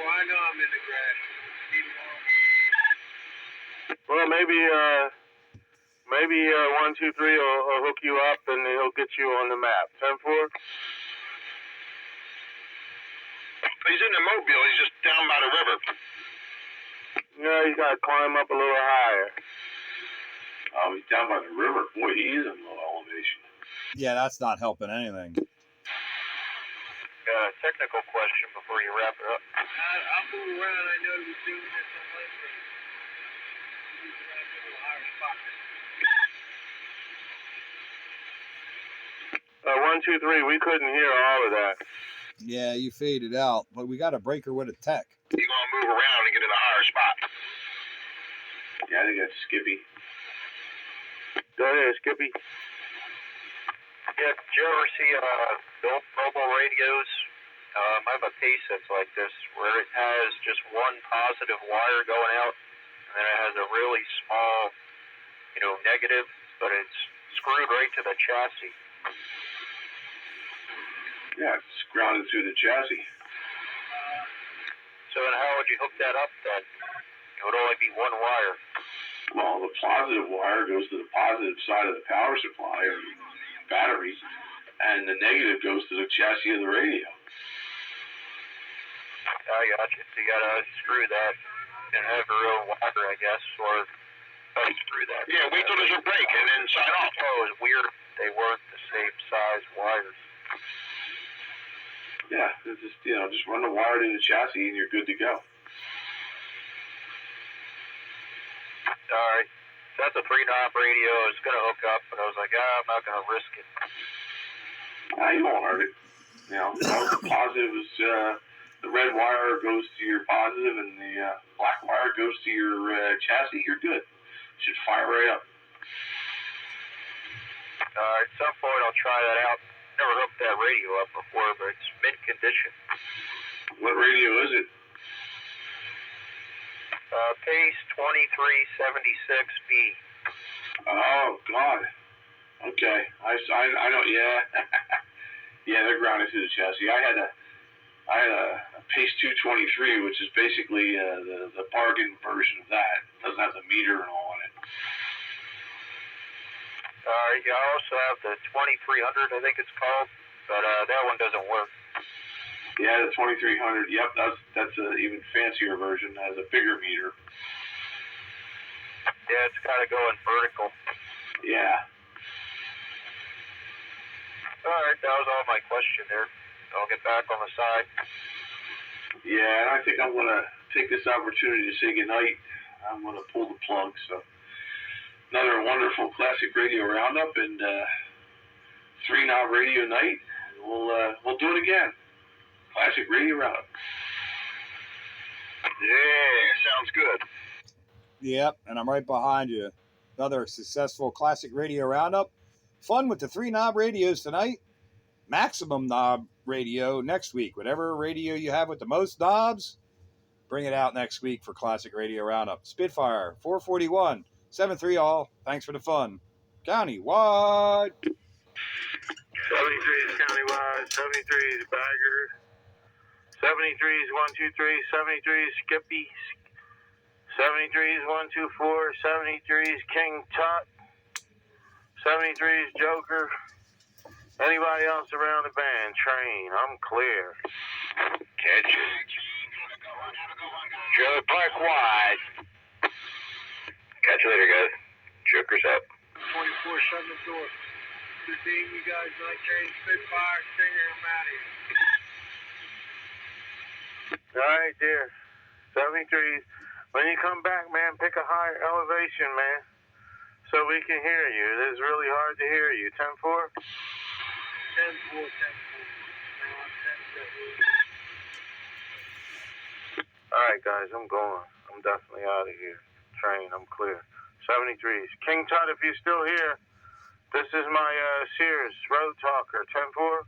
I know I'm in the grass. Well, maybe 123 will hook you up and he'll get you on the map. 10-4. He's in the mobile. He's just down by the river. Yeah, you got to climb up a little higher. Oh, he's down by the river. Boy, he is in low elevation. Yeah, that's not helping anything. Technical question before you wrap it up. I'll move around. I know we're doing this on Wednesday. Move around to a little higher spot. 123, we couldn't hear all of that. Yeah, you faded out, but we got a breaker with a tech. You're going to move around and get in a higher spot. Yeah, I think that's Skippy. Go ahead, Skippy. Yeah, did you ever see mobile radios? I have a case that's like this, where it has just one positive wire going out, and then it has a really small, negative, but it's screwed right to the chassis. Yeah, it's grounded through the chassis. So then how would you hook that up then? It would only be one wire. Well, the positive wire goes to the positive side of the power supply or battery, and the negative goes to the chassis of the radio. I got you. So you gotta screw that and have your own wire, I guess, or unscrew that. Yeah, wait till there's a break and then sign off. Oh, it was weird. They weren't the same size wires. Yeah, it's just just run the wire to the chassis and you're good to go. All right. So that's a 3-knob radio. I was gonna hook up, but I was like, I'm not gonna risk it. You won't hurt it. The positive is the red wire goes to your positive and the black wire goes to your chassis. You're good. Should fire right up. At some point I'll try that out. Never hooked that radio up before, but it's mint condition. What radio is it? Pace 2376B. Oh God. Okay. I know. Yeah. Yeah, they're grounded to the chassis. I had a Pace 223, which is basically the bargain version of that. It doesn't have the meter and all in it. I also have the 2300, I think it's called, but that one doesn't work. Yeah, the 2300. Yep, that's an even fancier version. It has a bigger meter. Yeah, it's kind of going vertical. Yeah. All right, that was all my question there. I'll get back on the side. Yeah, and I think I'm going to take this opportunity to say goodnight. I'm going to pull the plug, so... Another wonderful classic radio roundup and 3-knob radio night. We'll do it again. Classic radio roundup. Yeah, sounds good. Yep, and I'm right behind you. Another successful classic radio roundup. Fun with the 3-knob radios tonight. Maximum knob radio next week. Whatever radio you have with the most knobs, bring it out next week for classic radio roundup. Spitfire 441. 7-3 all. Thanks for the fun. Countywide. 73 is countywide. 73 is Bagger. 73 is 123. 73 is Skippy. 73 is 124. 73 is King Tut. 73 is Joker. Anybody else around the band? Train. I'm clear. Catch it. Joe Park wide. Catch you later, guys. Joker's up. 24/7 door. Good seeing you guys. Night Train, Spitfire, Stinger, and Matty. All right, dear. 73. When you come back, man, pick a higher elevation, man, so we can hear you. It is really hard to hear you. 10-4? 10-4, 10-4. All right, guys, I'm going. I'm definitely out of here. Train, I'm clear. 73s. King Tut, if you're still here, this is my Sears Road Talker. 10-4?